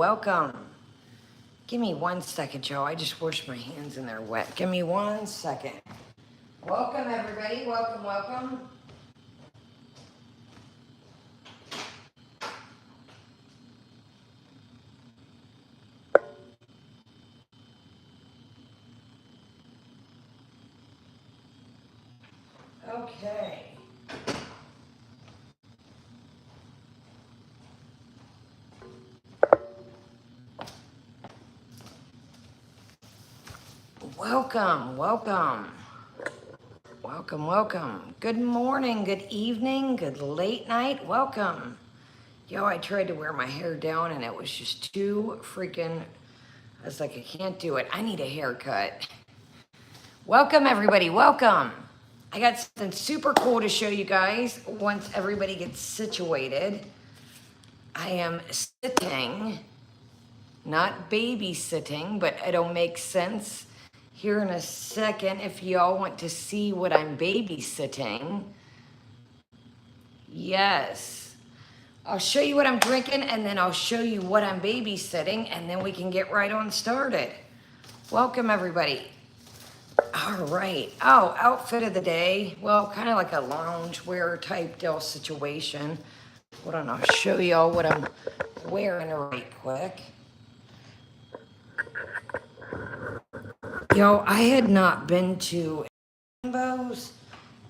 welcome. Give me 1 second, Joe. I just washed my hands and they're wet. Give me 1 second. Welcome, everybody. Welcome, welcome. Okay. Welcome, welcome. Welcome, welcome. Good morning, good evening, good late night. Welcome. Yo, I tried to wear my hair down and it was just too freaking, I was like, I can't do it. I need a haircut. Welcome, everybody. Welcome. I got something super cool to show you guys once everybody gets situated. I am sitting, not babysitting, but it'll make sense here in a second if y'all want to see what I'm babysitting. Yes. I'll show you what I'm drinking and then I'll show you what I'm babysitting and then we can get right on started. Welcome, everybody. All right. Oh, outfit of the day. Well, kind of like a loungewear type deal situation. Hold on, I'll show y'all what I'm wearing right quick. Yo, I had not been to rainbows.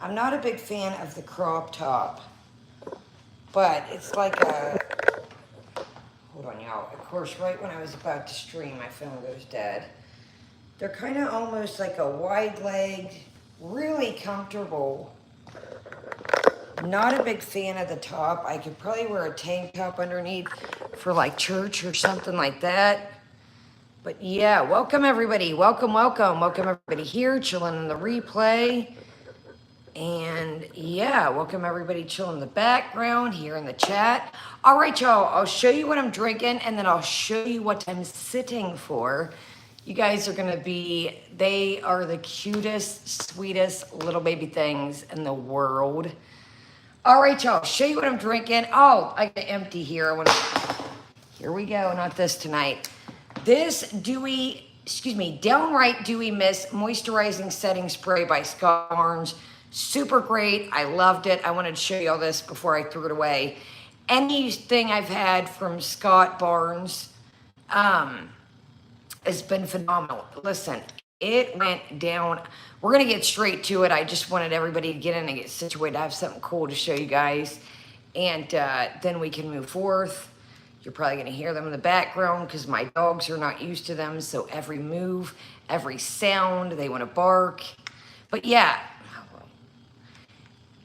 I'm not a big fan of the crop top, but it's like a, hold on, y'all. Of course, right when I was about to stream, my phone goes dead. They're kind of almost like a wide-legged, really comfortable. Not a big fan of the top. I could probably wear a tank top underneath for like church or something like that. But yeah, welcome everybody. Welcome, welcome. Welcome everybody here, chilling in the replay. And yeah, welcome everybody chilling in the background, here in the chat. All right, y'all, I'll show you what I'm drinking and then I'll show you what I'm sitting for. You guys are gonna be, they are the cutest, sweetest little baby things in the world. All right, y'all, show you what I'm drinking. Oh, I got empty here. Here we go, not this tonight. This Downright Dewy Mist Moisturizing Setting Spray by Scott Barnes. Super great, I loved it. I wanted to show you all this before I threw it away. Anything I've had from Scott Barnes, it's been phenomenal. Listen, it went down. We're going to get straight to it. I just wanted everybody to get in and get situated. I have something cool to show you guys. And then we can move forth. You're probably going to hear them in the background because my dogs are not used to them. So every move, every sound, they want to bark. But yeah,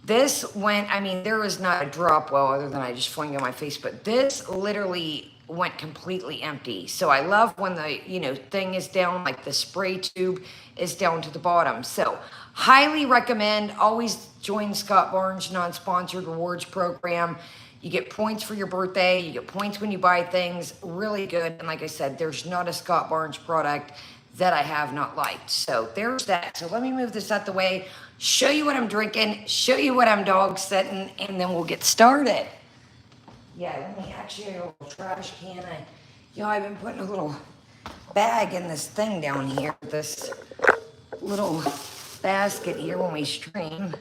this went, I mean, there was not a drop well other than I just flung it on my face. But this literally went completely empty. So I love when the, thing is down, like the spray tube is down to the bottom. So highly recommend, always join Scott Barnes non-sponsored rewards program. You get points for your birthday, you get points when you buy things, really good. And like I said, there's not a Scott Barnes product that I have not liked. So there's that. So let me move this out the way, show you what I'm drinking, show you what I'm dog sitting, and then we'll get started. Yeah, let me actually a little trash can. I've been putting a little bag in this thing down here, this little basket here when we stream.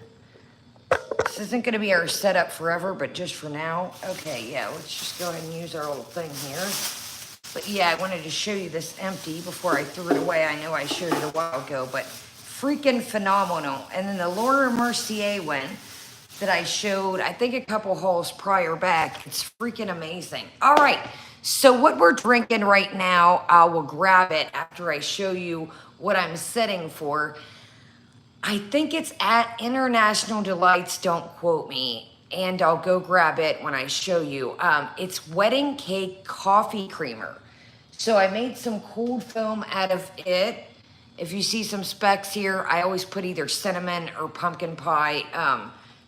This isn't going to be our setup forever, but just for now. Okay, yeah, let's just go ahead and use our little thing here. But yeah, I wanted to show you this empty before I threw it away. I know I showed it a while ago, but freaking phenomenal. And then the Laura Mercier one that I showed, I think a couple hauls prior back. It's freaking amazing. All right, so what we're drinking right now, I will grab it after I show you what I'm setting for. I think it's at International Delights, don't quote me, and I'll go grab it when I show you. It's Wedding Cake Coffee Creamer. So I made some cold foam out of it. If you see some specks here, I always put either cinnamon or pumpkin pie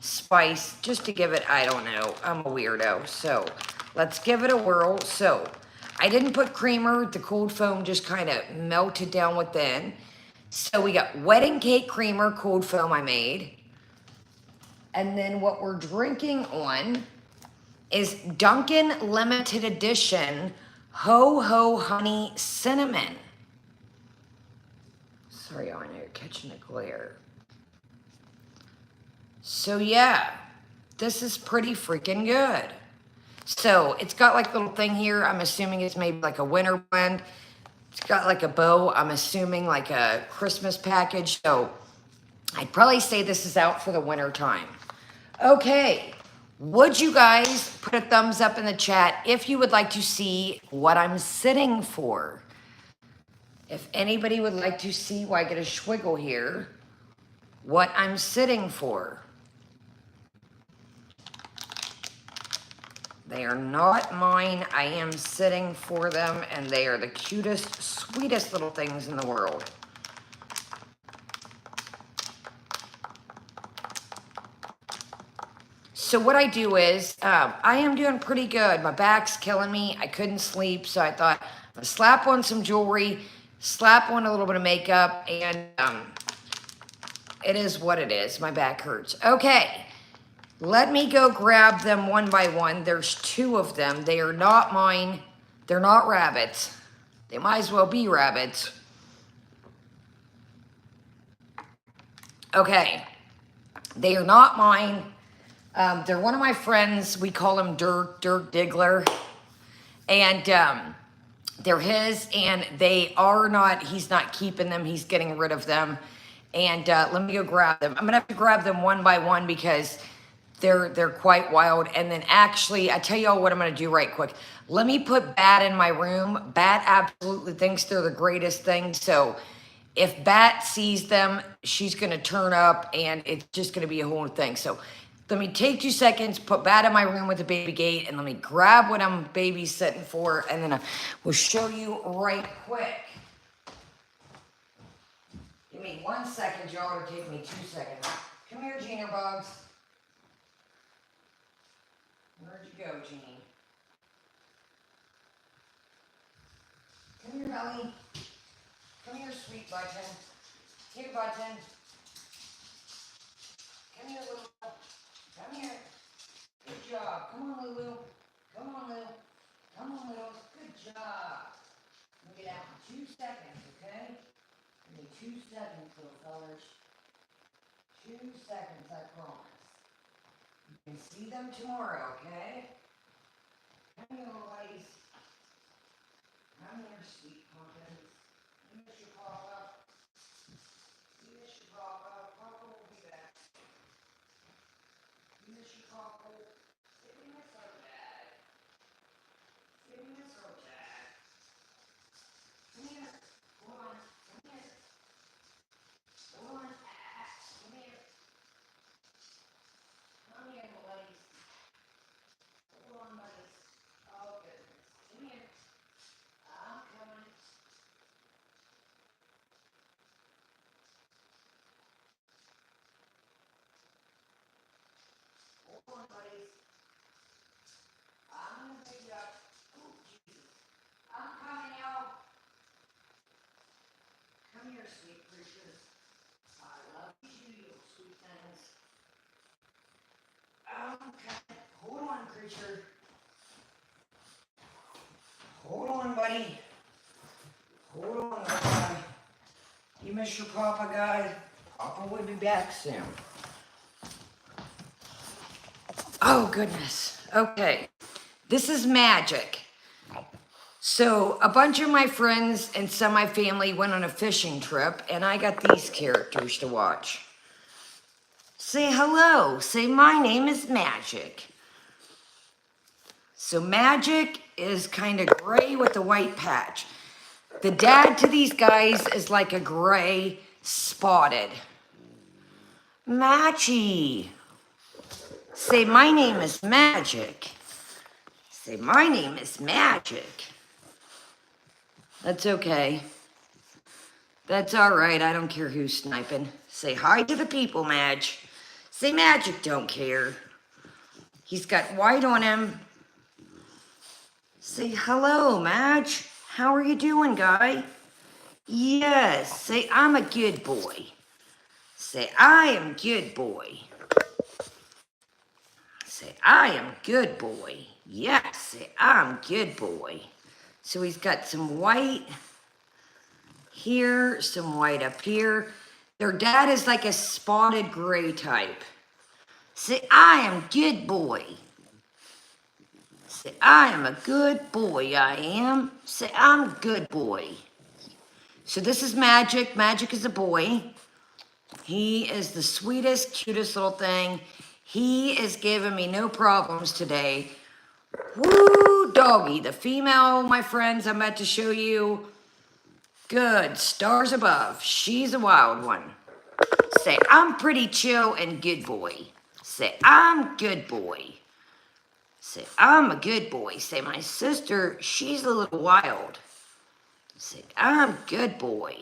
spice just to give it, I don't know, I'm a weirdo. So let's give it a whirl. So I didn't put creamer, the cold foam just kind of melted down within. So we got Wedding Cake Creamer cold foam I made. And then what we're drinking on is Dunkin' Limited Edition Ho Ho Honey Cinnamon. Sorry, I know you're catching the glare. So yeah, this is pretty freaking good. So it's got like a little thing here. I'm assuming it's maybe like a winter blend. It's got like a bow. I'm assuming like a Christmas package. So I'd probably say this is out for the winter time. Okay. Would you guys put a thumbs up in the chat if you would like to see what I'm sitting for? If anybody would like to see why I get a schwiggle here, what I'm sitting for. They are not mine. I am sitting for them, and they are the cutest, sweetest little things in the world. So what I do is, I am doing pretty good. My back's killing me. I couldn't sleep, so I thought I'm gonna slap on some jewelry, slap on a little bit of makeup, and it is what it is. My back hurts. Okay. Let me go grab them one by one. There's 2 of them. They are not mine. They're not rabbits. They might as well be rabbits. Okay. They are not mine. They're one of my friends. We call him Dirk Diggler. And they're his, and they are not, he's not keeping them. He's getting rid of them. And let me go grab them. I'm going to have to grab them one by one because they're quite wild. And then actually, I tell y'all what I'm going to do right quick. Let me put Bat in my room. Bat absolutely thinks they're the greatest thing. So if Bat sees them, she's going to turn up and it's just going to be a whole thing. So let me take 2 seconds, put Bat in my room with the baby gate, and let me grab what I'm babysitting for, and then I will show you right quick. Give me 1 second, y'all. It'll take me 2 seconds. Come here, Junior Bugs. Where'd you go, Jeannie? Come here, Melly. Come here, sweet button. Here, button. Come here, little. Come here. Good job. Come on, Lulu. Come on, Lulu. Come on, Lulu. Good job. Let me get out in 2 seconds, okay? Give me 2 seconds, little fellas. 2 seconds, I promise. You can see them tomorrow, okay? Come here, little ladies. Come here, sweet pumpkins. You miss your papa. You miss your papa. Papa will be back. You miss your papa. Did we miss our dad? Did we miss our dad? Come here. Hold on. Come here. Hold on. Come here. Come here, little ladies. Hold on, buddies. Oh, goodness. Come here. I'm coming. Hold on, buddies. I'm gonna pick you up. Oh, Jesus. I'm coming out. Come here, sweet creatures. I love you, you sweet things. Okay. Hold on, creature. Hold on, buddy. Hold on, guy. You miss your papa, guy? Papa will be back soon. Oh, goodness. Okay. This is magic. So a bunch of my friends and some of my family went on a fishing trip, and I got these characters to watch. Say hello. Say, my name is Magic. So Magic is kind of gray with a white patch. The dad to these guys is like a gray spotted. Matchy. Say, my name is Magic. Say, my name is Magic. That's okay. That's all right. I don't care who's sniping. Say hi to the people, Madge. Say, Magic don't care. He's got white on him. Say, hello, Madge. How are you doing, guy? Yes. Say, I'm a good boy. Say, I am good boy. Say, I am good boy. Yes. Say, I'm good boy. So he's got some white here, some white up here. Their dad is like a spotted gray type. Say, I am good boy. Say, I am a good boy, I am. Say, I'm a good boy. So this is Magic. Magic is a boy. He is the sweetest, cutest little thing. He is giving me no problems today. Woo, doggy. The female, my friends, I'm about to show you. Good, stars above. She's a wild one. Say, I'm pretty chill and good boy. Say, I'm good boy. Say, I'm a good boy. Say, my sister, she's a little wild. Say, I'm good boy.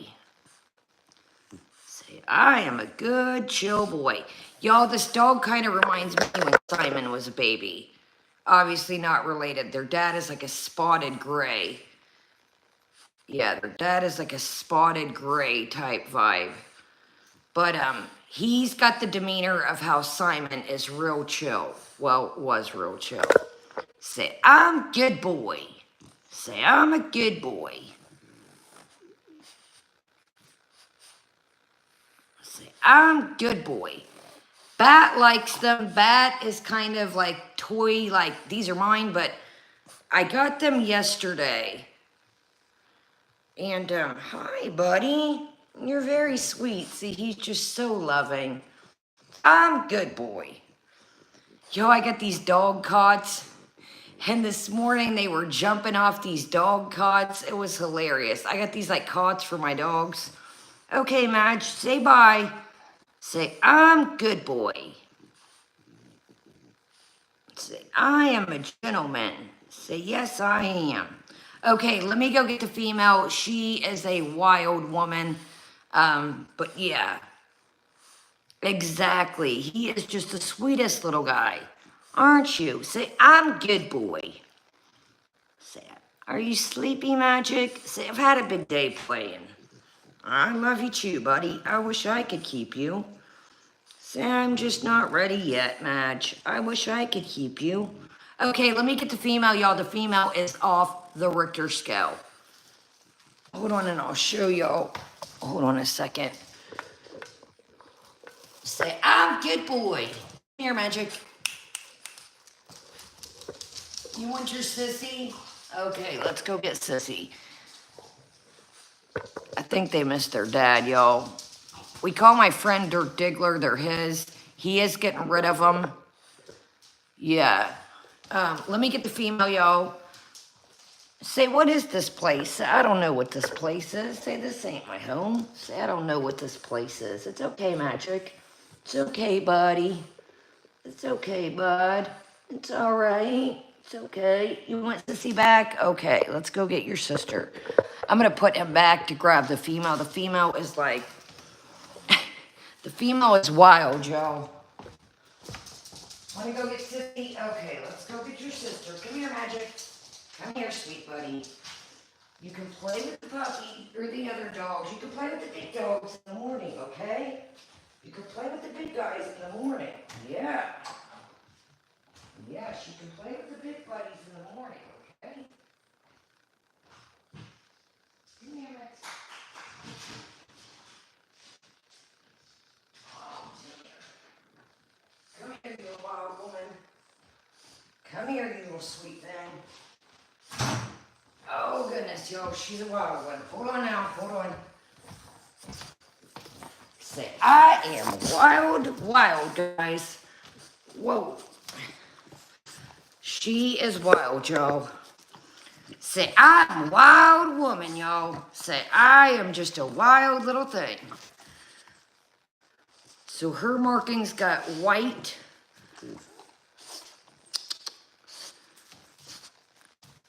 Say, I am a good, chill boy. Y'all, this dog kind of reminds me when Simon was a baby. Obviously not related. Their dad is like a spotted gray. Yeah, their dad is like a spotted gray type vibe. But he's got the demeanor of how Simon is real chill. Well, was real chill. Say, I'm good boy. Say, I'm a good boy. Say, I'm good boy. Bat likes them. Bat is kind of like toy, like these are mine, but I got them yesterday. And, hi, buddy. You're very sweet. See, he's just so loving. I'm good boy. Yo, I got these dog cots. And this morning they were jumping off these dog cots. It was hilarious. I got these like cots for my dogs. Okay, Madge, say bye. Say, I'm good boy. Say, I am a gentleman. Say, yes, I am. Okay, let me go get the female. She is a wild woman. But yeah, exactly. He is just the sweetest little guy. Aren't you? Say, I'm good boy. Say, are you sleepy, Magic? Say, I've had a big day playing. I love you too, buddy. I wish I could keep you. Say, I'm just not ready yet, Madge. I wish I could keep you. Okay, let me get the female, y'all. The female is off the Richter scale. Hold on and I'll show y'all. Hold on a second. Say, I'm good boy. Here, Magic. You want your sissy? Okay, let's go get sissy. I think they missed their dad, y'all. We call my friend Dirk Diggler. They're his. He is getting rid of them. Yeah. Let me get the female, y'all. Say, what is this place? I don't know what this place is. Say, this ain't my home. Say, I don't know what this place is. It's okay, Magic. It's okay, buddy. It's okay, bud. It's all right. It's okay. You want Sissy back? Okay, let's go get your sister. I'm going to put him back to grab the female. The female is like... the female is wild, y'all. Want to go get Sissy? Okay, let's go get your sister. Come here, Magic. Come here, sweet buddy. You can play with the puppy or the other dogs. You can play with the big dogs in the morning, okay? You can play with the big guys in the morning. Yeah. Yes, you can play with the big buddies in the morning, okay? Come here, Max. Oh, come here, you little wild woman. Come here, you little sweet thing. Oh, goodness, yo, she's a wild one. Hold on now, hold on. Say, I am wild, guys. Whoa. She is wild, y'all. Say, I'm a wild woman, y'all. Say, I am just a wild little thing. So her markings got white.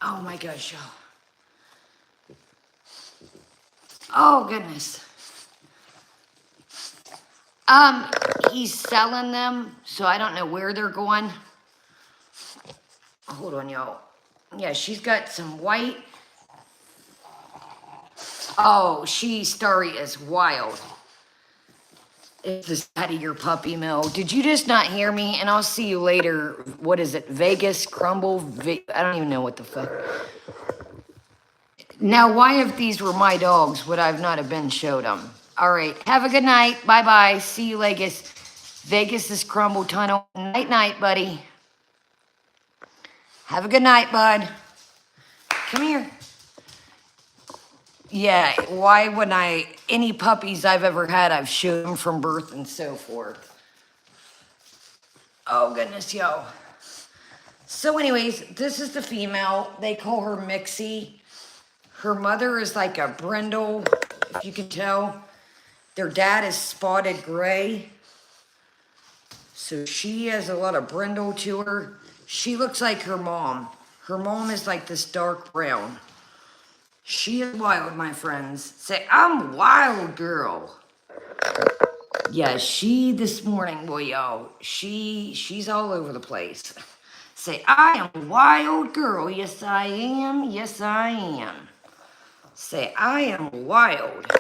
Oh my gosh, y'all. Oh goodness. He's selling them, so I don't know where they're going. Hold on, y'all. Yeah, she's got some white. Oh, Starry is wild. It's just out of your puppy mill. Did you just not hear me? And I'll see you later. What is it? Vegas Crumble? I don't even know what the fuck. Now, why if these were my dogs, would I not have been showed them? All right. Have a good night. Bye-bye. See you, Vegas. Vegas is crumble tunnel. Night-night, buddy. Have a good night, bud. Come here. Yeah, why wouldn't I? Any puppies I've ever had, I've showed them from birth and so forth. Oh, goodness, yo. So anyways, this is the female. They call her Mixie. Her mother is like a brindle, if you can tell. Their dad is spotted gray. So she has a lot of brindle to her. She looks like her mom. Her mom is like this dark brown. She is wild, my friends. Say, I'm a wild girl. Yeah, she this morning, boy, yo, she's all over the place. Say, I am a wild girl. Yes, I am. Yes, I am. Say, I am wild.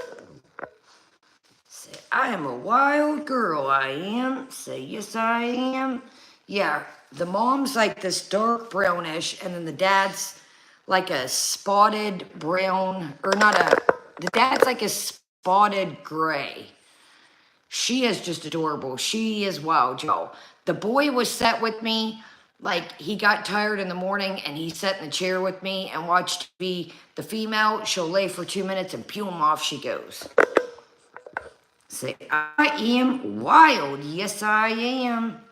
Say, I am a wild girl, I am. Say, yes, I am. Yeah, the mom's like this dark brownish, and then the dad's like a spotted brown, or not a, the dad's like a spotted gray. She is just adorable. She is wild, y'all. The boy was set with me. Like, he got tired in the morning, and he sat in the chair with me and watched me. The female, she'll lay for 2 minutes, and pew him off she goes. Say, I am wild. Yes, I am.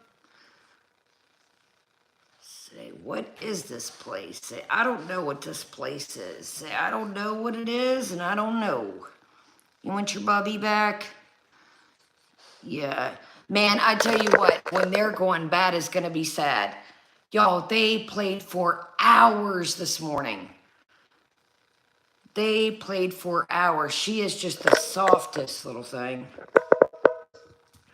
Say, what is this place? Say, I don't know what this place is. Say, I don't know what it is, and I don't know. You want your bubby back? Yeah. Man, I tell you what, when they're going bad, it's going to be sad. Y'all, they played for hours this morning. They played for hours. She is just the softest little thing.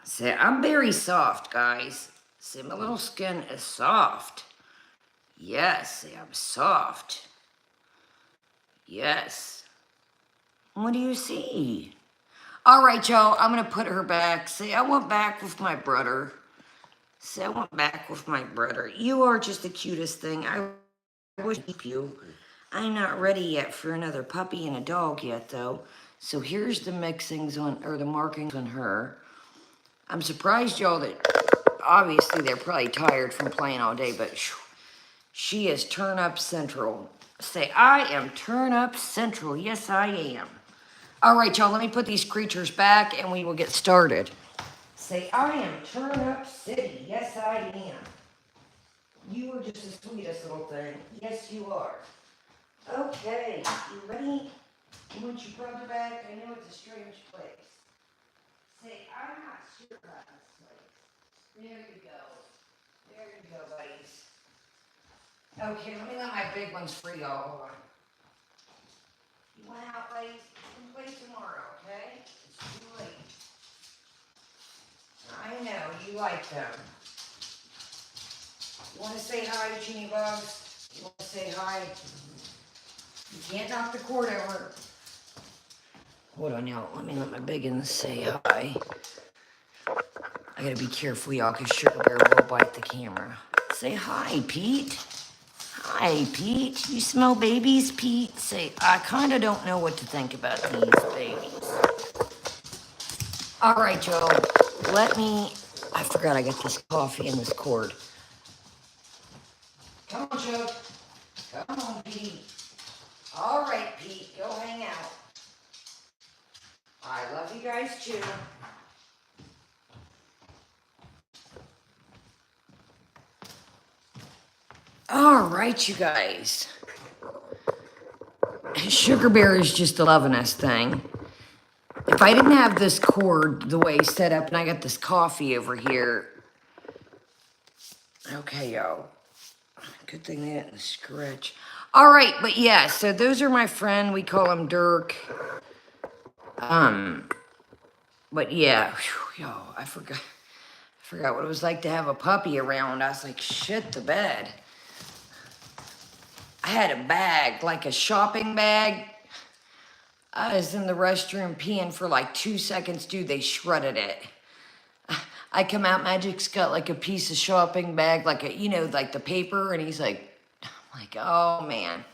Say, I'm very soft, guys. Say, my little skin is soft. Yes, say, I'm soft. Yes. What do you see? All right, y'all, I'm going to put her back. Say, I went back with my brother. Say, I went back with my brother. You are just the cutest thing. I wish keep you. I'm not ready yet for another puppy and a dog yet, though. So here's the mixings on, or the markings on her. I'm surprised, y'all, that obviously they're probably tired from playing all day, but she is turn up central. Say, I am turn up central. Yes, I am. All right, y'all, let me put these creatures back and we will get started. Say, I am turn up city. Yes, I am. You are just the sweetest little thing. Yes, you are. Okay, you ready? You want your brother back? I know it's a strange place. Say, I'm not sure about this place. There you go. There you go, buddies. Okay, let me let my big ones free, y'all. Hold on. You want out, buddies? You can play tomorrow, okay? It's too late. I know, you like them. You want to say hi, Genie Bugs? You want to say hi? You can't knock the cord over. Hold on, y'all. Let me let my big ones say hi. I gotta be careful, y'all, because Sugar Bear will bite the camera. Say hi, Pete. Hi, Pete. You smell babies, Pete? Say, I kind of don't know what to think about these babies. All right, y'all. Let me... I forgot I got this coffee in this cord. Come on, Chuck. Come on, Pete. All right, Pete. Go hang out. I love you guys, too. All right, you guys. Sugar Bear is just loving this thing. If I didn't have this cord the way it's set up and I got this coffee over here. Okay, yo. Good thing they didn't scratch. All right, but yeah, so those are my friend. We call him Dirk. But yeah, whew, yo, I forgot what it was like to have a puppy around. I was like, shit the bed. I had a bag, like a shopping bag. I was in the restroom peeing for like 2 seconds, dude. They shredded it. I come out, Magic's got like a piece of shopping bag, like a, you know, like the paper, and he's like, I'm like, oh man,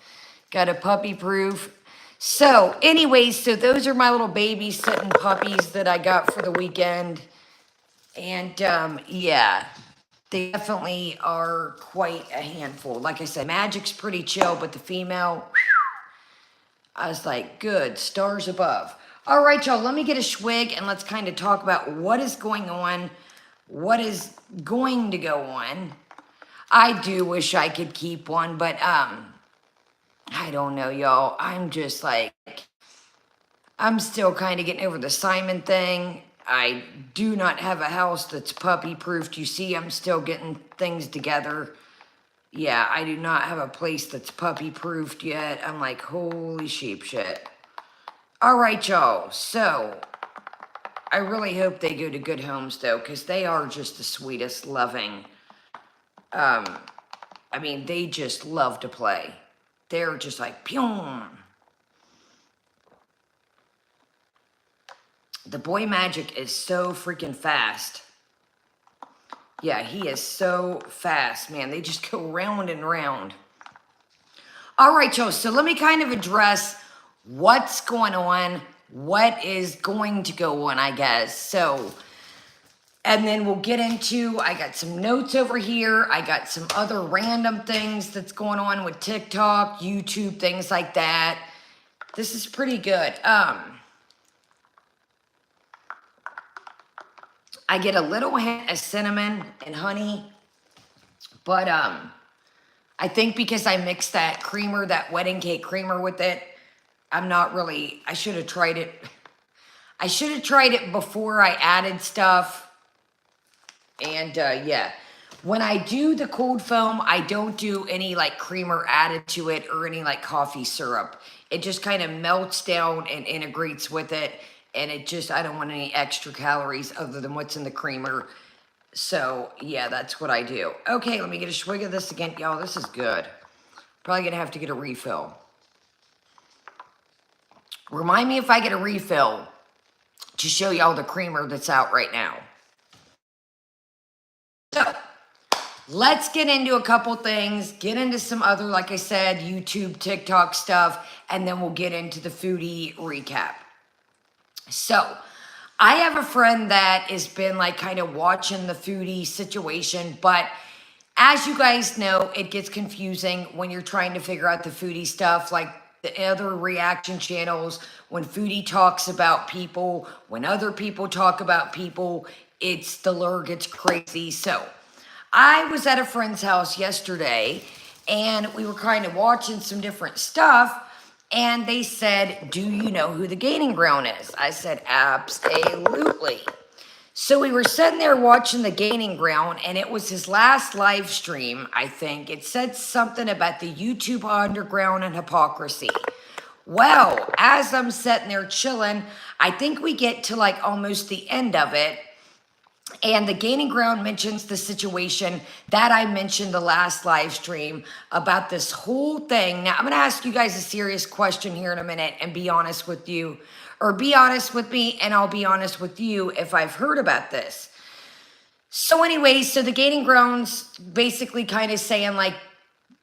got a puppy proof. So anyways, so those are my little babysitting puppies that I got for the weekend. And yeah, they definitely are quite a handful. Like I said, Magic's pretty chill, but the female, I was like, good, stars above. All right, y'all, let me get a swig and let's kind of talk about what is going on, what is going to go on. I do wish I could keep one, but I don't know, y'all. I'm just like, I'm still kind of getting over the Simon thing. I do not have a house that's puppy proofed. You see, I'm still getting things together. Yeah, I do not have a place that's puppy proofed yet. I'm like, holy sheep shit. All right, y'all. So I really hope they go to good homes though, because they are just the sweetest, loving. I mean, they just love to play. They're just like, pew. The boy Magic is so freaking fast. Yeah, he is so fast, man. They just go round and round. All right, y'all. So let me kind of address what's going on, what is going to go on, I guess. So, and then we'll get into, I got some notes over here. I got some other random things that's going on with TikTok, YouTube, things like that. This is pretty good. I get a little hint of cinnamon and honey, but I think because I mixed that creamer, that wedding cake creamer with it, I'm not really, I should have tried it. I should have tried it before I added stuff. And yeah, when I do the cold foam, I don't do any like creamer added to it or any like coffee syrup. It just kind of melts down and integrates with it. And it just, I don't want any extra calories other than what's in the creamer. So yeah, that's what I do. Okay, let me get a swig of this again. Y'all, this is good. Probably gonna have to get a refill. Remind me if I get a refill to show y'all the creamer that's out right now. So let's get into a couple things, get into some other, like I said, YouTube, TikTok stuff, and then we'll get into the foodie recap. So I have a friend that has been like kind of watching the foodie situation, but as you guys know, it gets confusing when you're trying to figure out the foodie stuff, like the other reaction channels, when foodie talks about people, when other people talk about people, it's the lure gets crazy. So I was at a friend's house yesterday and we were kind of watching some different stuff. And they said, do you know who the Gaining Ground is? I said, absolutely. So we were sitting there watching the Gaining Ground, and it was his last live stream, I think. It said something about the YouTube underground and hypocrisy. Well, as I'm sitting there chilling, I think we get to like almost the end of it. And the Gaining Ground mentions the situation that I mentioned the last live stream about this whole thing. Now, I'm going to ask you guys a serious question here in a minute and be honest with you, or be honest with me, and I'll be honest with you if I've heard about this. So anyways, so the Gaining Ground's basically kind of saying like,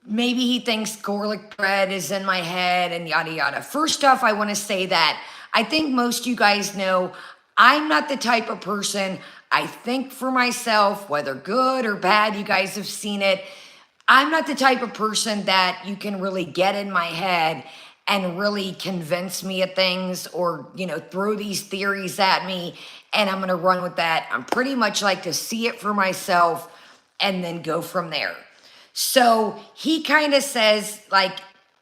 maybe he thinks garlic bread is in my head and yada yada. First off, I want to say that I think most of you guys know I'm not the type of person, I think for myself, whether good or bad, you guys have seen it. I'm not the type of person that you can really get in my head and really convince me of things or, you know, throw these theories at me and I'm going to run with that. I'm pretty much like to see it for myself and then go from there. So he kind of says like,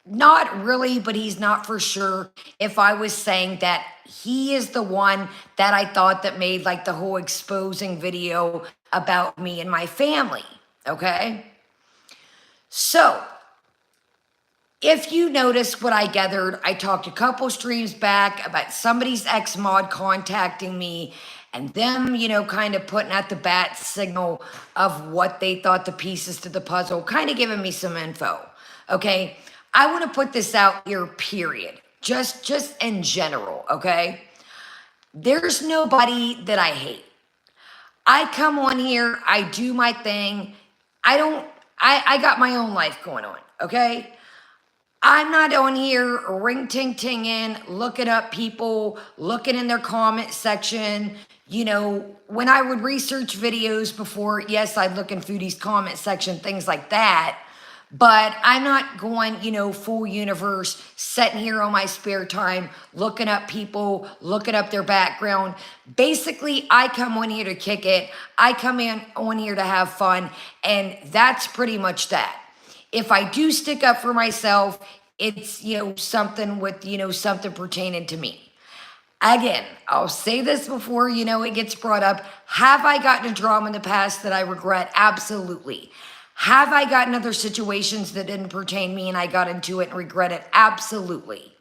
not really, but he's not for sure if I was saying that he is the one that I thought that made like the whole exposing video about me and my family, okay? So, if you notice what I gathered, I talked a couple streams back about somebody's ex-mod contacting me and them, you know, kind of putting out the bat signal of what they thought the pieces to the puzzle, kind of giving me some info, okay? I want to put this out here, period. Just in general, okay? There's nobody that I hate. I come on here, I do my thing. I got my own life going on, okay? I'm not on here ring ting ting in, looking up people, looking in their comment section. You know, when I would research videos before, yes, I'd look in Foodie's comment section, things like that. But I'm not going, you know, full universe, sitting here on my spare time, looking up people, looking up their background. Basically, I come on here to kick it. I come in on here to have fun. And that's pretty much that. If I do stick up for myself, it's, you know, something with, you know, something pertaining to me. Again, I'll say this before, you know, it gets brought up. Have I gotten a drama in the past that I regret? Absolutely. Have I gotten other situations that didn't pertain to me and I got into it and regret it? Absolutely.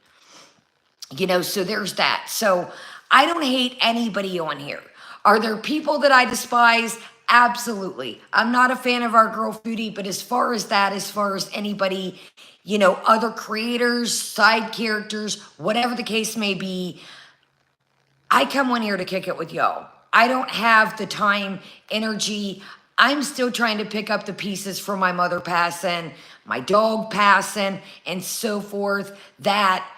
You know, so there's that. So I don't hate anybody on here. Are there people that I despise? Absolutely. I'm not a fan of our girl Foodie, but as far as that, as far as anybody, you know, other creators, side characters, whatever the case may be, I come on here to kick it with y'all. I don't have the time, energy. I'm still trying to pick up the pieces from my mother passing, my dog passing, and so forth, that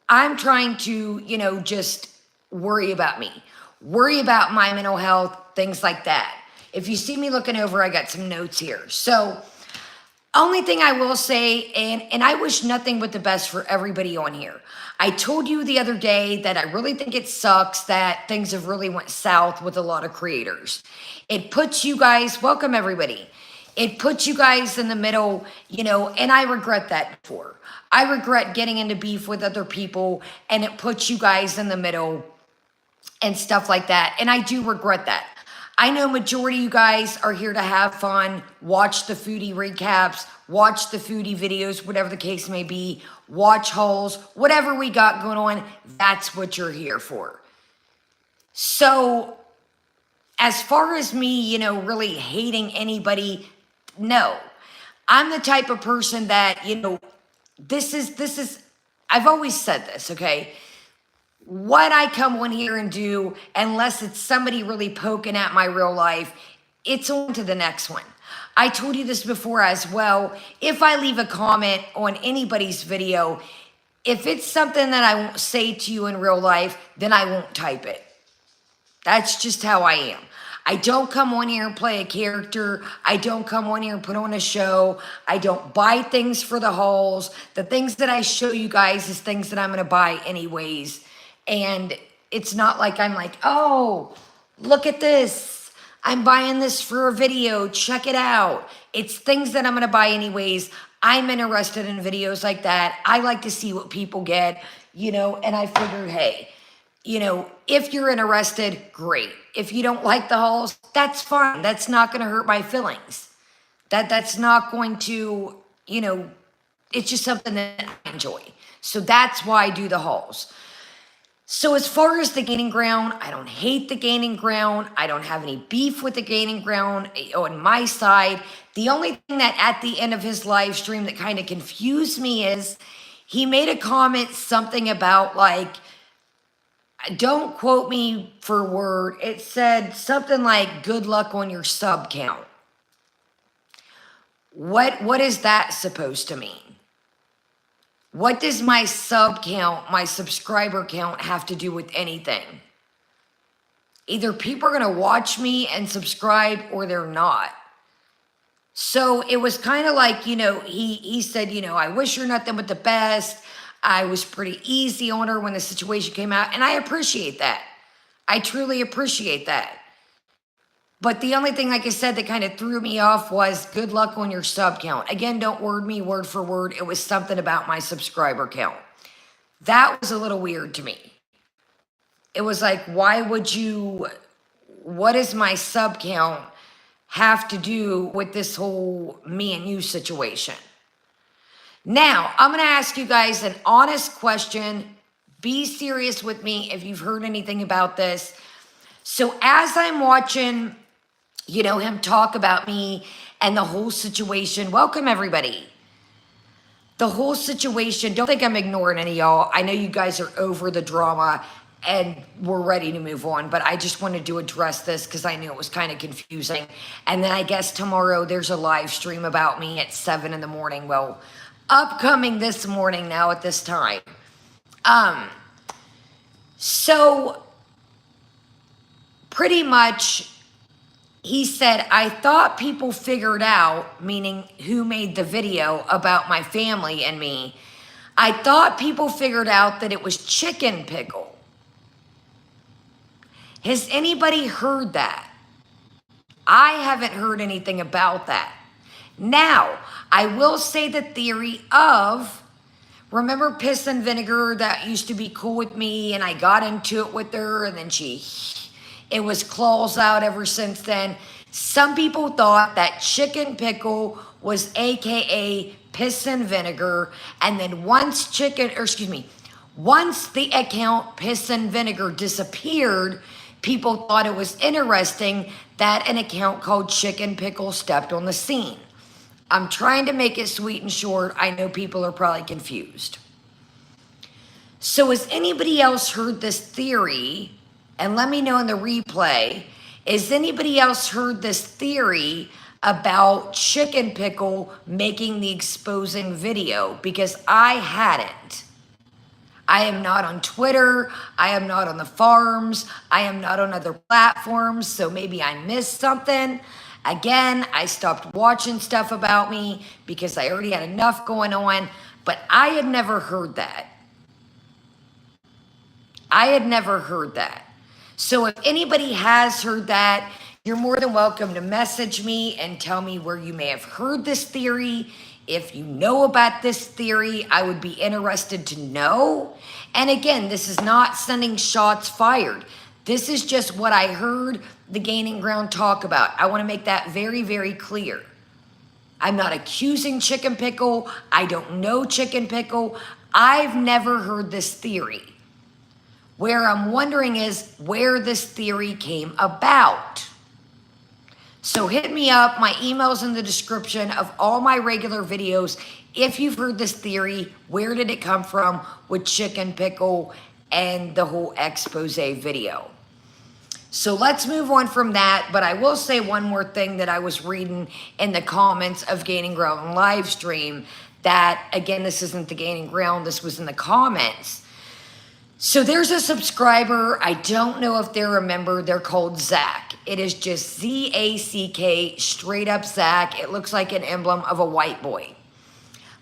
I'm trying to, you know, just worry about me, worry about my mental health, things like that. If you see me looking over, I got some notes here. So only thing I will say, and I wish nothing but the best for everybody on here. I told you the other day that I really think it sucks that things have really went south with a lot of creators. It puts you guys, welcome everybody. It puts you guys in the middle, you know, and I regret that before. I regret getting into beef with other people, and it puts you guys in the middle and stuff like that. And I do regret that. I know majority of you guys are here to have fun, watch the Foodie recaps, watch the Foodie videos, whatever the case may be, watch hauls, whatever we got going on, that's what you're here for. So as far as me, you know, really hating anybody, no. I'm the type of person that, you know, this is, I've always said this, okay? What I come on here and do, unless it's somebody really poking at my real life, it's on to the next one. I told you this before as well. If I leave a comment on anybody's video, if it's something that I won't say to you in real life, then I won't type it. That's just how I am. I don't come on here and play a character. I don't come on here and put on a show. I don't buy things for the hauls. The things that I show you guys is things that I'm going to buy anyways. And it's not like I'm like, oh, look at this. I'm buying this for a video. Check it out. It's things that I'm going to buy anyways. I'm interested in videos like that. I like to see what people get, you know, and I figured, hey, you know, if you're interested, great. If you don't like the hauls, that's fine. That's not going to hurt my feelings. That's not going to, you know, it's just something that I enjoy. So that's why I do the hauls. So as far as the gaining ground, I don't hate the gaining ground. I don't have any beef with the gaining ground on my side. The only thing that at the end of his live stream that kind of confused me is he made a comment, something about like, don't quote me for word. It said something like, good luck on your sub count. What is that supposed to mean? What does my sub count, my subscriber count have to do with anything? Either people are going to watch me and subscribe or they're not. So it was kind of like, you know, he said, you know, I wish her nothing but the best. I was pretty easy on her when the situation came out. And I appreciate that. I truly appreciate that. But the only thing, like I said, that kind of threw me off was good luck on your sub count. Again, don't word me word for word. It was something about my subscriber count. That was a little weird to me. It was like, why would you, what does my sub count have to do with this whole me and you situation? Now, I'm going to ask you guys an honest question. Be serious with me if you've heard anything about this. So as I'm watching, you know, him talk about me and the whole situation, welcome everybody. The whole situation, don't think I'm ignoring any of y'all. I know you guys are over the drama and we're ready to move on, but I just wanted to address this because I knew it was kind of confusing. And then I guess tomorrow there's a live stream about me at 7 in the morning. Well, upcoming this morning now at this time. So pretty much he said, I thought people figured out, meaning who made the video about my family and me. I thought people figured out that it was Chicken Pickle. Has anybody heard that? I haven't heard anything about that. Now, I will say the theory of, remember Piss and Vinegar that used to be cool with me and I got into it with her and then it was claws out ever since then. Some people thought that Chicken Pickle was AKA Piss and Vinegar, and then once the account Piss and Vinegar disappeared, people thought it was interesting that an account called Chicken Pickle stepped on the scene. I'm trying to make it sweet and short. I know people are probably confused. So has anybody else heard this theory? And let me know in the replay, has anybody else heard this theory about Chicken Pickle making the exposing video? Because I hadn't. I am not on Twitter. I am not on the farms. I am not on other platforms. So maybe I missed something. Again, I stopped watching stuff about me because I already had enough going on. But I had never heard that. I had never heard that. So if anybody has heard that, you're more than welcome to message me and tell me where you may have heard this theory. If you know about this theory, I would be interested to know. And again, this is not sending shots fired. This is just what I heard the Gaining Ground talk about. I want to make that very, very clear. I'm not accusing Chicken Pickle. I don't know Chicken Pickle. I've never heard this theory. Where I'm wondering is where this theory came about. So hit me up. My email's in the description of all my regular videos. If you've heard this theory, where did it come from with Chicken Pickle and the whole expose video? So let's move on from that. But I will say one more thing that I was reading in the comments of Gaining Ground live stream that, again, this isn't the Gaining Ground. This was in the comments. So there's a subscriber, I don't know if they're a member, they're called Zach. It is just Z-A-C-K, straight up Zach. It looks like an emblem of a white boy.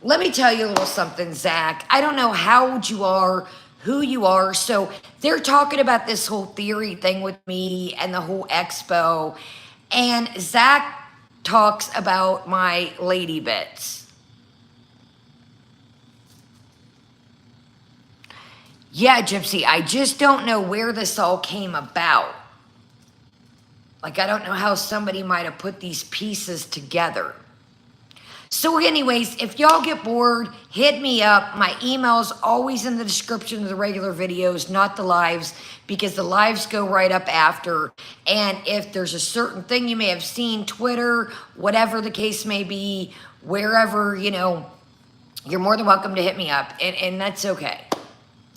Let me tell you a little something, Zach. I don't know how old you are, who you are. So they're talking about this whole theory thing with me and the whole expo. And Zach talks about my lady bits. Yeah, Gypsy, I just don't know where this all came about. Like, I don't know how somebody might have put these pieces together. So anyways, if y'all get bored, hit me up. My email's always in the description of the regular videos, not the lives, because the lives go right up after. And if there's a certain thing you may have seen, Twitter, whatever the case may be, wherever, you know, you're more than welcome to hit me up, and that's okay.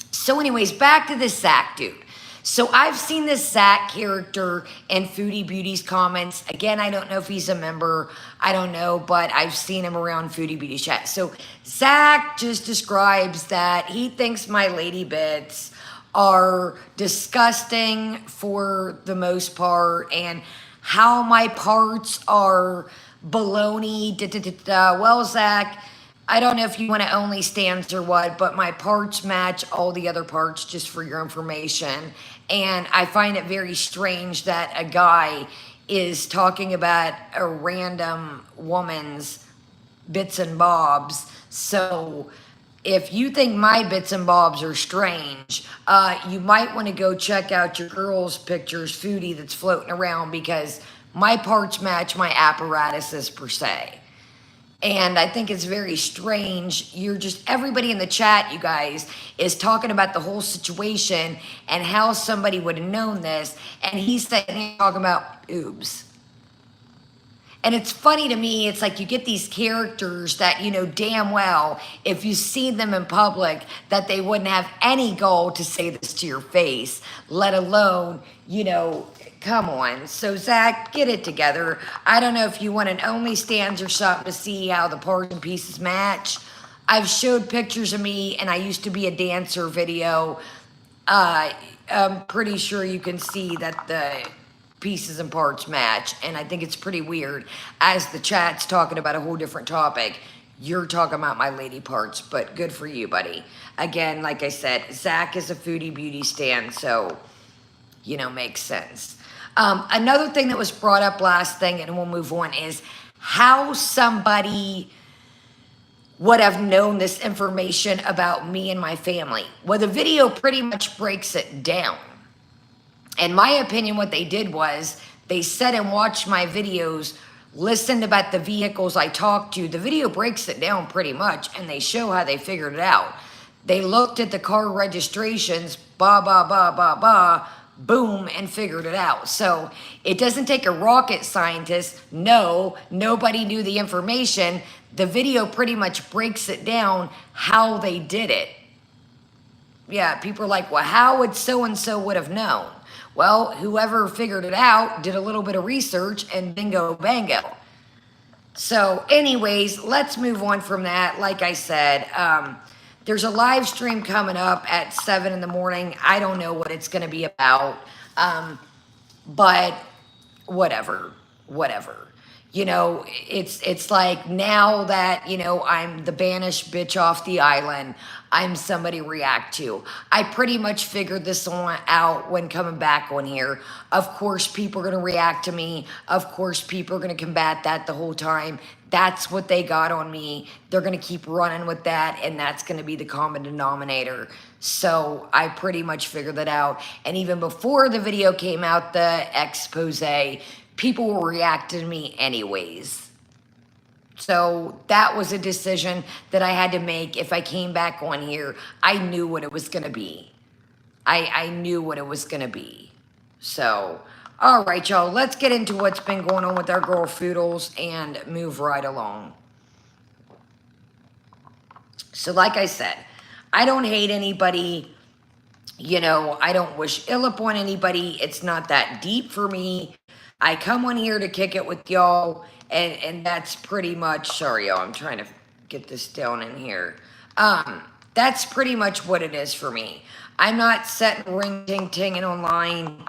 So anyways, back to this Zach dude. So I've seen this Zach character in Foodie Beauty's comments. Again, I don't know if he's a member. I don't know, but I've seen him around Foodie Beauty chat. So Zach just describes that he thinks my lady bits are disgusting for the most part, and how my parts are baloney. Well, Zach, I don't know if you want to only stands or what, but my parts match all the other parts, just for your information. And I find it very strange that a guy is talking about a random woman's bits and bobs. So if you think my bits and bobs are strange, you might want to go check out your girl's pictures, Foodie, that's floating around, because my parts match my apparatuses per se. And I think it's very strange. You're just, everybody in the chat, you guys, is talking about the whole situation and how somebody would have known this. And he's talking about boobs. And it's funny to me, it's like you get these characters that you know damn well, if you see them in public, that they wouldn't have any goal to say this to your face, let alone, you know, come on. So Zach, get it together. I don't know if you want an only stands or something to see how the parts and pieces match. I've showed pictures of me, and I used to be a dancer video. I'm pretty sure you can see that the pieces and parts match, and I think it's pretty weird. As the chat's talking about a whole different topic, you're talking about my lady parts, but good for you, buddy. Again, like I said, Zach is a Foodie Beauty stan, so, makes sense. Another thing that was brought up last thing, and we'll move on, is how somebody would have known this information about me and my family. Well, the video pretty much breaks it down. In my opinion, what they did was they sat and watched my videos, listened about the vehicles I talked to. The video breaks it down pretty much, and they show how they figured it out. They looked at the car registrations, boom, and figured it out. So it doesn't take a rocket scientist. No, nobody knew the information. The video pretty much breaks it down how they did it. Yeah, people are like, well, how would so-and-so would have known? Well, whoever figured it out did a little bit of research, and bingo, bango. So anyways, let's move on from that. Like I said, there's a live stream coming up at 7 in the morning. I don't know what it's going to be about, but whatever. It's like now that, I'm the banished bitch off the island, I'm somebody to react to. I pretty much figured this one out when coming back on here. Of course, people are going to react to me. Of course, people are going to combat that the whole time. That's what they got on me. They're going to keep running with that, and that's going to be the common denominator. So I pretty much figured that out. And even before the video came out, the expose, people were reacting to me anyways. So that was a decision that I had to make. If I came back on here, I knew what it was going to be. I knew what it was going to be. So, all right, y'all, let's get into what's been going on with our girl Foodles and move right along. So like I said, I don't hate anybody. I don't wish ill upon anybody. It's not that deep for me. I come on here to kick it with y'all, and that's pretty much, sorry y'all, I'm trying to get this down in here. That's pretty much what it is for me. I'm not setting ring-ting-tinging online,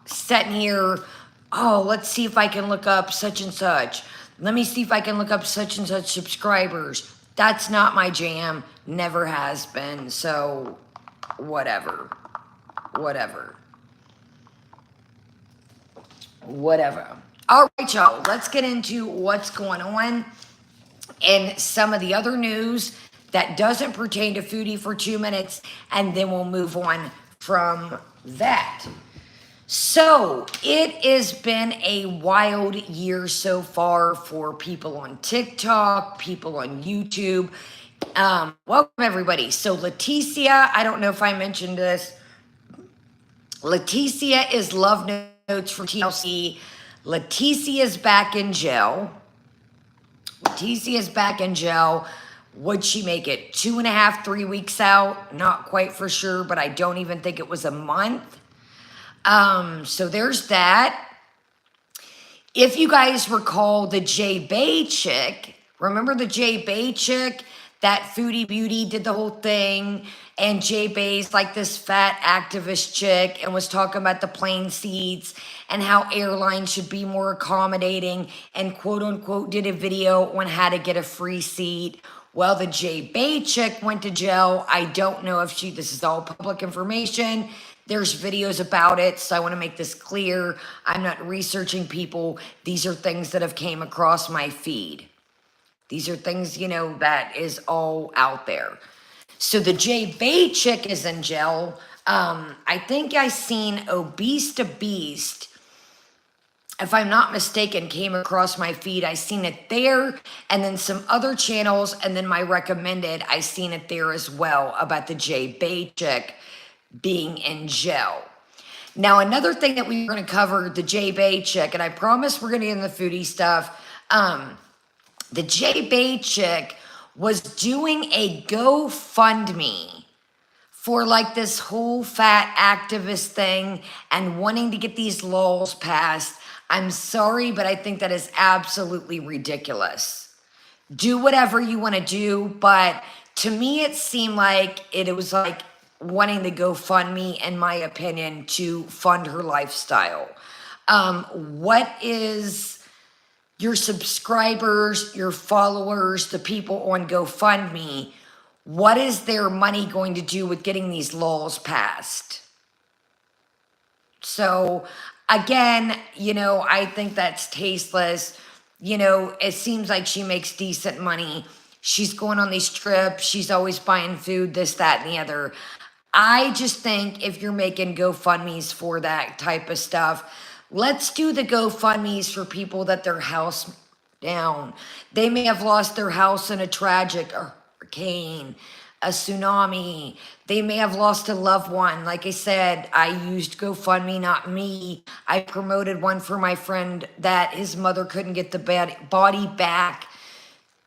sitting here, oh, let's see if I can look up such and such. Let me see if I can look up such and such subscribers. That's not my jam, never has been, so whatever. All right, y'all, let's get into what's going on and some of the other news that doesn't pertain to Foodie for 2 minutes, and then we'll move on from that. So it has been a wild year so far for people on TikTok, people on YouTube. Welcome, everybody. So Leticia, I don't know if I mentioned this. Leticia is Love Notes for TLC. Leticia is back in jail. Would she make it 2.5, 3 weeks out? Not quite for sure, but I don't even think it was a month. So there's that. If you guys recall the J Bay chick, remember the J Bay chick? That Foodie Beauty did the whole thing, and J Bay's like this fat activist chick and was talking about the plane seats and how airlines should be more accommodating, and quote unquote did a video on how to get a free seat. Well, the J Bay chick went to jail. I don't know if this is all public information. There's videos about it, so I want to make this clear. I'm not researching people. These are things that have came across my feed. These are things, that is all out there. So the J Bay chick is in jail. I think I seen Obese to Beast, if I'm not mistaken, came across my feed. I seen it there, and then some other channels, and then my recommended, I seen it there as well about the J Bay chick being in jail. Now, another thing that we were going to cover, the J Bay chick, and I promise we're going to get in the foodie stuff. The J Bay chick was doing a GoFundMe for like this whole fat activist thing and wanting to get these laws passed. I'm sorry, but I think that is absolutely ridiculous. do whatever you want to do. But to me, it seemed like it was like wanting to GoFundMe, in my opinion, to fund her lifestyle. What is your subscribers, your followers, the people on GoFundMe, what is their money going to do with getting these laws passed? So again, I think that's tasteless. It seems like she makes decent money. She's going on these trips. She's always buying food, this, that, and the other. I just think if you're making GoFundMes for that type of stuff, let's do the GoFundMes for people that their house down. They may have lost their house in a tragic hurricane, a tsunami. They may have lost a loved one. Like I said, I used GoFundMe, not me. I promoted one for my friend that his mother couldn't get the body back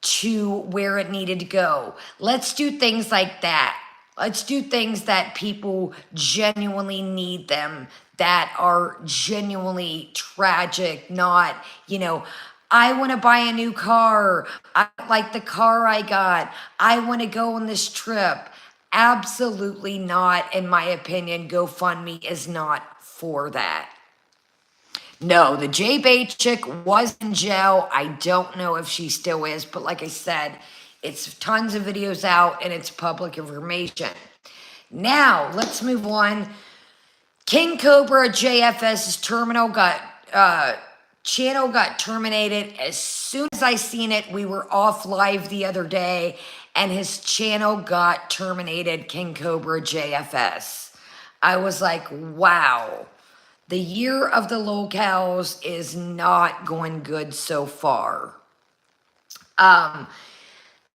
to where it needed to go. Let's do things like that. Let's do things that people genuinely need them, that are genuinely tragic, not, I want to buy a new car. I like the car I got. I want to go on this trip. Absolutely not, in my opinion. GoFundMe is not for that. No, the J Bay chick was in jail. I don't know if she still is, but like I said, it's tons of videos out and it's public information. Now, let's move on. King Cobra JFS's channel got terminated. As soon as I seen it, we were off live the other day, and his channel got terminated, King Cobra JFS. I was like, wow. The year of the locals is not going good so far.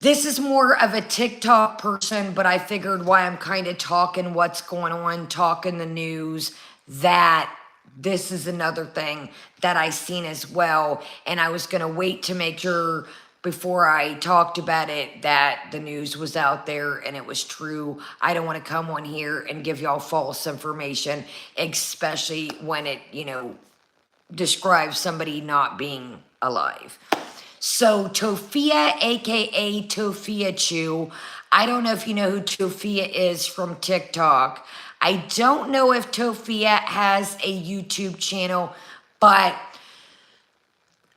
This is more of a TikTok person, but I figured why I'm kind of talking what's going on, talking the news, that this is another thing that I seen as well. And I was going to wait to make sure before I talked about it that the news was out there and it was true. I don't want to come on here and give y'all false information, especially when it, describes somebody not being alive. So Tofia, aka Tofia Chew, I don't know if you know who Tofia is from TikTok. I don't know if Tofia has a YouTube channel, but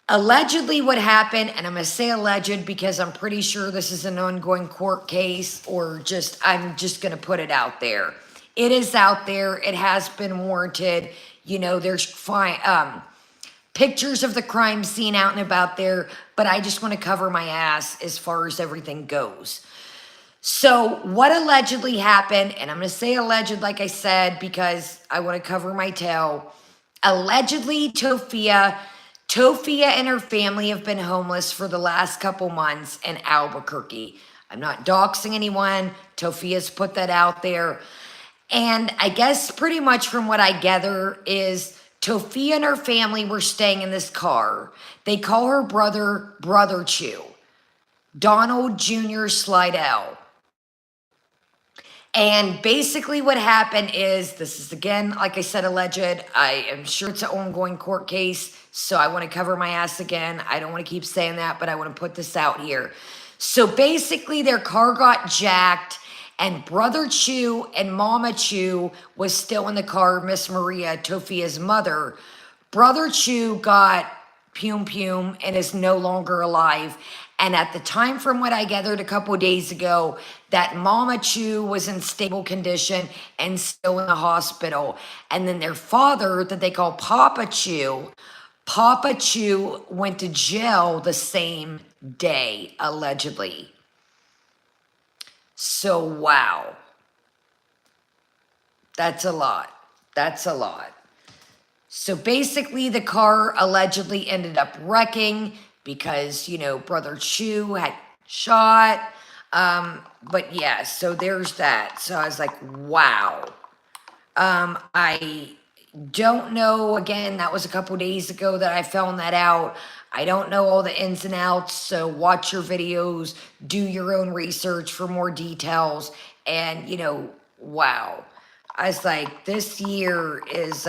allegedly what happened, and I'm going to say alleged because I'm pretty sure this is an ongoing court case, or I'm just going to put it out there. It is out there. It has been warranted. There's pictures of the crime scene out and about there, but I just want to cover my ass as far as everything goes. So what allegedly happened, and I'm going to say alleged, like I said, because I want to cover my tail. Allegedly, Tofia and her family have been homeless for the last couple months in Albuquerque. I'm not doxing anyone. Tofia's put that out there. And I guess pretty much from what I gather is Tofia and her family were staying in this car. They call her Brother Chew, Donald Jr. Slidell. And basically what happened is, this is again, like I said, alleged. I am sure it's an ongoing court case, so I want to cover my ass again. I don't want to keep saying that, but I want to put this out here. So basically their car got jacked, and Brother Chew and Mama Chew was still in the car, Miss Maria, Tofia's mother. Brother Chew got Pum and is no longer alive. And at the time, from what I gathered a couple of days ago, that Mama Chew was in stable condition and still in the hospital. And then their father, that they call Papa Chew went to jail the same day, allegedly. So, wow. That's a lot. That's a lot. So basically the car allegedly ended up wrecking because, Brother Chew had shot. But yeah, so there's that. So I was like, wow. I don't know. Again, that was a couple days ago that I found that out. I don't know all the ins and outs. So watch your videos, do your own research for more details. And, wow. I was like, this year is,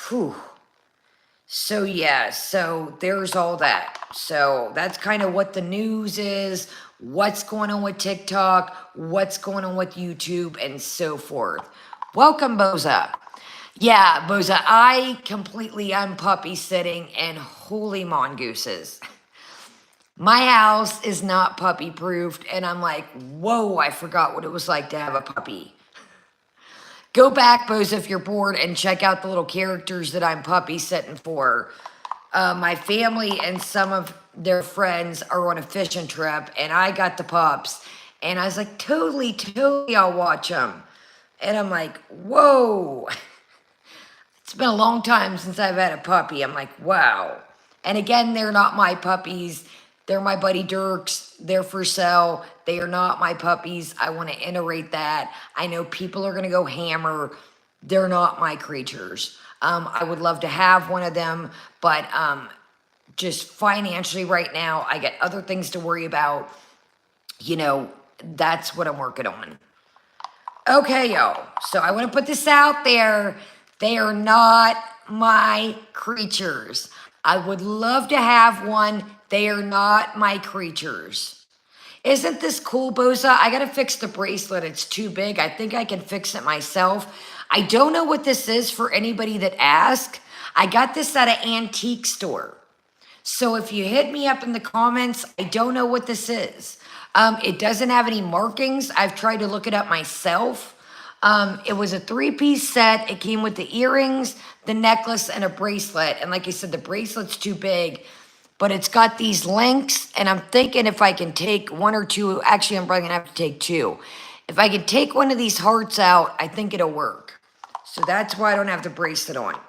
whew. So yeah, so there's all that. So that's kind of what the news is, what's going on with TikTok, what's going on with YouTube, and so forth. Welcome, Boza. Yeah, Boza, I'm puppy sitting, and holy mongooses. My house is not puppy proofed, and I'm like, whoa, I forgot what it was like to have a puppy. Go back, Boza, if you're bored, and check out the little characters that I'm puppy sitting for. My family and some of their friends are on a fishing trip, and I got the pups. And I was like, totally, totally, I'll watch them. And I'm like, whoa. It's been a long time since I've had a puppy. I'm like, wow. And again, they're not my puppies. They're my buddy Dirk's. They're for sale. They are not my puppies. I want to iterate that. I know people are going to go hammer. They're not my creatures. I would love to have one of them, but just financially right now, I got other things to worry about. You know, that's what I'm working on. Okay, y'all. So I want to put this out there. They are not my creatures. I would love to have one. They are not my creatures. Isn't this cool, Boza? I got to fix the bracelet. It's too big. I think I can fix it myself. I don't know what this is for anybody that asks. I got this at an antique store. So if you hit me up in the comments, I don't know what this is. It doesn't have any markings. I've tried to look it up myself. It was a 3-piece set. It came with the earrings, the necklace, and a bracelet. And like I said, the bracelet's too big, but it's got these links. And I'm thinking if I can take one or two, actually, I'm probably gonna have to take two. If I can take one of these hearts out, I think it'll work. So that's why I don't have the bracelet on.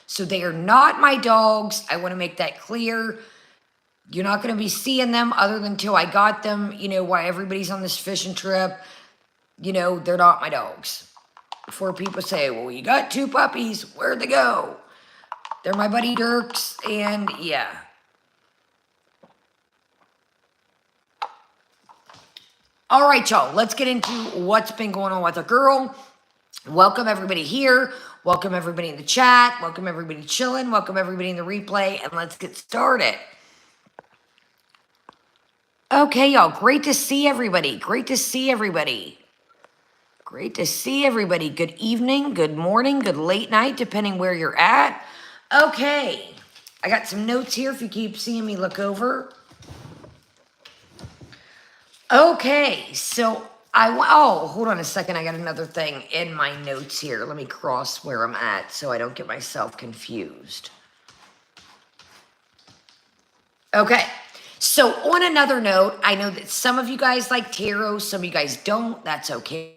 So they are not my dogs. I want to make that clear. You're not going to be seeing them other than until I got them, you know, while everybody's on this fishing trip. You know, they're not my dogs. Before people say, well, you got 2 puppies, where'd they go? They're my buddy Dirk's, and yeah. All right, y'all, let's get into what's been going on with a girl. Welcome everybody here. Welcome everybody in the chat. Welcome everybody chilling. Welcome everybody in the replay, and let's get started. Okay, y'all, great to see everybody. Great to see everybody. Great to see everybody. Good evening, good morning, good late night, depending where you're at. Okay, I got some notes here if you keep seeing me look over. Okay, so oh, hold on a second. I got another thing in my notes here. Let me cross where I'm at so I don't get myself confused. Okay. So on another note, I know that some of you guys like tarot, some of you guys don't. That's okay.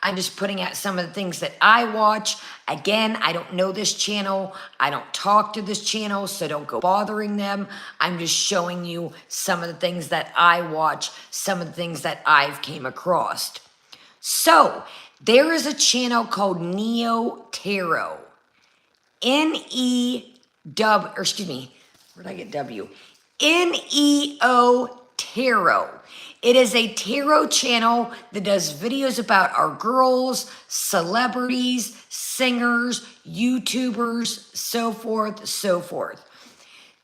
I'm just putting out some of the things that I watch. Again, I don't know this channel. I don't talk to this channel, so don't go bothering them. I'm just showing you some of the things that I watch, some of the things that I've came across. So there is a channel called Neo Tarot. N-E-W, or excuse me, where'd I get W? N-E-O Tarot. It is a tarot channel that does videos about our girls, celebrities, singers, YouTubers, so forth, so forth.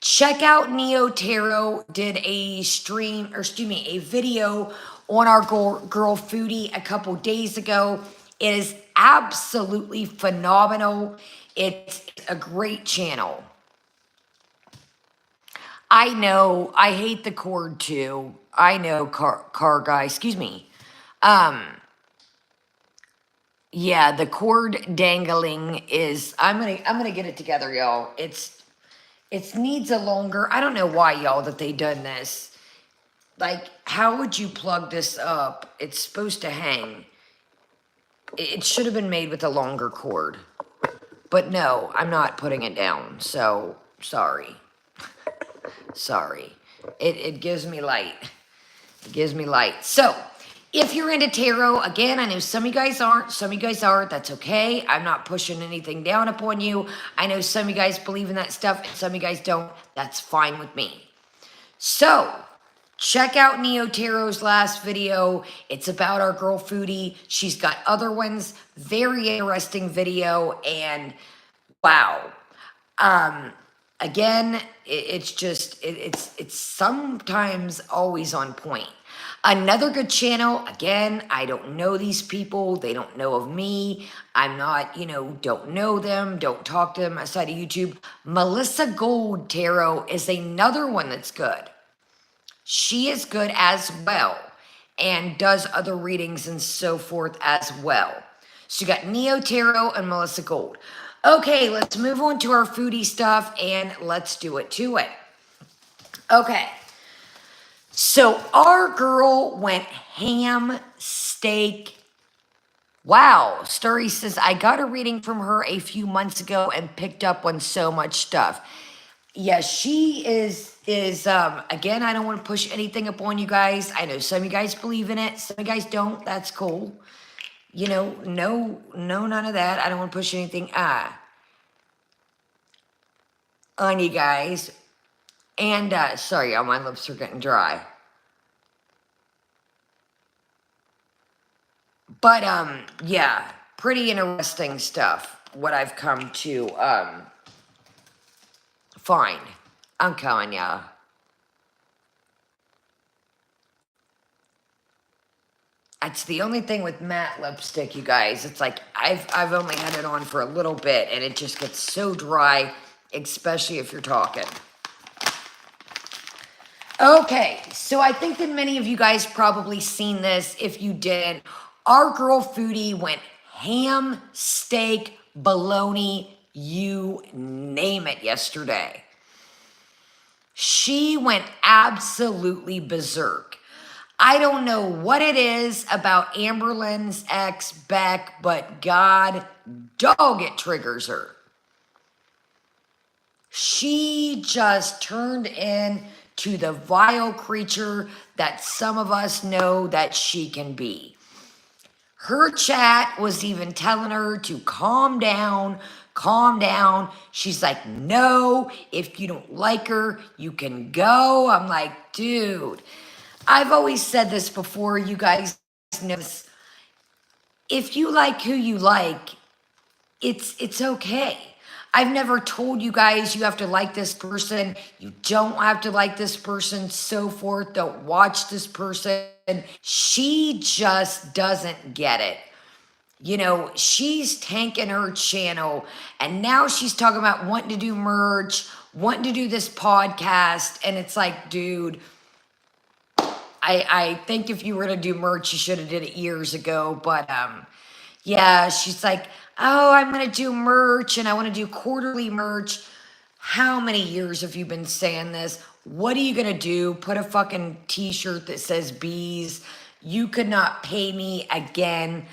Check out Neo Tarot. Did a a video on our girl Foodie a couple days ago. It is absolutely phenomenal. It's a great channel. I know, I hate the cord too. I know, car guy, excuse me. Yeah, the cord dangling is, I'm gonna get it together, y'all. It needs a longer, I don't know why, y'all, that they done this. Like, how would you plug this up? It's supposed to hang. It should have been made with a longer cord. But no, I'm not putting it down, so sorry. Sorry. It gives me light. It gives me light. So, if you're into tarot, again, I know some of you guys aren't, some of you guys are. That's okay. I'm not pushing anything down upon you. I know some of you guys believe in that stuff and some of you guys don't. That's fine with me. So, check out Neo Tarot's last video. It's about our girl Foodie. She's got other ones. Very interesting video. And wow. Again, it's just it's sometimes always on point. Another good channel, again, I don't know these people, they don't know of me, I'm not, don't know them, don't talk to them outside of YouTube. Melissa Gold Tarot is another one that's good. She is good as well and does other readings and so forth as well. So you got Neo Tarot and Melissa Gold. Okay, let's move on to our foodie stuff and let's do it to it. Okay, so our girl went ham, steak. Wow, Story says, I got a reading from her a few months ago and picked up on so much stuff. Yeah, she is again, I don't want to push anything upon you guys. I know some of you guys believe in it, some of you guys don't. That's cool. No, none of that. I don't want to push anything on you guys. And sorry, y'all, my lips are getting dry. But yeah, pretty interesting stuff. What I've come to find. I'm telling ya. It's the only thing with matte lipstick, you guys. It's like I've only had it on for a little bit and it just gets so dry, especially if you're talking. Okay, so I think that many of you guys probably seen this. If you didn't, our girl Foodie went ham, steak, bologna, you name it yesterday. She went absolutely berserk. I don't know what it is about Amberlynn's ex, Beck, but God dog, it triggers her. She just turned into the vile creature that some of us know that she can be. Her chat was even telling her to calm down, calm down. She's like, no, if you don't like her, you can go. I'm like, dude, I've always said this before. You guys know this. If you like who you like, it's okay. I've never told you guys you have to like this person. You don't have to like this person, so forth. Don't watch this person. She just doesn't get it. She's tanking her channel and now she's talking about wanting to do merch, wanting to do this podcast. And it's like, dude, I think if you were to do merch, you should have did it years ago. But yeah, she's like, oh, I'm going to do merch and I want to do quarterly merch. How many years have you been saying this? What are you going to do? Put a fucking t-shirt that says bees. You could not pay me again.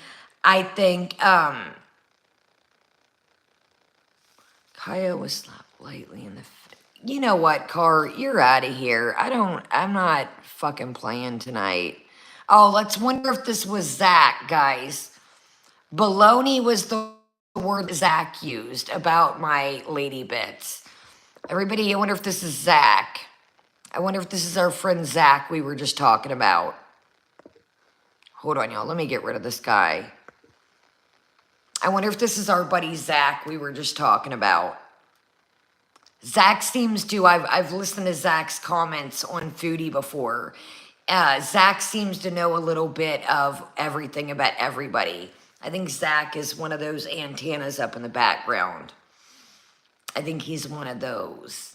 I think, Kaya was slapped lightly in the you know what, Car? You're out of here. I'm not fucking playing tonight. Oh, let's wonder if this was Zach, guys. Baloney was the word Zach used about my lady bits. Everybody, I wonder if this is Zach. I wonder if this is our friend Zach we were just talking about. Hold on, y'all. Let me get rid of this guy. I wonder if this is our buddy Zach we were just talking about. Zach seems to, I've listened to Zach's comments on Foodie before. Zach seems to know a little bit of everything about everybody. I think Zach is one of those antennas up in the background. I think he's one of those.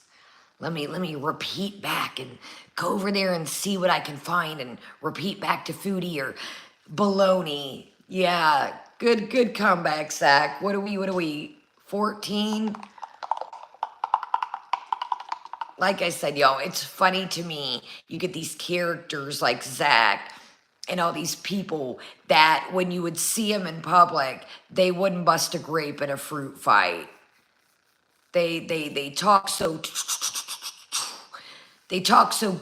Let me repeat back and go over there and see what I can find and repeat back to Foodie or Baloney. Yeah, good comeback, Zach. What are we, 14? Like I said, y'all, it's funny to me. You get these characters like Zach and all these people that when you would see them in public, they wouldn't bust a grape in a fruit fight. They talk so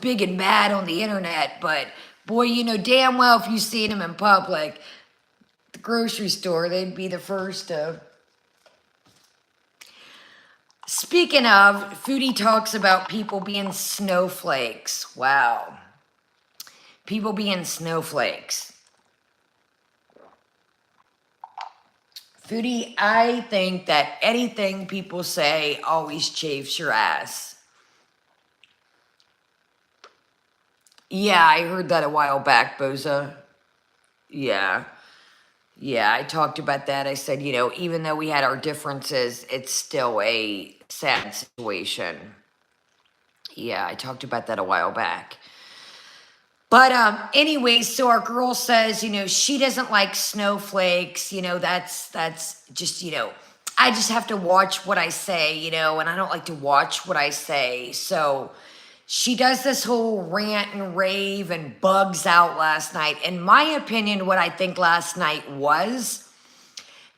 big and bad on the internet, but boy, you know damn well if you seen them in public, the grocery store, they'd be the first to. Speaking of, Foodie talks about people being snowflakes. Wow. People being snowflakes. Foodie, I think that anything people say always chafes your ass. Yeah, I heard that a while back, Boza. Yeah. Yeah, I talked about that. I said, even though we had our differences, it's still a sad situation. Yeah, I talked about that a while back. But anyways, so our girl says, she doesn't like snowflakes. That's just, I just have to watch what I say, and I don't like to watch what I say. So she does this whole rant and rave and bugs out last night. In my opinion, what I think last night was,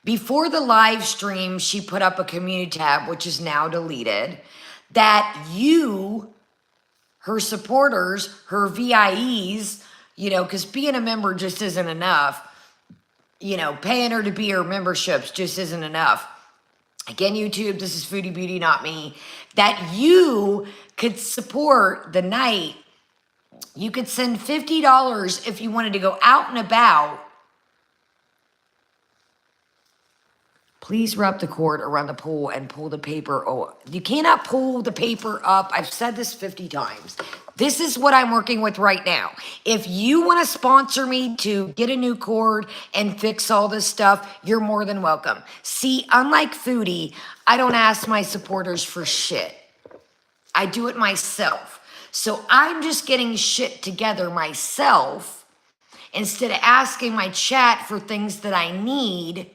before the live stream, she put up a community tab, which is now deleted, that her supporters, her VIEs, because being a member just isn't enough. Paying her to be her memberships just isn't enough. Again, YouTube, this is Foodie Beauty, not me. That you could support the night. You could send $50 if you wanted to go out and about. Please wrap the cord around the pool and pull the paper. Oh, you cannot pull the paper up. I've said this 50 times. This is what I'm working with right now. If you want to sponsor me to get a new cord and fix all this stuff, you're more than welcome. See, unlike Foodie, I don't ask my supporters for shit. I do it myself. So I'm just getting shit together myself instead of asking my chat for things that I need.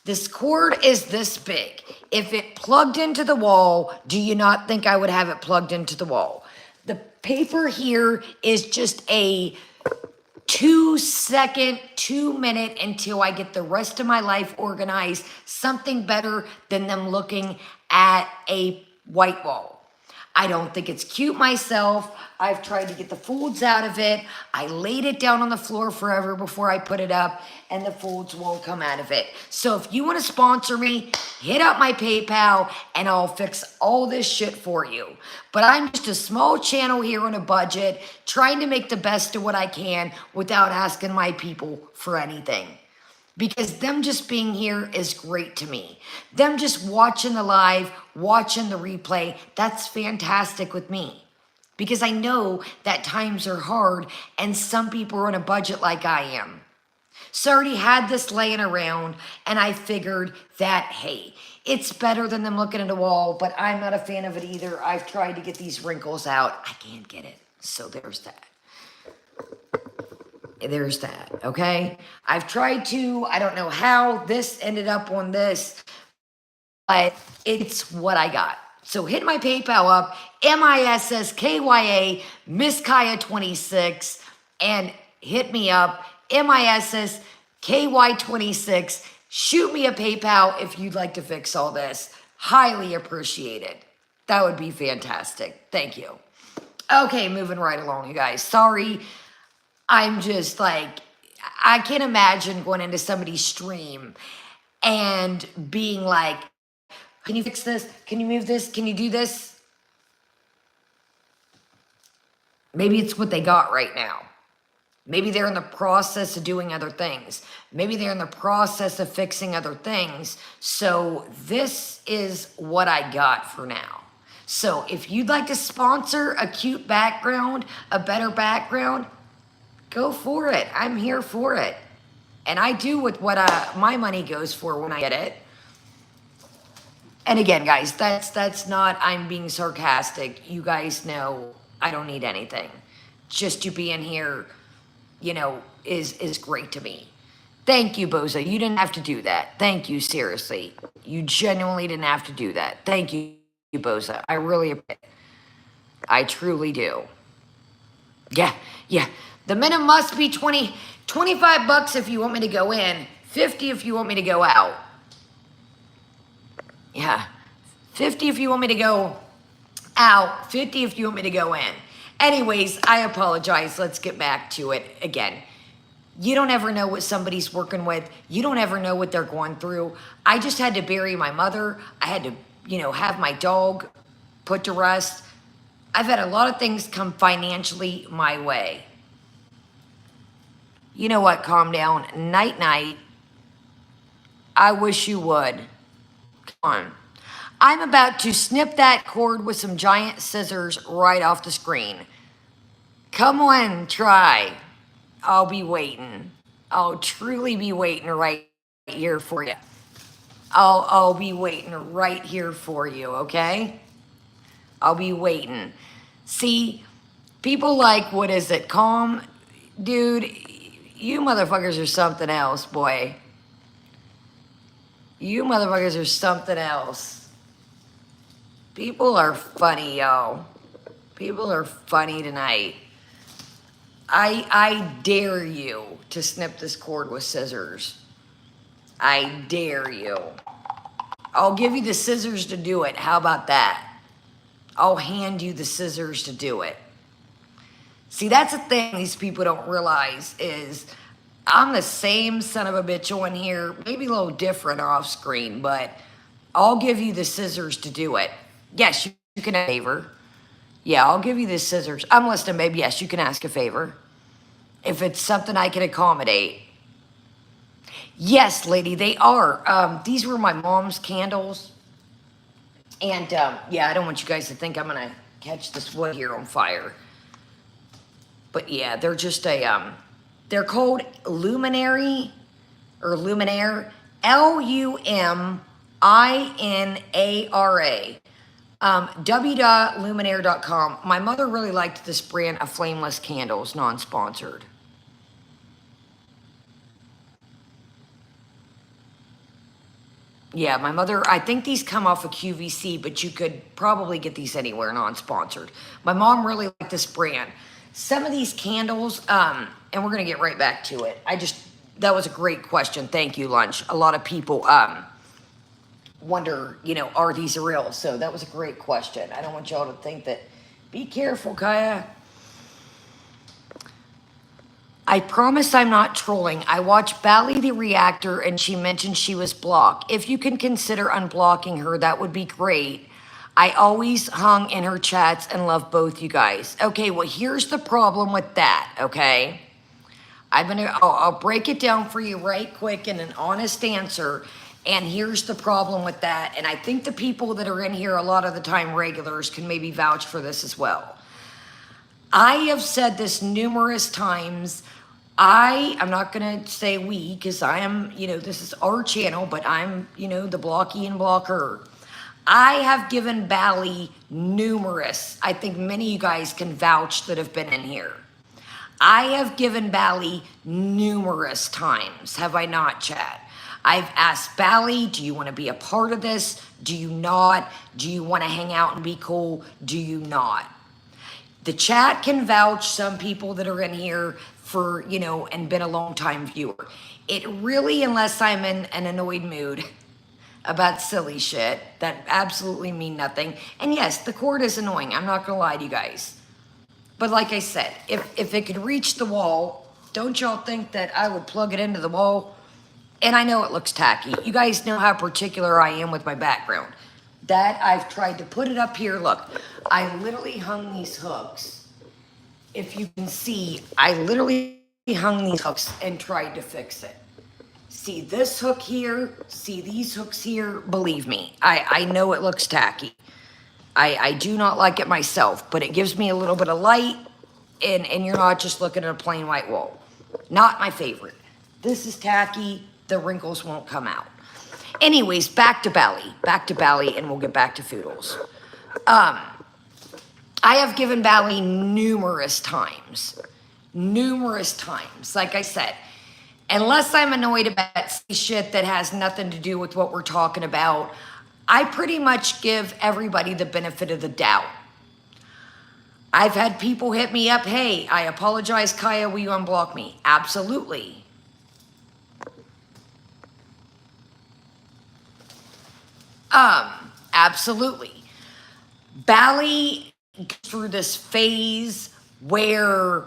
This cord is this big. If it plugged into the wall, do you not think I would have it plugged into the wall? The paper here is just a 2-second, 2-minute until I get the rest of my life organized. Something better than them looking at a white wall. I don't think it's cute myself. I've tried to get the folds out of it. I laid it down on the floor forever before I put it up, and the folds won't come out of it. So if you want to sponsor me, hit up my PayPal, and I'll fix all this shit for you. But I'm just a small channel here on a budget, trying to make the best of what I can without asking my people for anything. Because them just being here is great to me. Them just watching the live, watching the replay, that's fantastic with me. Because I know that times are hard and some people are on a budget like I am. So I already had this laying around and I figured that, hey, it's better than them looking at a wall, but I'm not a fan of it either. I've tried to get these wrinkles out. I can't get it. So there's that. There's that, okay? I've tried to, I don't know how this ended up on this, but it's what I got. So hit my PayPal up, MISSKYA, Miss Kaya 26, and hit me up, MISSKY 26. Shoot me a PayPal if you'd like to fix all this. Highly appreciated. That would be fantastic. Thank you. Okay, moving right along, you guys. Sorry. I'm just like, I can't imagine going into somebody's stream and being like, can you fix this? Can you move this? Can you do this? Maybe it's what they got right now. Maybe they're in the process of doing other things. Maybe they're in the process of fixing other things. So this is what I got for now. So if you'd like to sponsor a cute background, a better background, go for it. I'm here for it. And I do with what my money goes for when I get it. And again, guys, that's not, I'm being sarcastic. You guys know I don't need anything. Just you being here, is great to me. Thank you, Boza. You didn't have to do that. Thank you, seriously. You genuinely didn't have to do that. Thank you, Boza. I really appreciate it. I truly do. Yeah. The minimum must be 25 bucks if you want me to go in, 50 if you want me to go out. Yeah, 50 if you want me to go out, 50 if you want me to go in. Anyways, I apologize. Let's get back to it again. You don't ever know what somebody's working with. You don't ever know what they're going through. I just had to bury my mother. I had to, have my dog put to rest. I've had a lot of things come financially my way. You know what? Calm down. Night, night. I wish you would. Come on. I'm about to snip that cord with some giant scissors right off the screen. Come on, try. I'll be waiting. I'll truly be waiting right here for you. I'll be waiting right here for you, okay? I'll be waiting. See, people like, what is it, calm? Dude, you motherfuckers are something else, boy. You motherfuckers are something else. People are funny, yo. People are funny tonight. I dare you to snip this cord with scissors. I dare you. I'll give you the scissors to do it. How about that? I'll hand you the scissors to do it. See, that's the thing these people don't realize is I'm the same son of a bitch on here, maybe a little different off screen, but I'll give you the scissors to do it. Yes, you can ask a favor. Yeah, I'll give you the scissors. I'm listening, babe. Yes, you can ask a favor. If it's something I can accommodate. Yes, lady, they are. These were my mom's candles. And, yeah, I don't want you guys to think I'm going to catch this wood here on fire. But, yeah, they're just they're called Luminary, or Luminaire, Luminara. www.luminaire.com. My mother really liked this brand of flameless candles, non-sponsored. Yeah, my mother, I think these come off of QVC, but you could probably get these anywhere, non-sponsored. My mom really liked this brand. Some of these candles, and we're going to get right back to it. That was a great question. Thank you, Lunch. A lot of people wonder, are these real? So that was a great question. I don't want y'all to think that, be careful, Kaya. I promise I'm not trolling. I watched Bally the Reactor and she mentioned she was blocked. If you can consider unblocking her, that would be great. I always hung in her chats and love both you guys. Okay, well, here's the problem with that, okay? I'll break it down for you right quick in an honest answer. And here's the problem with that. And I think the people that are in here a lot of the time, regulars, can maybe vouch for this as well. I have said this numerous times. I'm not going to say we, because I am, this is our channel, but I'm, the blocky and blocker. I have given Bally numerous, I think many of you guys can vouch that have been in here. I have given Bally numerous times, have I not, Chad? I've asked Bally, do you want to be a part of this? Do you not? Do you want to hang out and be cool? Do you not? The chat can vouch, some people that are in here for, and been a long time viewer. It really, unless I'm in an annoyed mood about silly shit that absolutely mean nothing. And yes, the cord is annoying. I'm not going to lie to you guys. But like I said, if it could reach the wall, don't y'all think that I would plug it into the wall? And I know it looks tacky. You guys know how particular I am with my background. That I've tried to put it up here. Look, I literally hung these hooks. If you can see, I literally hung these hooks and tried to fix it. See this hook here, see these hooks here. Believe me, I know it looks tacky. I do not like it myself, but it gives me a little bit of light and you're not just looking at a plain white wall. Not my favorite. This is tacky, the wrinkles won't come out. Anyways, back to Bally, and we'll get back to Foodles. I have given Bally numerous times, like I said, unless I'm annoyed about shit that has nothing to do with what we're talking about, I pretty much give everybody the benefit of the doubt. I've had people hit me up, hey, I apologize, Kaya, will you unblock me? Absolutely. Absolutely. Bally through this phase where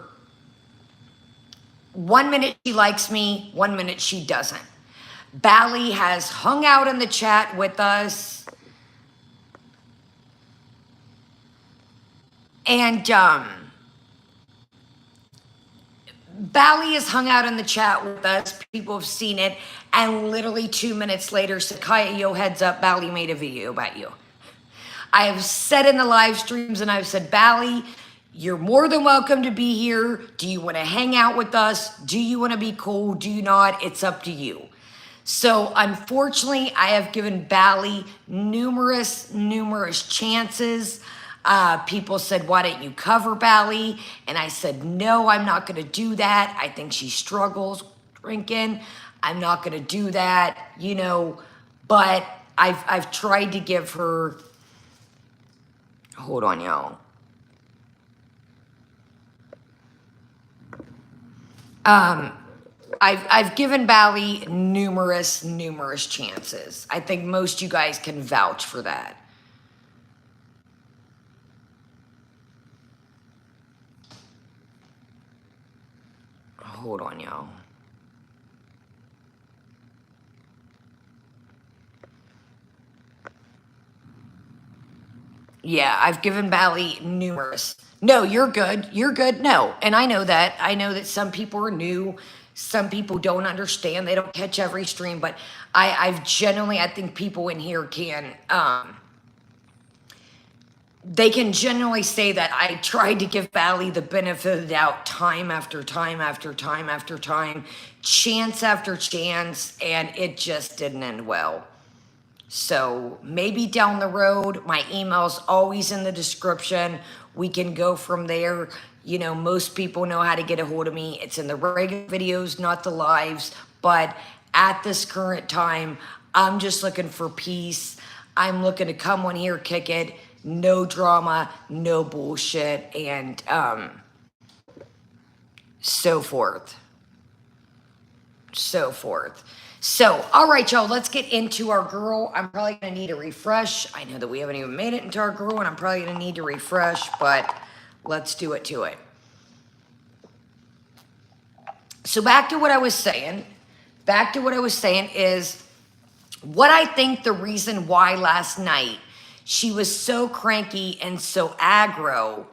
1 minute she likes me, 1 minute she doesn't. Bally has hung out in the chat with us. And Bally has hung out in the chat with us. People have seen it. And literally 2 minutes later, said, Kaya, yo, heads up, Bally made a video about you. I have said in the live streams, and I've said, Bally, you're more than welcome to be here. Do you want to hang out with us? Do you want to be cool? Do you not? It's up to you. So unfortunately, I have given Bally numerous chances. People said, why don't you cover Bally? And I said, no, I'm not going to do that. I think she struggles drinking. I'm not going to do that, you know, but I've tried to give her, hold on, y'all. I've given Bally numerous chances. I think most you guys can vouch for that. Hold on, y'all. Yeah, I've given Bally numerous. No, you're good. You're good. No. And I know that. I know that some people are new. Some people don't understand. They don't catch every stream. But I've genuinely, I think people in here can, they can genuinely say that I tried to give Bally the benefit of the doubt time after time after time after time, chance after chance, and it just didn't end well. So maybe down the road, my email's always in the description. We can go from there. You know, most people know how to get a hold of me. It's in the regular videos, not the lives. But at this current time, I'm just looking for peace. I'm looking to come on here, kick it. No drama, no bullshit, and so forth. So forth. So, all right, y'all, let's get into our girl. I'm probably going to need a refresh. I know that we haven't even made it into our girl, and I'm probably going to need to refresh, but let's do it to it. So back to what I was saying. Back to what I was saying is what I think the reason why last night she was so cranky and so aggro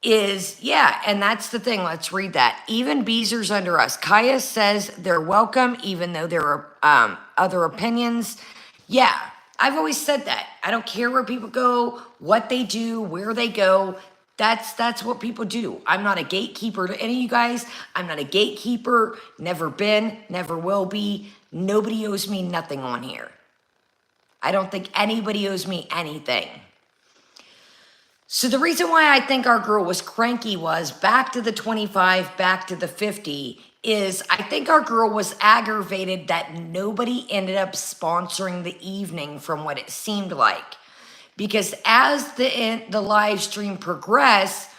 is, yeah, and that's the thing. Let's read that. Even Beezer's under us. Kaya says they're welcome, even though there are other opinions. Yeah, I've always said that. I don't care where people go, what they do, where they go. That's what people do. I'm not a gatekeeper to any of you guys. I'm not a gatekeeper. Never been, never will be. Nobody owes me nothing on here. I don't think anybody owes me anything. So the reason why I think our girl was cranky was back to the 25, back to the 50, is I think our girl was aggravated that nobody ended up sponsoring the evening from what it seemed like. Because as the live stream progressed,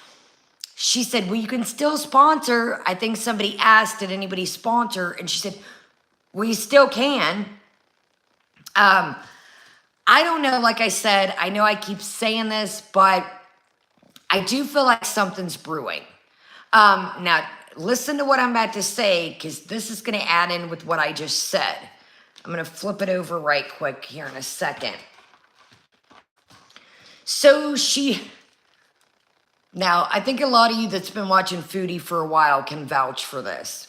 she said, well, you can still sponsor. I think somebody asked, did anybody sponsor? And she said, well, you still can. I don't know, like I said, I know I keep saying this, but I do feel like something's brewing. Now, listen to what I'm about to say, because this is going to add in with what I just said. I'm going to flip it over right quick here in a second. So now, I think a lot of you that's been watching Foodie for a while can vouch for this.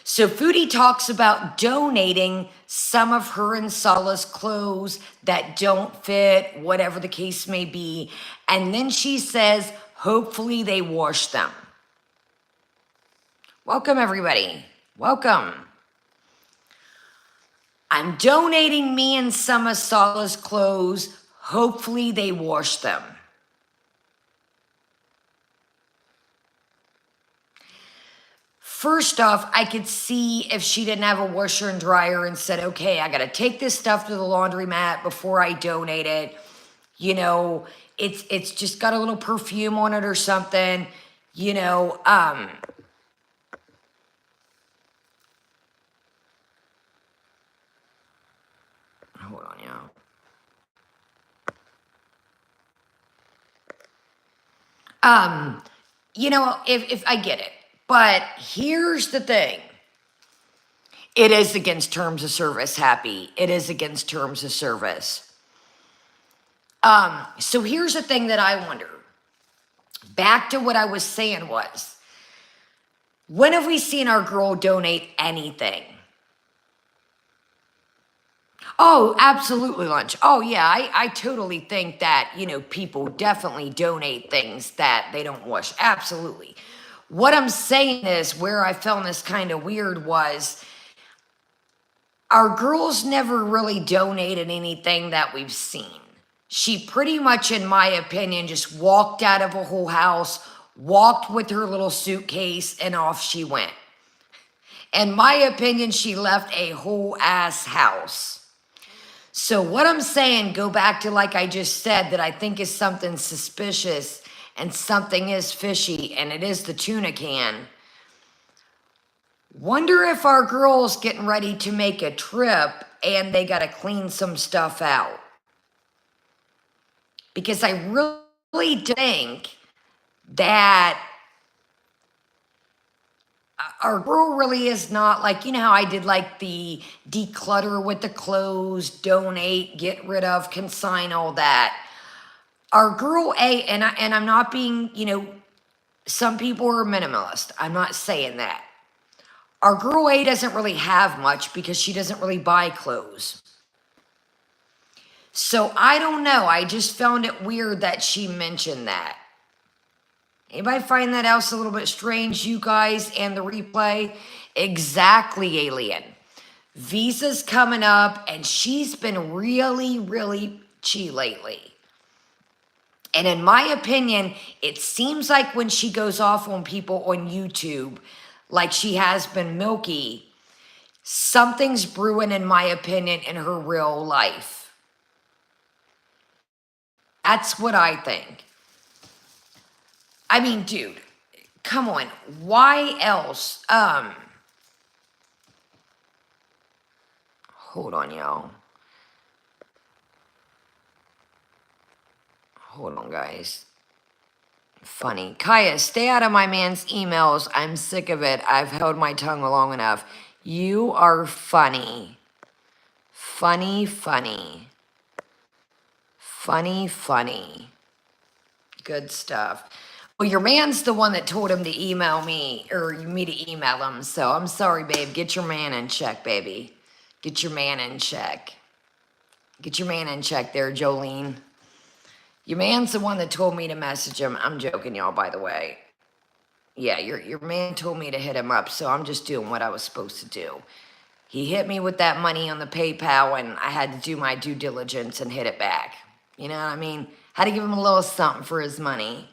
So Foodie talks about donating some of her and Sala's clothes that don't fit, whatever the case may be. And then she says, hopefully they wash them. Welcome, everybody. Welcome. I'm donating me and some of Sala's clothes. Hopefully they wash them. First off, I could see if she didn't have a washer and dryer and said, okay, I got to take this stuff to the laundromat before I donate it. You know, it's just got a little perfume on it or something, you know. Hold on, y'all. You know, if I get it. But here's the thing. It is against terms of service, Happy. It is against terms of service. So here's the thing that I wonder. Back to what I was saying was, When have we seen our girl donate anything? Oh, absolutely, lunch. Oh, yeah, I totally think that, people definitely donate things that they don't wash. Absolutely. What I'm saying is, where I found this kind of weird was our girls never really donated anything that we've seen. She pretty much, in my opinion, just walked out of a whole house, walked with her little suitcase, and off she went. In my opinion, she left a whole ass house. So what I'm saying, go back to like I just said, that I think is something suspicious and something is fishy, and it is the tuna can. Wonder if our girl's getting ready to make a trip and they got to clean some stuff out. Because I really think that our girl really is not like, how I did like the declutter with the clothes, donate, get rid of, consign, all that. Our girl A, and I'm not being, some people are minimalist. I'm not saying that. Our girl A doesn't really have much because she doesn't really buy clothes. So I don't know. I just found it weird that she mentioned that. Anybody find that else a little bit strange, you guys, and the replay? Exactly, Alien. Visa's coming up, and she's been really, really cheap lately. And in my opinion, it seems like when she goes off on people on YouTube, like she has been milky, something's brewing, in my opinion, in her real life. That's what I think. I mean, dude, come on. Why else? Hold on, y'all. Hold on, guys. Funny. Kaya, stay out of my man's emails. I'm sick of it. I've held my tongue long enough. You are funny. Funny, funny. Funny, funny. Good stuff. Well, your man's the one that told him to email me, or me to email him. So I'm sorry, babe. Get your man in check, baby. Get your man in check. Get your man in check there, Jolene. Your man's the one that told me to message him. I'm joking, y'all, by the way. Yeah, your man told me to hit him up, so I'm just doing what I was supposed to do. He hit me with that money on the PayPal, and I had to do my due diligence and hit it back. You know what I mean? Had to give him a little something for his money.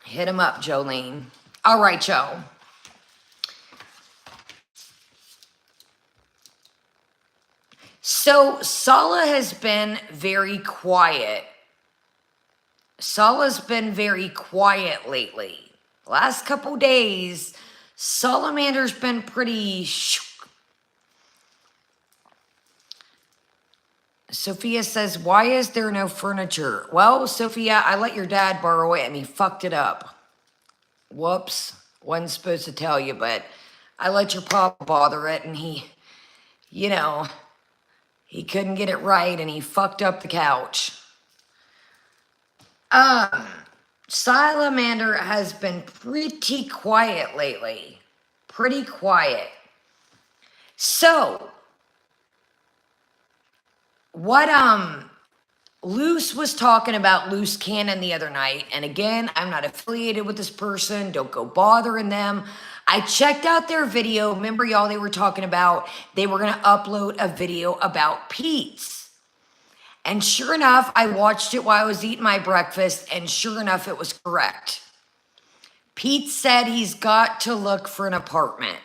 Hit him up, Jolene. All right, y'all. So Sala has been very quiet. Sala's been very quiet lately. Last couple days, Salamander's been pretty Sophia says, why is there no furniture? Well, Sophia, I let your dad borrow it and he fucked it up. Whoops. Wasn't supposed to tell you, but I let your papa bother it and he couldn't get it right and he fucked up the couch. Salamander has been pretty quiet lately. Pretty quiet. So, what Luce was talking about, Luce Cannon, the other night, and again, I'm not affiliated with this person, don't go bothering them. I checked out their video. Remember, y'all, they were talking about they were going to upload a video about Pete's. And sure enough, I watched it while I was eating my breakfast, and sure enough, it was correct. Pete said he's got to look for an apartment.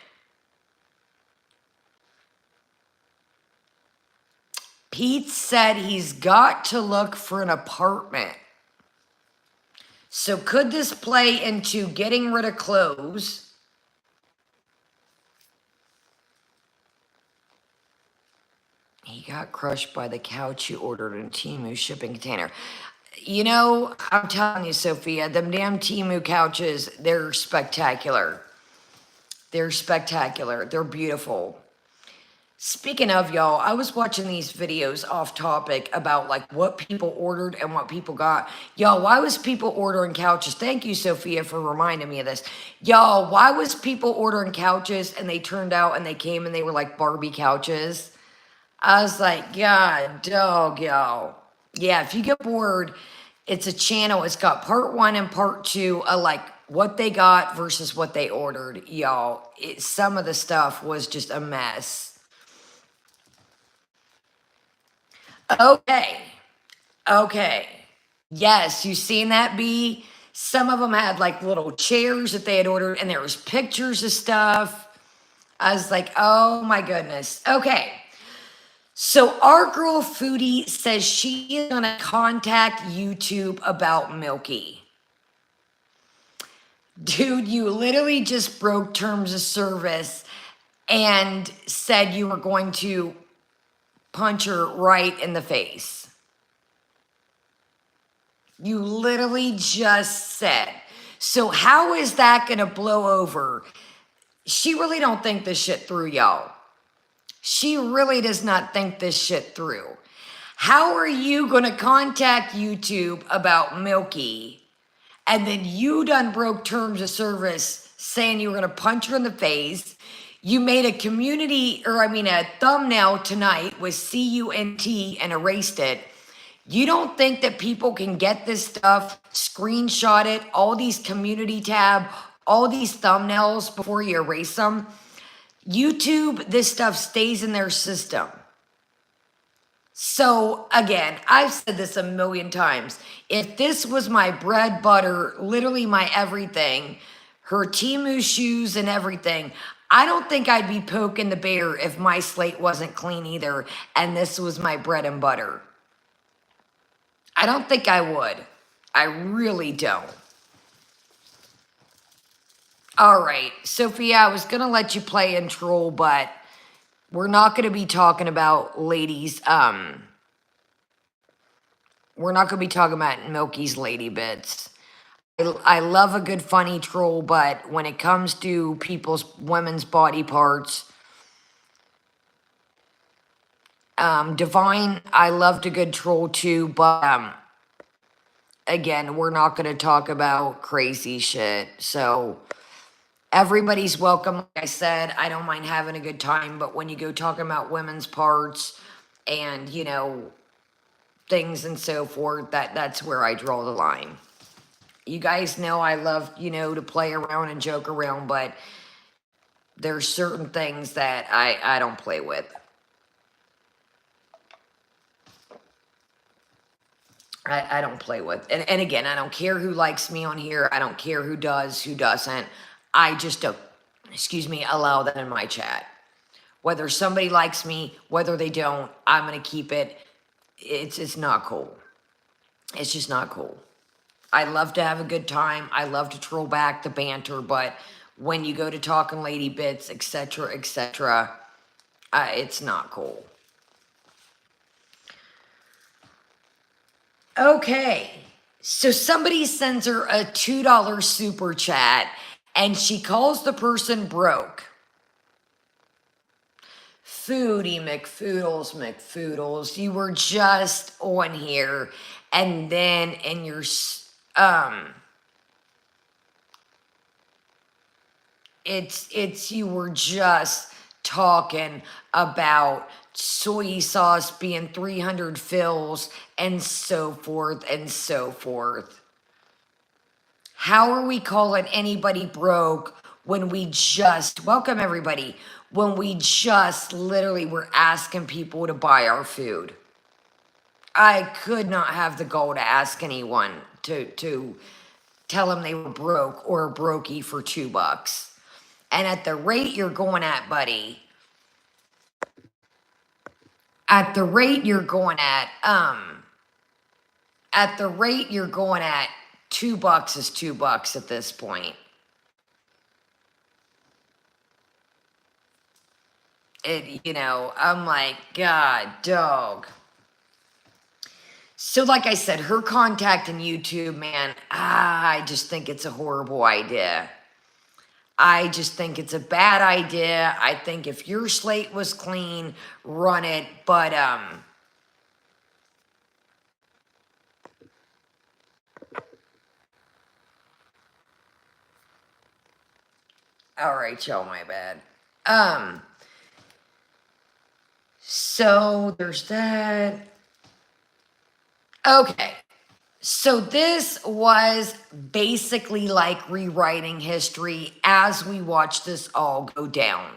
Pete said he's got to look for an apartment. So could this play into getting rid of clothes? He got crushed by the couch you ordered in Temu shipping container. I'm telling you, Sophia, them damn Temu couches, they're spectacular. They're spectacular. They're beautiful. Speaking of y'all, I was watching these videos off topic about like what people ordered and what people got. Y'all, why was people ordering couches? Thank you, Sophia, for reminding me of this. Y'all, why was people ordering couches and they turned out and they came and they were like Barbie couches? I was like, God, dog, y'all. Yeah, if you get bored, it's a channel. It's got part one and part two of like what they got versus what they ordered, y'all. Some of the stuff was just a mess. Okay. Okay. Yes, you seen that, B? Some of them had like little chairs that they had ordered, and there was pictures of stuff. I was like, oh my goodness. Okay. So our girl Foodie says she is gonna contact YouTube about Milky. Dude, you literally just broke terms of service and said you were going to punch her right in the face. You literally just said. So how is that going to blow over? She really don't think this shit through, y'all. She really does not think this shit through. How are you going to contact YouTube about Milky and then you done broke terms of service saying you were going to punch her in the face? You made a a thumbnail tonight with CUNT and erased it. You don't think that people can get this stuff, screenshot it, all these community tab, all these thumbnails before you erase them? YouTube, this stuff stays in their system. So again, I've said this a million times. If this was my bread, butter, literally my everything, her Temu shoes and everything, I don't think I'd be poking the bear if my slate wasn't clean either and this was my bread and butter. I don't think I would. I really don't. All right, Sophia, I was going to let you play and troll, but we're not going to be talking about ladies. We're not going to be talking about Milky's lady bits. I love a good funny troll, but when it comes to women's body parts, Divine, I loved a good troll too, but again, we're not going to talk about crazy shit. So everybody's welcome. Like I said, I don't mind having a good time, but when you go talking about women's parts and, things and so forth, that's where I draw the line. You guys know I love, to play around and joke around, but there's certain things that I don't play with. I don't play with. And again, I don't care who likes me on here. I don't care who does, who doesn't. I just don't, allow that in my chat. Whether somebody likes me, whether they don't, I'm going to keep it. It's not cool. It's just not cool. I love to have a good time. I love to troll back the banter, but when you go to talking lady bits, etc., it's not cool. Okay, so somebody sends her a $2 super chat, and she calls the person broke. Foodie McFoodles, you were just on here, and then in your you were just talking about soy sauce being 300 fills and so forth and so forth. How are we calling anybody broke when we just, welcome everybody, when we just literally were asking people to buy our food? I could not have the goal to ask anyone to tell them they were broke or a brokey for $2. And at the rate you're going at, buddy, at the rate you're going at, $2 is $2 at this point. I'm like, God, dog. So like I said, her contacting YouTube, man, I just think it's a horrible idea. I just think it's a bad idea. I think if your slate was clean, run it. But all right, y'all, my bad. So there's that. Okay. So this was basically like rewriting history as we watch this all go down.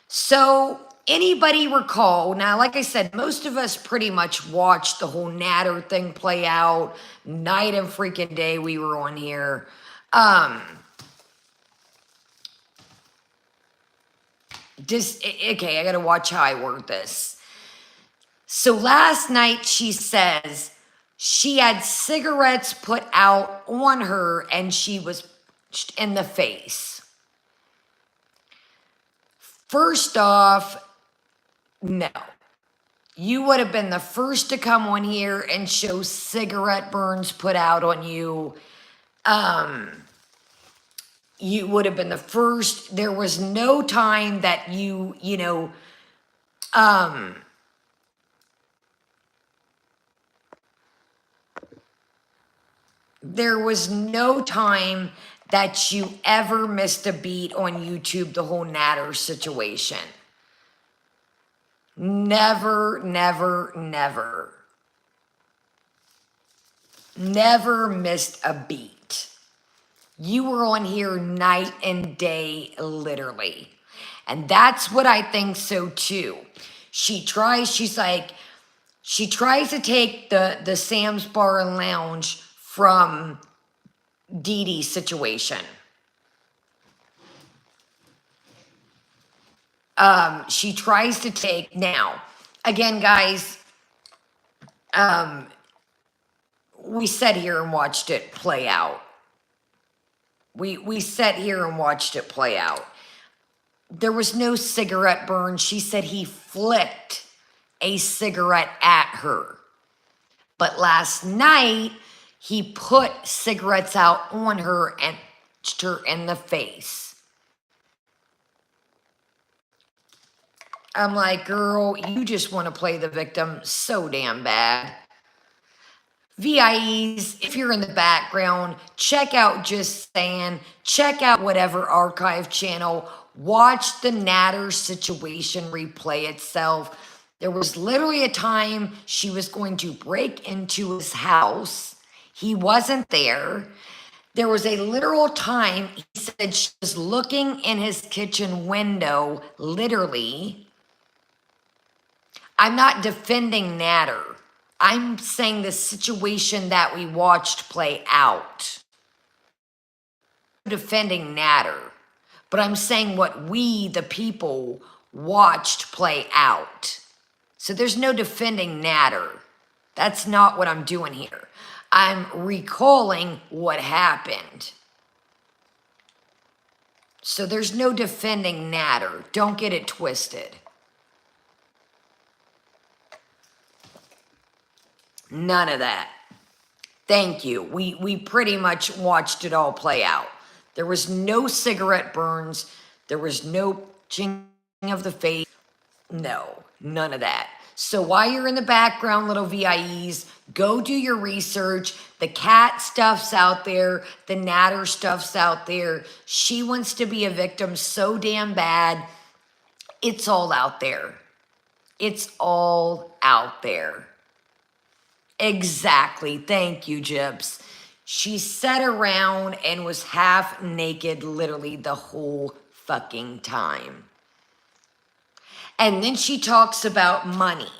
So anybody recall, now like I said, most of us pretty much watched the whole Natter thing play out. Night and freaking day we were on here. Okay, I gotta watch how I word this. So last night she says she had cigarettes put out on her and she was in the face. First off, no. You would have been the first to come on here and show cigarette burns put out on you. You would have been the first. There was no time that there was no time that you ever missed a beat on YouTube, the whole Natter situation. Never, never, never. Never missed a beat. You were on here night and day, literally. And that's what I think so too. She tries to take the Sam's Bar and Lounge from Dee Dee's situation. She tries to take, now, again, guys, we sat here and watched it play out. We sat here and watched it play out. There was no cigarette burn. She said he flicked a cigarette at her. But last night, he put cigarettes out on her and punched her in the face. I'm like, girl, you just want to play the victim so damn bad. VIEs, if you're in the background, check out Just Saying, check out whatever archive channel, watch the Natter situation replay itself. There was literally a time she was going to break into his house. He wasn't there. There was a literal time he said she was looking in his kitchen window, literally. I'm not defending Natter. I'm saying the situation that we watched play out. Defending Natter, but I'm saying what we, the people, watched play out. So there's no defending Natter. That's not what I'm doing here. I'm recalling what happened. So there's no defending Natter. Don't get it twisted. None of that. Thank you. We pretty much watched it all play out. There was no cigarette burns. There was no ching of the face. No, none of that. So while you're in the background, little VIEs, go do your research. The cat stuff's out there. The Natter stuff's out there. She wants to be a victim so damn bad. It's all out there. It's all out there. Exactly. Thank you, Jibs. She sat around and was half naked literally the whole fucking time. And then she talks about money.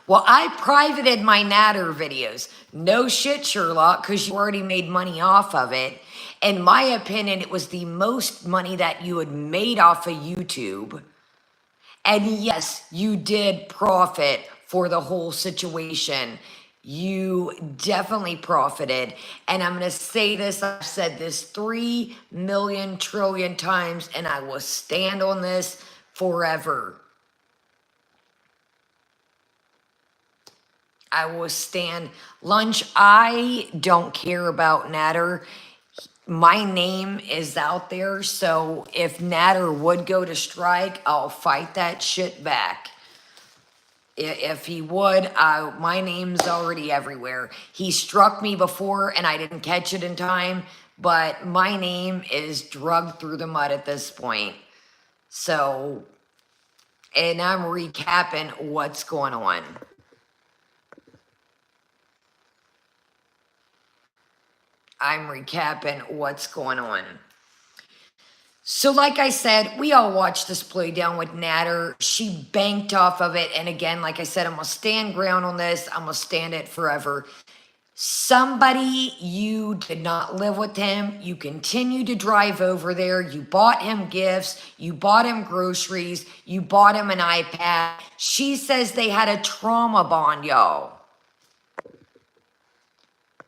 Well, I privated my Natter videos. No shit, Sherlock, because you already made money off of it. In my opinion, it was the most money that you had made off of YouTube. And yes, you did profit for the whole situation. You definitely profited. And I'm going to say this, I've said this 3 million trillion times, and I will stand on this forever. I will stand. Lunch, I don't care about Natter. my name is out there. So if Natter would go to strike, I'll fight that shit back. If he would, my name's already everywhere. He struck me before and I didn't catch it in time, but my name is drugged through the mud at this point. So, and I'm recapping what's going on. I'm recapping what's going on. So like I said, we all watched this play down with Natter. She banked off of it. And again, like I said, I'm going to stand ground on this. I'm going to stand it forever. Somebody, you did not live with him. You continue to drive over there. You bought him gifts. You bought him groceries. You bought him an iPad. She says they had a trauma bond, y'all.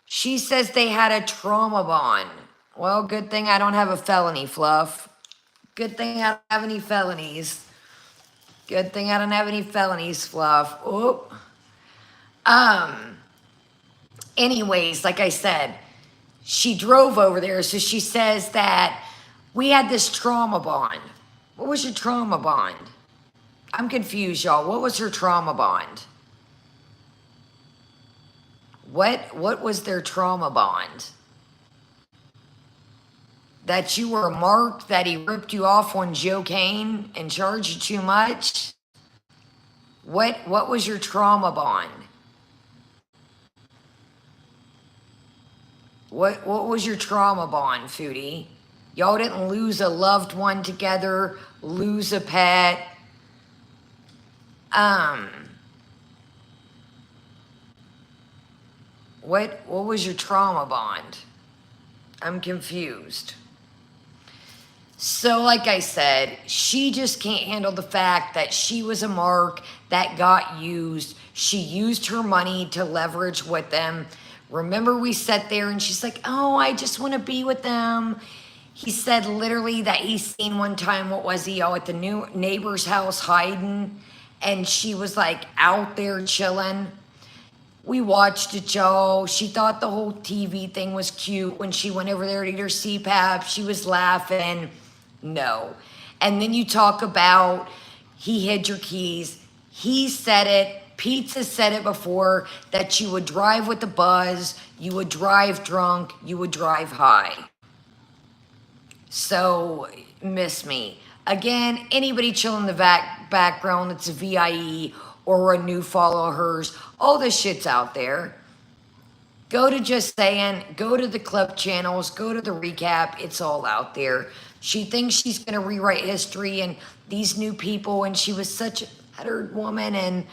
She says they had a trauma bond. Well, good thing I don't have a felony, Fluff. Good thing I don't have any felonies. Good thing I don't have any felonies, Fluff. Oh. Anyways, like I said, she drove over there, so she says that we had this trauma bond. What was your trauma bond? I'm confused, y'all. What was her trauma bond? What was their trauma bond? That you were marked, that he ripped you off on Joe Kane and charged you too much? What was your trauma bond? What was your trauma bond, Foodie? Y'all didn't lose a loved one together, lose a pet. What was your trauma bond? I'm confused. So like I said, she just can't handle the fact that she was a mark that got used. She used her money to leverage with them. Remember, we sat there and she's like, oh, I just want to be with them. He said literally that he's seen one time, what was he, at the new neighbor's house hiding. And she was like out there chilling. We watched it, y'all. She thought the whole TV thing was cute. When she went over there to get her CPAP, she was laughing. No. And then you talk about he hid your keys. He said it. Pizza said it before, that you would drive with a buzz, you would drive drunk, you would drive high. So, miss me. Again, anybody chilling in the background that's a VIE or a new follower of hers, all this shit's out there. Go to Just Saying, go to the clip channels, go to the recap, it's all out there. She thinks she's going to rewrite history and these new people, and she was such a better woman, and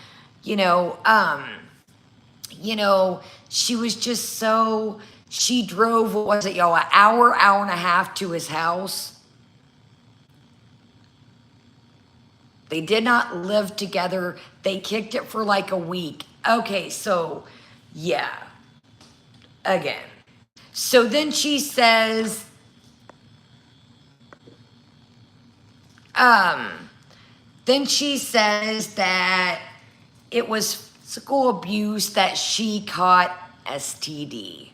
she was just so, she drove, what was it, y'all, an hour and a half to his house. They did not live together. They kicked it for like a week. Okay, so, yeah. Again. So then she says, that it was physical abuse that she caught STD.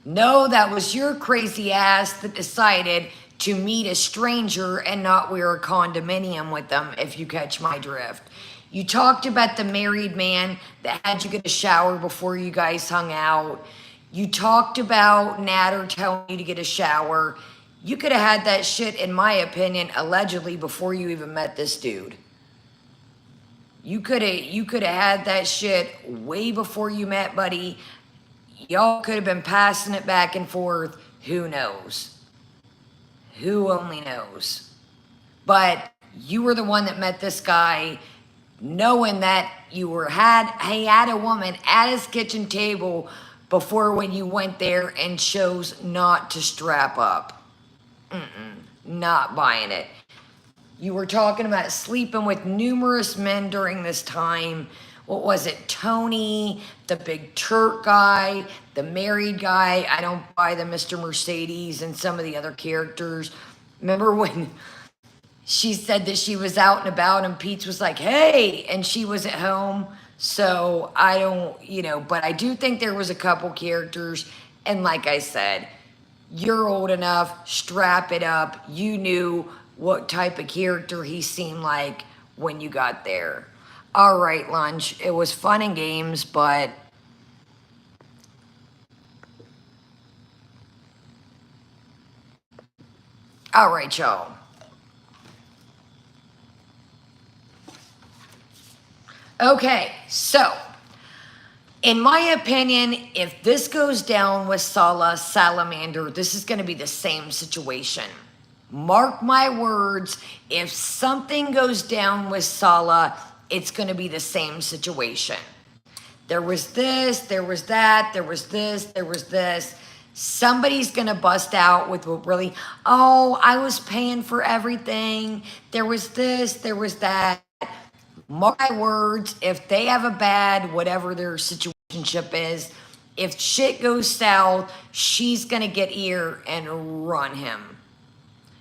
No, that was your crazy ass that decided to meet a stranger and not wear a condominium with them, if you catch my drift. You talked about the married man that had you get a shower before you guys hung out. You talked about Natter telling you to get a shower. You could have had that shit, in my opinion, allegedly before you even met this dude. You could have had that shit way before you met, buddy. Y'all could have been passing it back and forth. Who knows? Who only knows? But you were the one that met this guy, knowing that he had a woman at his kitchen table before when you went there and chose not to strap up. Not buying it. You were talking about sleeping with numerous men during this time. What was it? Tony, the big Turk guy, the married guy. I don't buy the Mr. Mercedes and some of the other characters. Remember when she said that she was out and about and Pete was like, hey, and she was at home. So I don't, but I do think there was a couple characters. And like I said, You're old enough, strap it up. You knew what type of character he seemed like when you got there. All right, lunch. It was fun and games, but all right, y'all. Okay, so in my opinion, if this goes down with Salamander, this is going to be the same situation. Mark my words, if something goes down with Sala, it's going to be the same situation. There was this, there was that, there was this, there was this. Somebody's going to bust out with what really, oh, I was paying for everything. There was this, there was that. Mark my words, if they have a bad, whatever their situationship is, if shit goes south, she's going to get here and run him.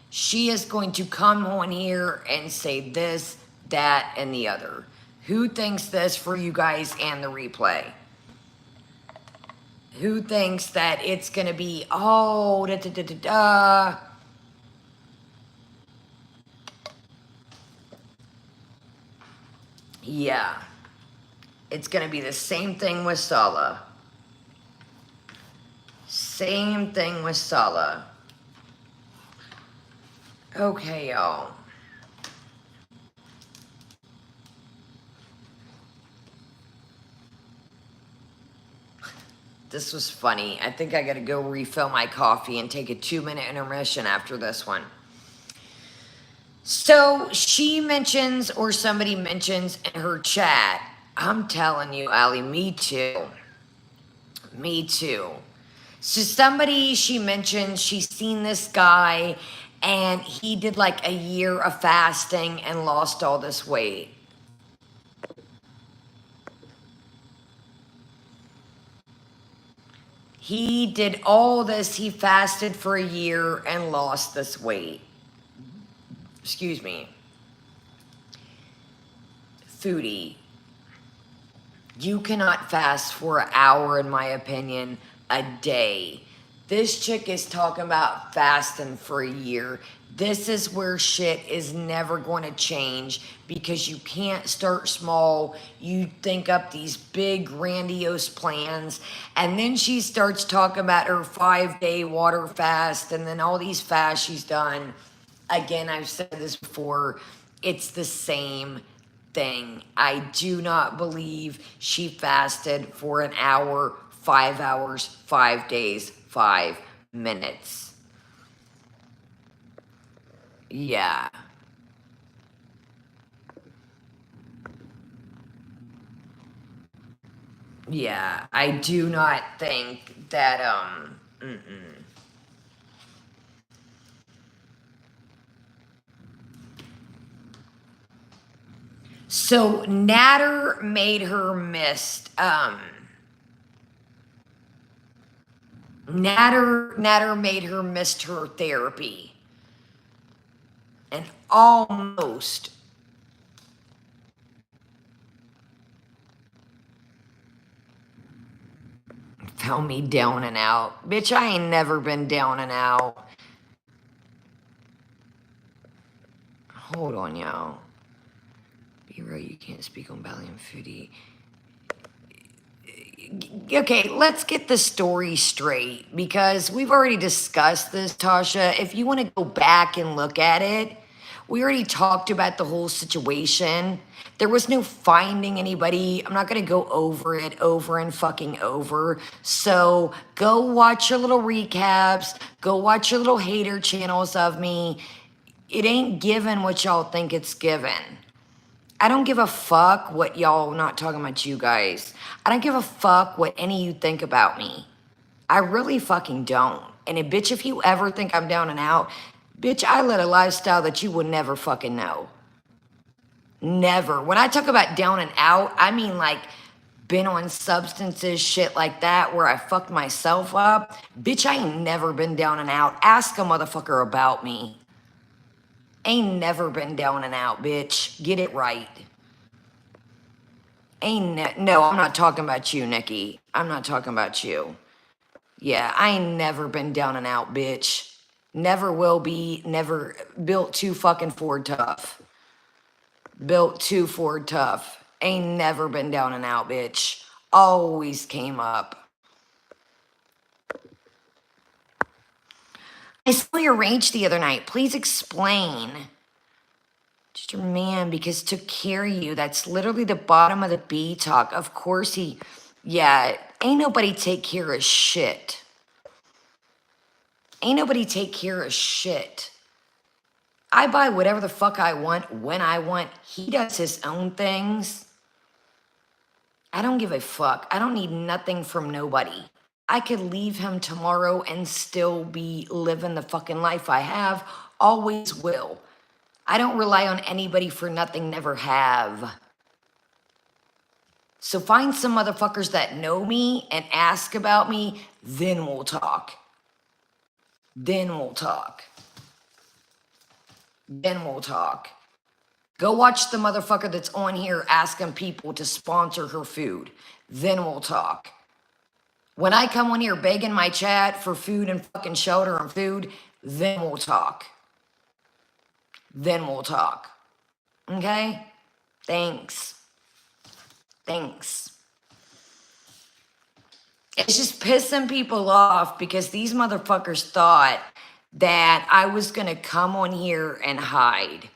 She is going to come on here and say this, that, and the other. Who thinks this for you guys and the replay? Who thinks that it's going to be, oh, da da da da da. Yeah. It's going to be the same thing with Sala. Same thing with Sala. Okay, y'all. This was funny. I think I got to go refill my coffee and take a 2-minute intermission after this one. So she mentions, or somebody mentions in her chat, I'm telling you, Allie, me too. Me too. So somebody, she mentioned she's seen this guy and he did like a year of fasting and lost all this weight. He did all this, he fasted for a year and lost this weight. Excuse me. Foodie. You cannot fast for an hour, in my opinion, a day. This chick is talking about fasting for a year. This is where shit is never going to change because you can't start small. You think up these big, grandiose plans. And then she starts talking about her 5-day water fast and then all these fasts she's done. Again, I've said this before. It's the same thing. I do not believe she fasted for an hour, 5 hours, 5 days, 5 minutes. Yeah. Yeah, I do not think that, So Natter made her missed, Natter made her missed her therapy. And almost found me down and out. Bitch, I ain't never been down and out. Hold on, y'all. Be right, you can't speak on Bally and Foodie. Okay, let's get the story straight because we've already discussed this, Tasha. If you want to go back and look at it, we already talked about the whole situation. There was no finding anybody. I'm not going to go over it over and fucking over. So go watch your little recaps. Go watch your little hater channels of me. It ain't given what y'all think it's given. I don't give a fuck what y'all, not talking about you guys. I don't give a fuck what any of you think about me. I really fucking don't. And bitch, if you ever think I'm down and out, bitch, I led a lifestyle that you would never fucking know. Never. When I talk about down and out, I mean like been on substances, shit like that, where I fucked myself up. Bitch, I ain't never been down and out. Ask a motherfucker about me. Ain't never been down and out, bitch. Get it right. No, I'm not talking about you, Nikki. I'm not talking about you. Yeah, I ain't never been down and out, bitch. Never will be, never. Built too fucking Ford tough. Built too Ford tough. Ain't never been down and out, bitch. Always came up. I saw your range the other night. Please explain. Just your man, because took care of you. That's literally the bottom of the B talk. Of course he, yeah, ain't nobody take care of shit. Ain't nobody take care of shit. I buy whatever the fuck I want when I want. He does his own things. I don't give a fuck. I don't need nothing from nobody. I could leave him tomorrow and still be living the fucking life I have. Always will. I don't rely on anybody for nothing, never have. So find some motherfuckers that know me and ask about me, then we'll talk. Then we'll talk. Then we'll talk. Go watch the motherfucker that's on here asking people to sponsor her food. Then we'll talk. When I come on here begging my chat for food and fucking shelter and food, then we'll talk. Then we'll talk. Okay? Thanks. Thanks. It's just pissing people off because these motherfuckers thought that I was gonna come on here and hide.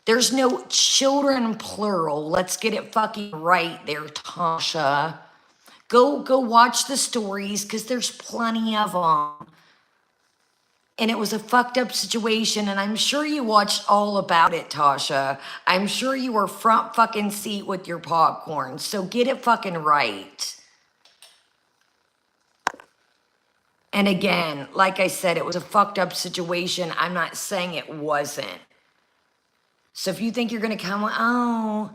There's no children plural. Let's get it fucking right there, Tasha. Go watch the stories because there's plenty of them. And it was a fucked up situation, and I'm sure you watched all about it, Tasha. I'm sure you were front fucking seat with your popcorn, so get it fucking right. And again, like I said, it was a fucked up situation. I'm not saying it wasn't. So if you think you're gonna come, oh,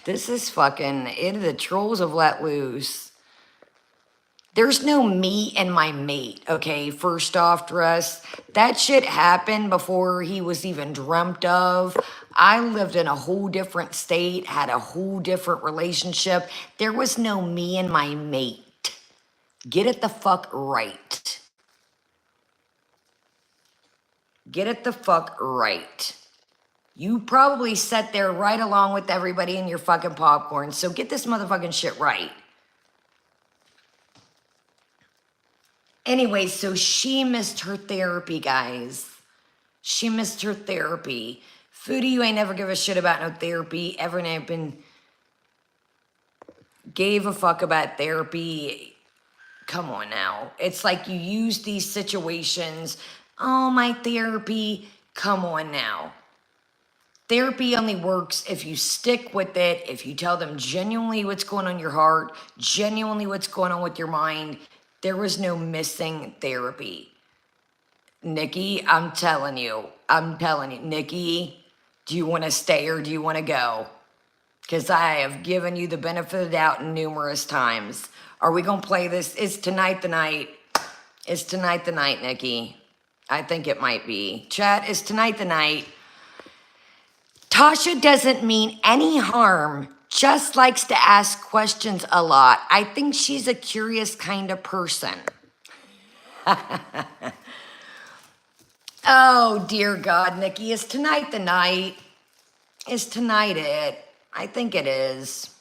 this is fucking, the trolls have let loose. There's no me and my mate, okay? First off, Dress. That shit happened before he was even dreamt of. I lived in a whole different state, had a whole different relationship. There was no me and my mate. Get it the fuck right. Get it the fuck right. You probably sat there right along with everybody in your fucking popcorn, so get this motherfucking shit right. Anyway, so she missed her therapy, guys. She missed her therapy. Foodie, you ain't never give a shit about no therapy. Ever ain't been gave a fuck about therapy. Come on now. It's like you use these situations. Oh, my therapy. Come on now. Therapy only works if you stick with it, if you tell them genuinely what's going on in your heart, genuinely what's going on with your mind. There was no missing therapy. Nikki, I'm telling you, Nikki, do you want to stay or do you want to go? Because I have given you the benefit of the doubt numerous times. Are we going to play this? Is tonight the night? Is tonight the night, Nikki? I think it might be. Chat, is tonight the night? Tasha doesn't mean any harm, just likes to ask questions a lot. I think she's a curious kind of person. Oh, dear God, Nikki, is tonight the night? Is tonight it? I think it is.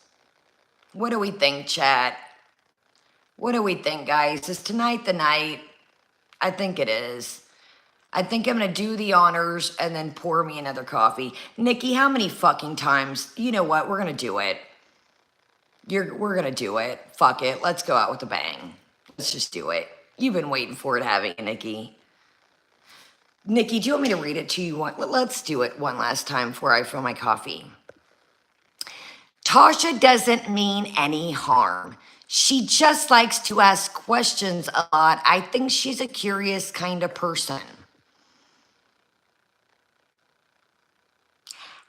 What do we think, chat? What do we think, guys? Is tonight the night? I think it is. I think I'm going to do the honors and then pour me another coffee. Nikki, how many fucking times? You know what? We're going to do it. We're going to do it. Fuck it. Let's go out with a bang. Let's just do it. You've been waiting for it, haven't you, Nikki? Nikki, do you want me to read it to you? Let's do it one last time before I fill my coffee. Tasha doesn't mean any harm. She just likes to ask questions a lot. I think she's a curious kind of person.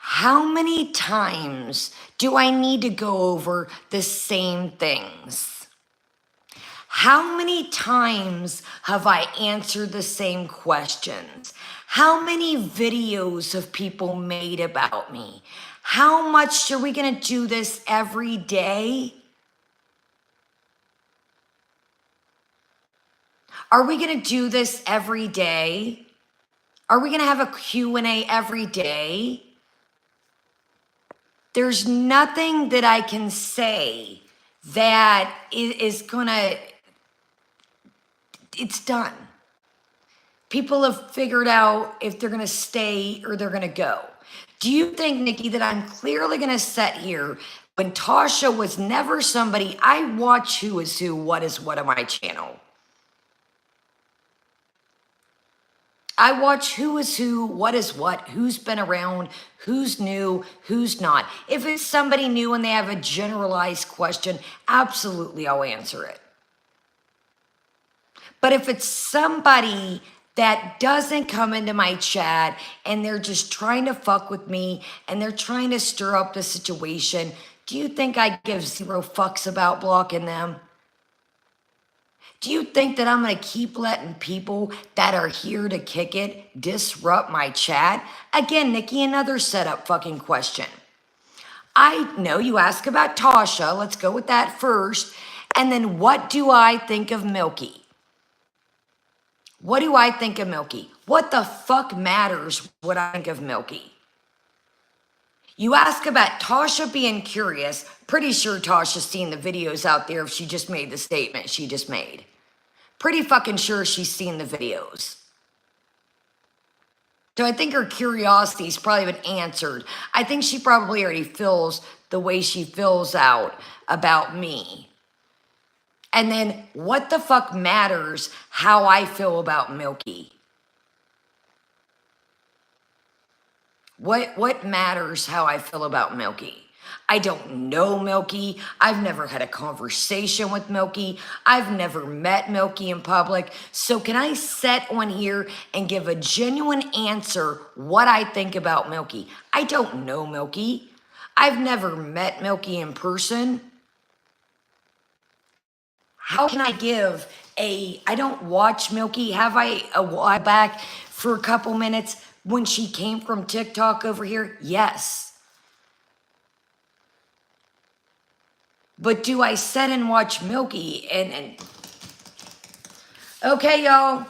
How many times do I need to go over the same things? How many times have I answered the same questions? How many videos have people made about me? How much are we going to do this every day? Are we going to do this every day? Are we going to have a Q&A every day? There's nothing that I can say that is going to, it's done. People have figured out if they're going to stay or they're going to go. Do you think, Nikki, that I'm clearly going to sit here when Tasha was never somebody? I watch Who Is Who, What Is What on my channel. I watch Who Is Who, What Is What, who's been around, who's new, who's not. If it's somebody new and they have a generalized question, absolutely I'll answer it. But if it's somebody that doesn't come into my chat and they're just trying to fuck with me and they're trying to stir up the situation, do you think I give 0 fucks about blocking them? Do you think that I'm going to keep letting people that are here to kick it disrupt my chat? Again, Nikki, another setup fucking question. I know you ask about Tasha. Let's go with that first. And then what do I think of Milky? What do I think of Milky? What the fuck matters what I think of Milky? You ask about Tasha being curious. Pretty sure Tasha's seen the videos out there if she just made the statement she just made. Pretty fucking sure she's seen the videos. So I think her curiosity's probably been answered. I think she probably already feels the way she feels out about me. And then what the fuck matters how I feel about Milky? What matters how I feel about Milky? I don't know Milky. I've never had a conversation with Milky. I've never met Milky in public. So can I sit on here and give a genuine answer what I think about Milky? I don't know Milky. I've never met Milky in person. How can I give I don't watch Milky. Have I a while back for a couple minutes when she came from TikTok over here? Yes. But do I sit and watch Milky and okay, y'all.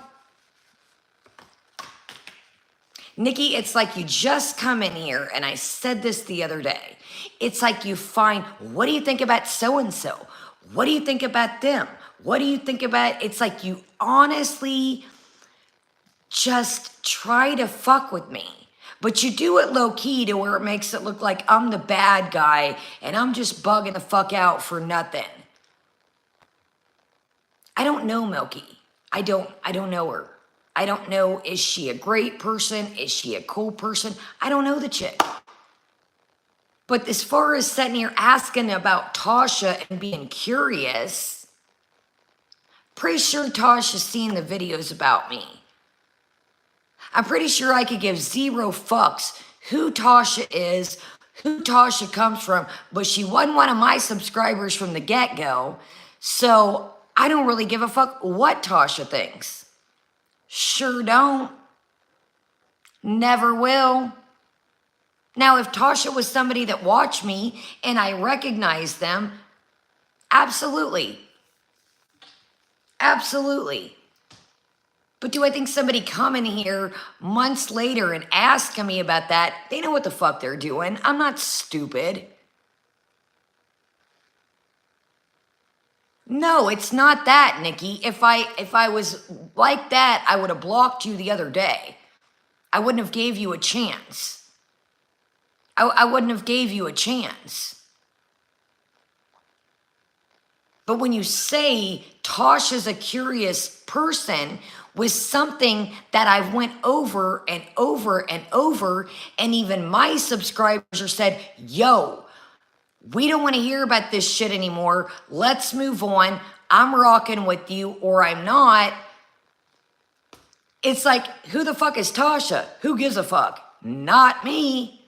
Nikki, it's like you just come in here, and I said this the other day. It's like you find, what do you think about so-and-so? What do you think about them? What do you think about, it's like you honestly just try to fuck with me. But you do it low-key to where it makes it look like I'm the bad guy and I'm just bugging the fuck out for nothing. I don't know Milky. I don't know her. I don't know, is she a great person? Is she a cool person? I don't know the chick. But as far as sitting here asking about Tasha and being curious, pretty sure Tasha's seen the videos about me. I'm pretty sure I could give 0 fucks who Tasha is, who Tasha comes from, but she wasn't one of my subscribers from the get-go, so I don't really give a fuck what Tasha thinks. Sure don't. Never will. Now, if Tasha was somebody that watched me and I recognized them, absolutely. Absolutely. But do I think somebody coming here months later and asking me about that, they know what the fuck they're doing. I'm not stupid. No, it's not that, Nikki. If I was like that, I would have blocked you the other day. I wouldn't have gave you a chance. I wouldn't have gave you a chance. But when you say Tasha's a curious person with something that I've went over and over and over, and even my subscribers are said, yo, we don't want to hear about this shit anymore. Let's move on. I'm rocking with you or I'm not. It's like, who the fuck is Tasha? Who gives a fuck? Not me.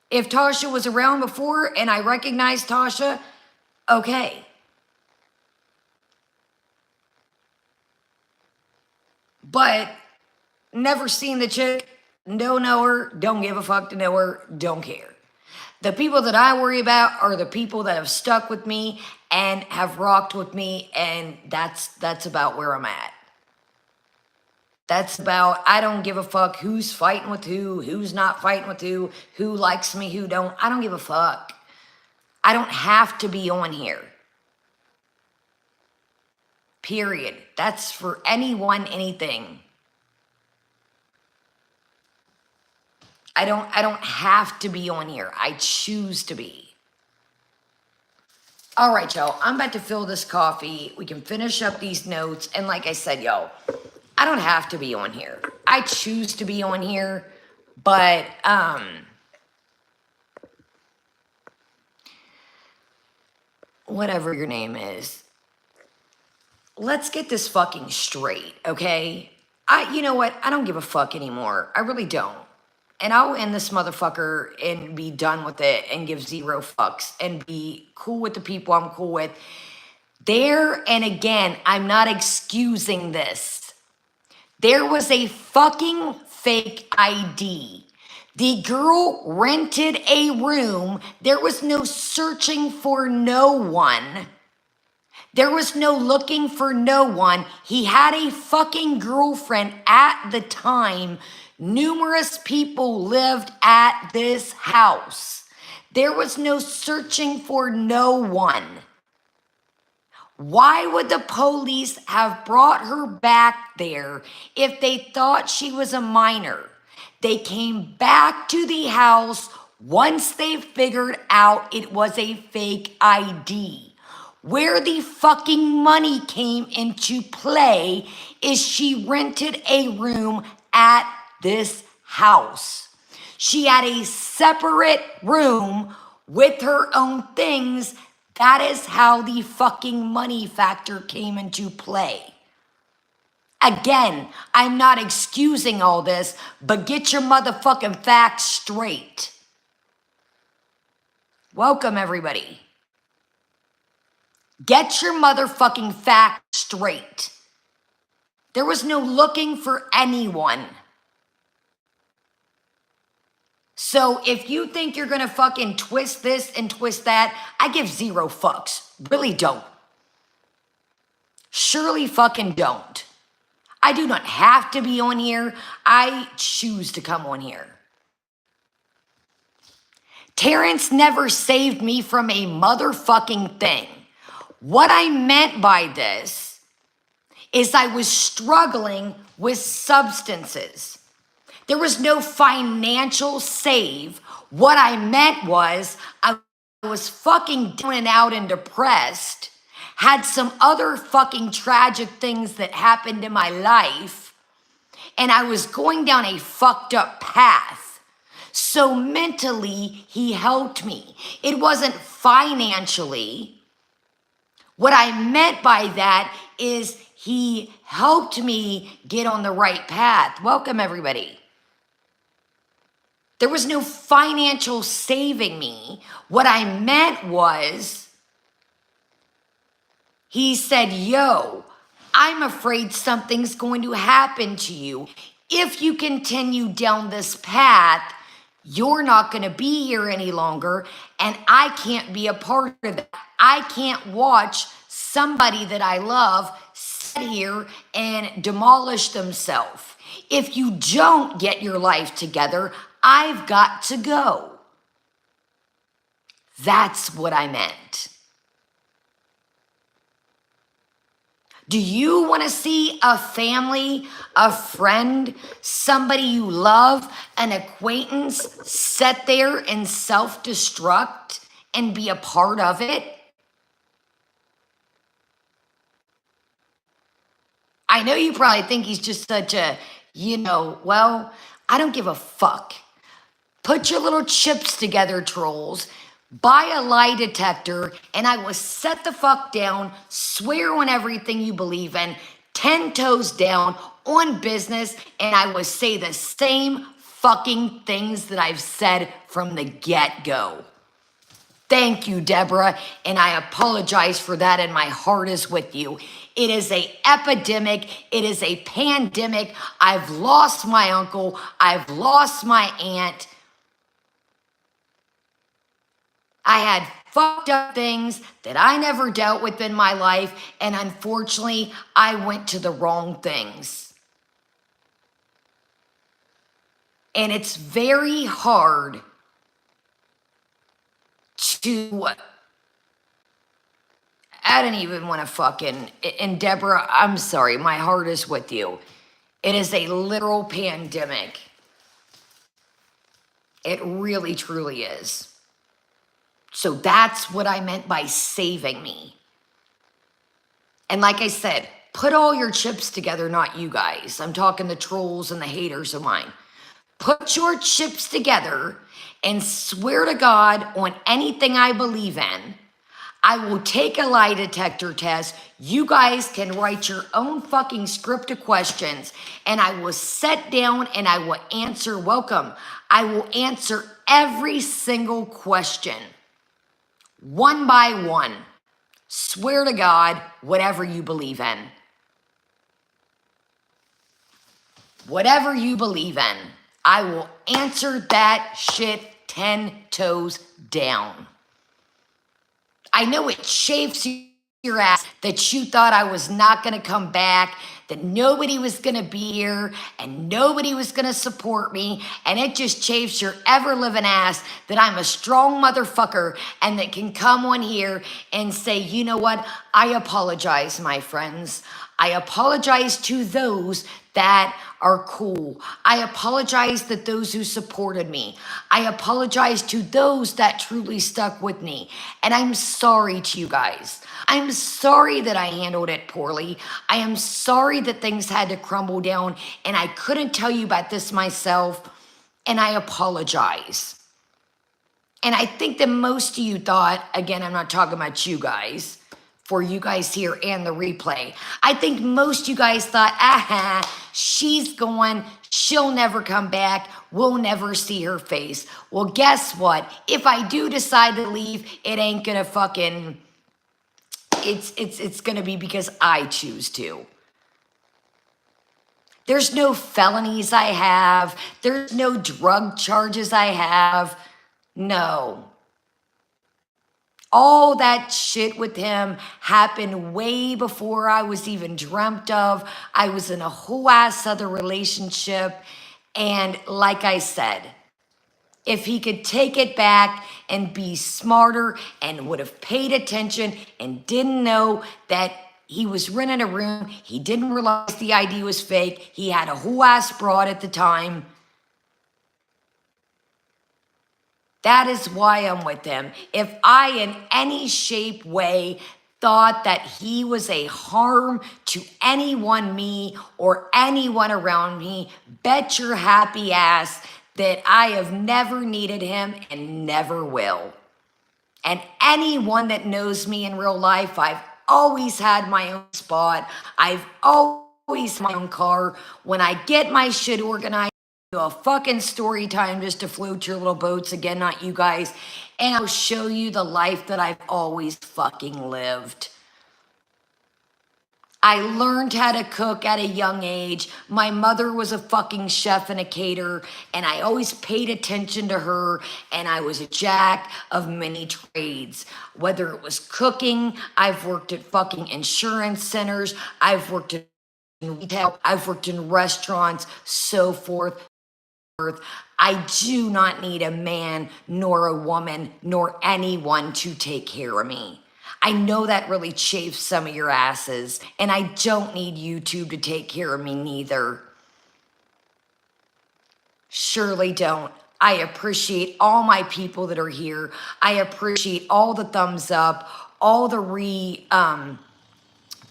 If Tasha was around before and I recognized Tasha, okay. But never seen the chick, don't know her, don't give a fuck to know her, don't care. The people that I worry about are the people that have stuck with me and have rocked with me, and that's about where I'm at. That's about, I don't give a fuck who's fighting with who's not fighting with who likes me, who don't. I don't give a fuck. I don't have to be on here. Period. That's for anyone, anything. I don't have to be on here. I choose to be. All right, y'all. I'm about to fill this coffee. We can finish up these notes. And like I said, y'all, I don't have to be on here. I choose to be on here, but whatever your name is, let's get this fucking straight, okay? You know what? I don't give a fuck anymore. I really don't. And I'll end this motherfucker and be done with it and give zero fucks and be cool with the people I'm cool with. There, and again, I'm not excusing this. There was a fucking fake ID. The girl rented a room. There was no searching for no one. There was no looking for no one. He had a fucking girlfriend at the time. Numerous people lived at this house. There was no searching for no one. Why would the police have brought her back there if they thought she was a minor? They came back to the house once they figured out it was a fake ID. Where the fucking money came into play is she rented a room at this house. She had a separate room with her own things. That is how the fucking money factor came into play. Again, I'm not excusing all this, but get your motherfucking facts straight. Welcome, everybody. Get your motherfucking facts straight. There was no looking for anyone. So if you think you're gonna fucking twist this and twist that, I give zero fucks. Really don't. Surely fucking don't. I do not have to be on here. I choose to come on here. Terrence never saved me from a motherfucking thing. What I meant by this is I was struggling with substances. There was no financial save. What I meant was I was fucking down and out and depressed, had some other fucking tragic things that happened in my life, and I was going down a fucked up path. So mentally, he helped me. It wasn't financially. What I meant by that is he helped me get on the right path. Welcome, everybody. There was no financial saving me. What I meant was, he said, yo, I'm afraid something's going to happen to you. If you continue down this path, you're not going to be here any longer, and I can't be a part of that. I can't watch somebody that I love sit here and demolish themselves. If you don't get your life together, I've got to go. That's what I meant. Do you want to see a family, a friend, somebody you love, an acquaintance sit there and self-destruct and be a part of it? I know you probably think he's just such a, well, I don't give a fuck. Put your little chips together, trolls. Buy a lie detector, and I will set the fuck down, swear on everything you believe in, 10 toes down, on business, and I will say the same fucking things that I've said from the get-go. Thank you, Deborah, and I apologize for that, and my heart is with you. It is an epidemic. It is a pandemic. I've lost my uncle. I've lost my aunt. I had fucked up things that I never dealt with in my life, and unfortunately, I went to the wrong things. And it's very hard to, I don't even want to fucking, and Deborah, I'm sorry, my heart is with you. It is a literal pandemic. It really, truly is. So that's what I meant by saving me. And like I said, put all your chips together, not you guys. I'm talking the trolls and the haters of mine. Put your chips together and swear to God on anything I believe in. I will take a lie detector test. You guys can write your own fucking script of questions, and I will sit down and I will answer. Welcome. I will answer every single question, one by one. Swear to God, whatever you believe in. Whatever you believe in, I will answer that shit 10 toes down. I know it chafes your ass that you thought I was not going to come back, that nobody was going to be here, and nobody was going to support me, and it just chafes your ever-living ass that I'm a strong motherfucker and that can come on here and say, you know what, I apologize, my friends. I apologize to those that are cool. I apologize to those who supported me. I apologize to those that truly stuck with me. And I'm sorry to you guys. I'm sorry that I handled it poorly. I am sorry that things had to crumble down and I couldn't tell you about this myself. And I apologize. And I think that most of you thought, again, I'm not talking about you guys, for you guys here and the replay. I think most you guys thought, she's gone, she'll never come back, we'll never see her face. Well, guess what? If I do decide to leave, it ain't gonna fucking, it's gonna be because I choose to. There's no felonies I have, there's no drug charges I have, no. All that shit with him happened way before I was even dreamt of. I was in a whole ass other relationship. And like I said, if he could take it back and be smarter and would have paid attention and didn't know that he was renting a room, he didn't realize the ID was fake, he had a whole ass broad at the time. That is why I'm with him. If I, in any shape, way, thought that he was a harm to anyone, me, or anyone around me, bet your happy ass that I have never needed him and never will. And anyone that knows me in real life, I've always had my own spot. I've always had my own car. When I get my shit organized, a fucking story time just to float your little boats again, not you guys, and I'll show you the life that I've always fucking lived. I learned how to cook at a young age. My mother was a fucking chef and a caterer, and I always paid attention to her, and I was a jack of many trades. Whether it was cooking, I've worked at fucking insurance centers, I've worked in retail, I've worked in restaurants, so forth. I do not need a man, nor a woman, nor anyone to take care of me. I know that really chafes some of your asses, and I don't need YouTube to take care of me neither. Surely don't. I appreciate all my people that are here. I appreciate all the thumbs up, all the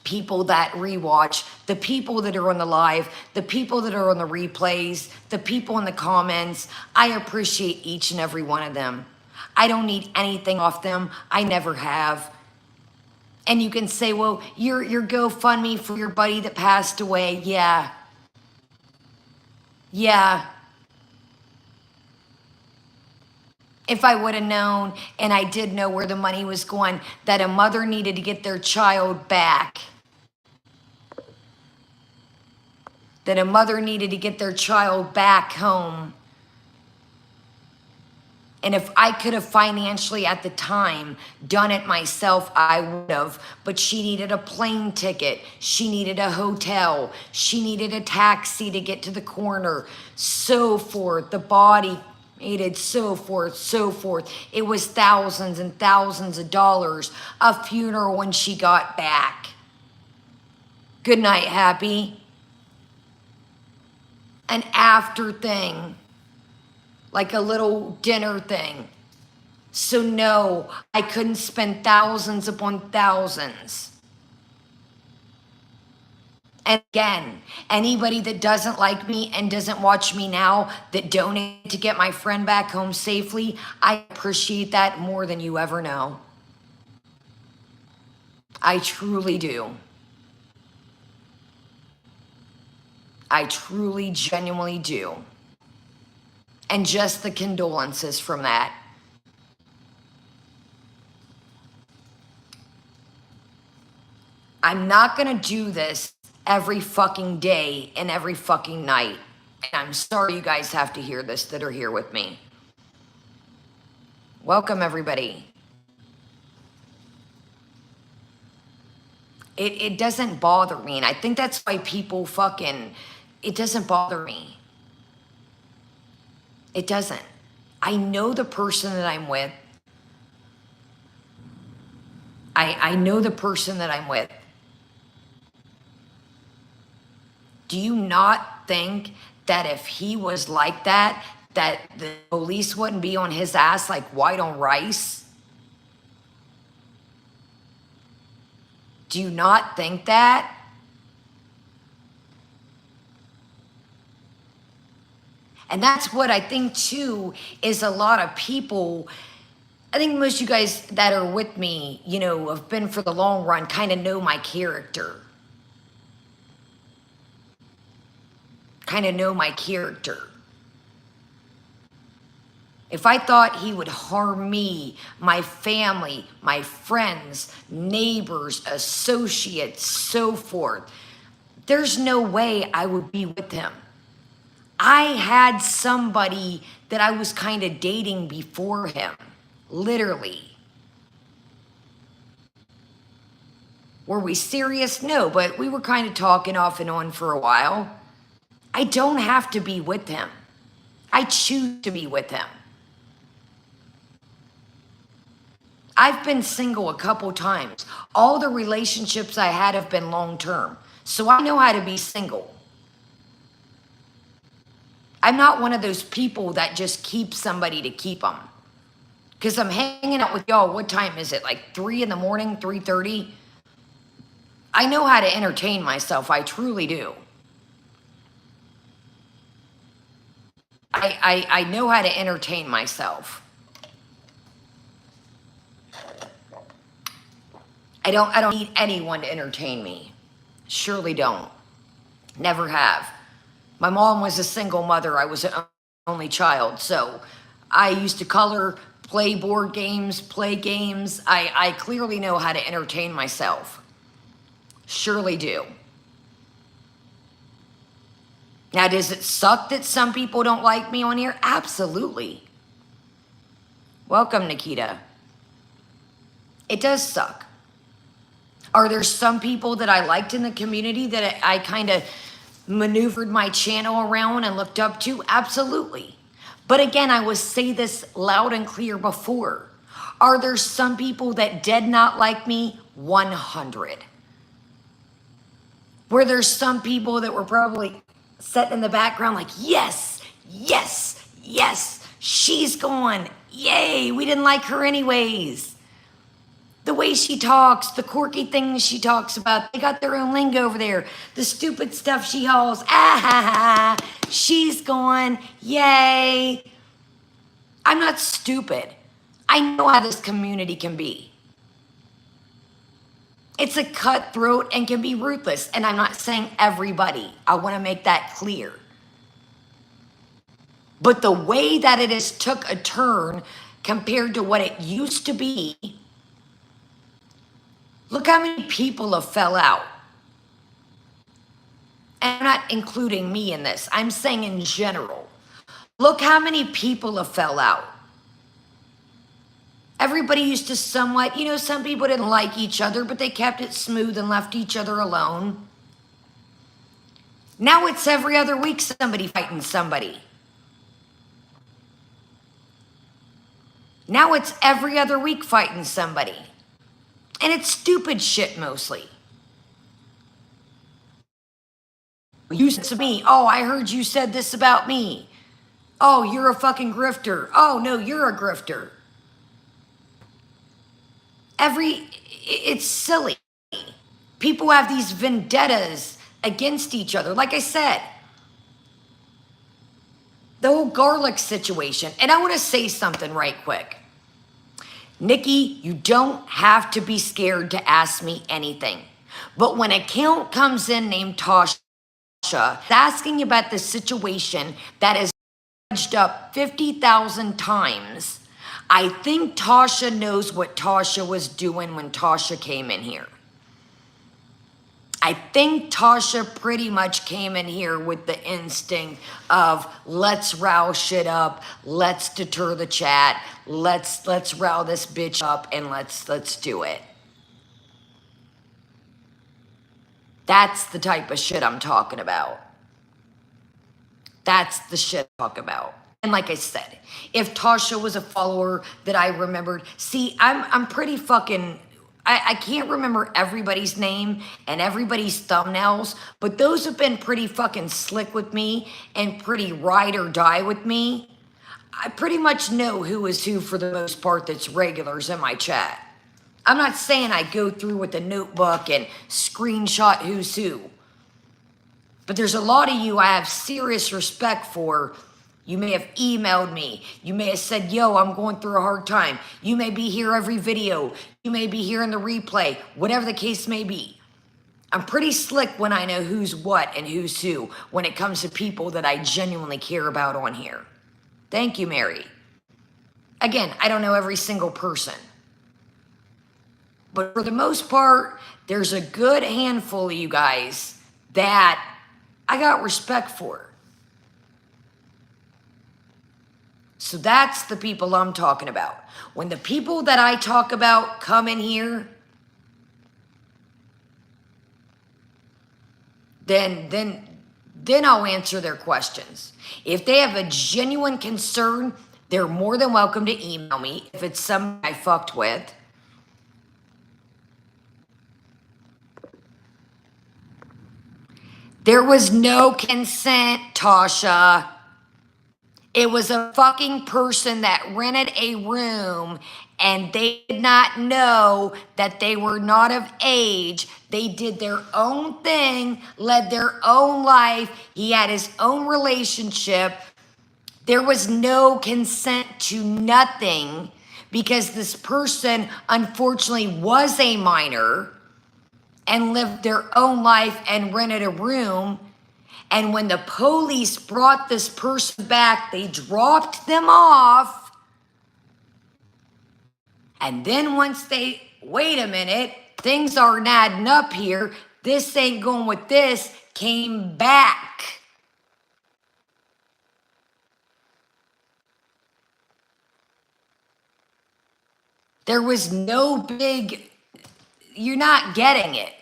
people that rewatch, the people that are on the live, the people that are on the replays, the people in the comments. I appreciate each and every one of them. I don't need anything off them. I never have. And you can say, well, your GoFundMe for your buddy that passed away. Yeah. Yeah. If I would have known, and I did know where the money was going, that a mother needed to get their child back, that a mother needed to get their child back home, And if I could have financially at the time done it myself, I would have. But she needed a plane ticket. She needed a hotel. She needed a taxi to get to the corner. So forth. The body needed so forth, so forth. It was thousands and thousands of dollars. A funeral when she got back. Good night, Happy. An after thing. Like a little dinner thing. So no, I couldn't spend thousands upon thousands. And again, anybody that doesn't like me and doesn't watch me now, that donated to get my friend back home safely, I appreciate that more than you ever know. I truly do. I truly, genuinely do. And just the condolences from that. I'm not gonna do this every fucking day and every fucking night. And I'm sorry you guys have to hear this that are here with me. Welcome, everybody. It doesn't bother me. And I think that's why people fucking, it doesn't bother me. It doesn't. I know the person that I'm with. I know the person that I'm with. Do you not think that if he was like that, that the police wouldn't be on his ass like white on rice? Do you not think that? And that's what I think too, is a lot of people, I think most of you guys that are with me, you know, have been for the long run, kind of know my character. Kind of know my character. If I thought he would harm me, my family, my friends, neighbors, associates, so forth, there's no way I would be with him. I had somebody that I was kind of dating before him, literally. Were we serious? No, but we were kind of talking off and on for a while. I don't have to be with him. I choose to be with him. I've been single a couple times. All the relationships I had have been long-term. So I know how to be single. I'm not one of those people that just keep somebody to keep them. Because I'm hanging out with y'all. What time is it? Like 3 in the morning, 3:30? I know how to entertain myself. I truly do. I know how to entertain myself. I don't need anyone to entertain me. Surely don't. Never have. My mom was a single mother. I was an only child. So I used to color, play board games, play games. I clearly know how to entertain myself. Surely do. Now, does it suck that some people don't like me on here? Absolutely. Welcome, Nikita. It does suck. Are there some people that I liked in the community that I kind of maneuvered my channel around and looked up to? Absolutely. But again, I would say this loud and clear before. Are there some people that did not like me? 100. Were there some people that were probably sitting in the background like, yes, yes, yes, she's gone. Yay, we didn't like her anyways. The way she talks, the quirky things she talks about, they got their own lingo over there. The stupid stuff she hauls, ah ha ha, she's gone, yay. I'm not stupid. I know how this community can be. It's a cutthroat and can be ruthless. And I'm not saying everybody. I want to make that clear. But the way that it has took a turn compared to what it used to be, look how many people have fell out. And I'm not including me in this. I'm saying in general. Look how many people have fell out. Everybody used to somewhat, some people didn't like each other, but they kept it smooth and left each other alone. Now it's every other week somebody fighting somebody. Now it's every other week fighting somebody. And it's stupid shit mostly. You said to me, oh, I heard you said this about me. Oh, you're a fucking grifter. Oh, no, you're a grifter. It's silly. People have these vendettas against each other. Like I said, the whole garlic situation. And I want to say something right quick. Nikki, you don't have to be scared to ask me anything. But when an account comes in named Tasha, asking about the situation that is edged up 50,000 times, I think Tasha knows what Tasha was doing when Tasha came in here. I think Tasha pretty much came in here with the instinct of let's row shit up, let's deter the chat, let's row this bitch up, and let's do it. That's the type of shit I'm talking about. That's the shit I talk about. And like I said, if Tasha was a follower that I remembered, see, I'm pretty fucking, I can't remember everybody's name and everybody's thumbnails, but those have been pretty fucking slick with me and pretty ride or die with me. I pretty much know who is who for the most part that's regulars in my chat. I'm not saying I go through with a notebook and screenshot who's who, but there's a lot of you I have serious respect for. You may have emailed me. You may have said, yo, I'm going through a hard time. You may be here every video. You may be here in the replay, whatever the case may be. I'm pretty slick when I know who's what and who's who when it comes to people that I genuinely care about on here. Thank you, Mary. Again, I don't know every single person. But for the most part, there's a good handful of you guys that I got respect for. So that's the people I'm talking about. When the people that I talk about come in here, then I'll answer their questions. If they have a genuine concern, they're more than welcome to email me if it's somebody I fucked with. There was no consent, Tasha. It was a fucking person that rented a room and they did not know that they were not of age. They did their own thing, led their own life. He had his own relationship. There was no consent to nothing because this person unfortunately was a minor and lived their own life and rented a room. And when the police brought this person back, they dropped them off. And then once they, wait a minute, things aren't adding up here. This ain't going with this, came back. There was no big, you're not getting it.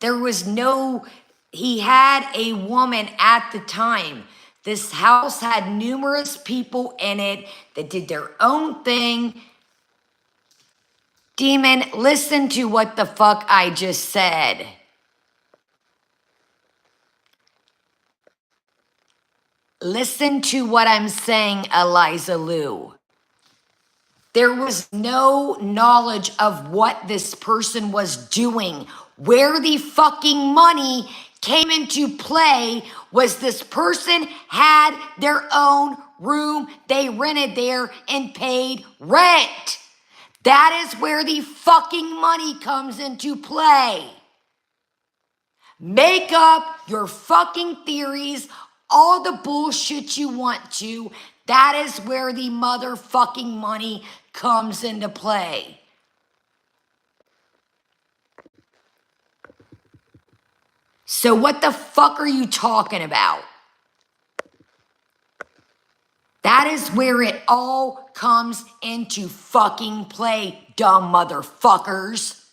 There was no, he had a woman at the time. This house had numerous people in it that did their own thing. Demon, listen to what the fuck I just said. Listen to what I'm saying, Eliza Lou. There was no knowledge of what this person was doing. Where the fucking money came into play was this person had their own room they rented there and paid rent. That is where the fucking money comes into play. Make up your fucking theories, all the bullshit you want to. That is where the motherfucking money comes into play. So what the fuck are you talking about? That is where it all comes into fucking play, dumb motherfuckers.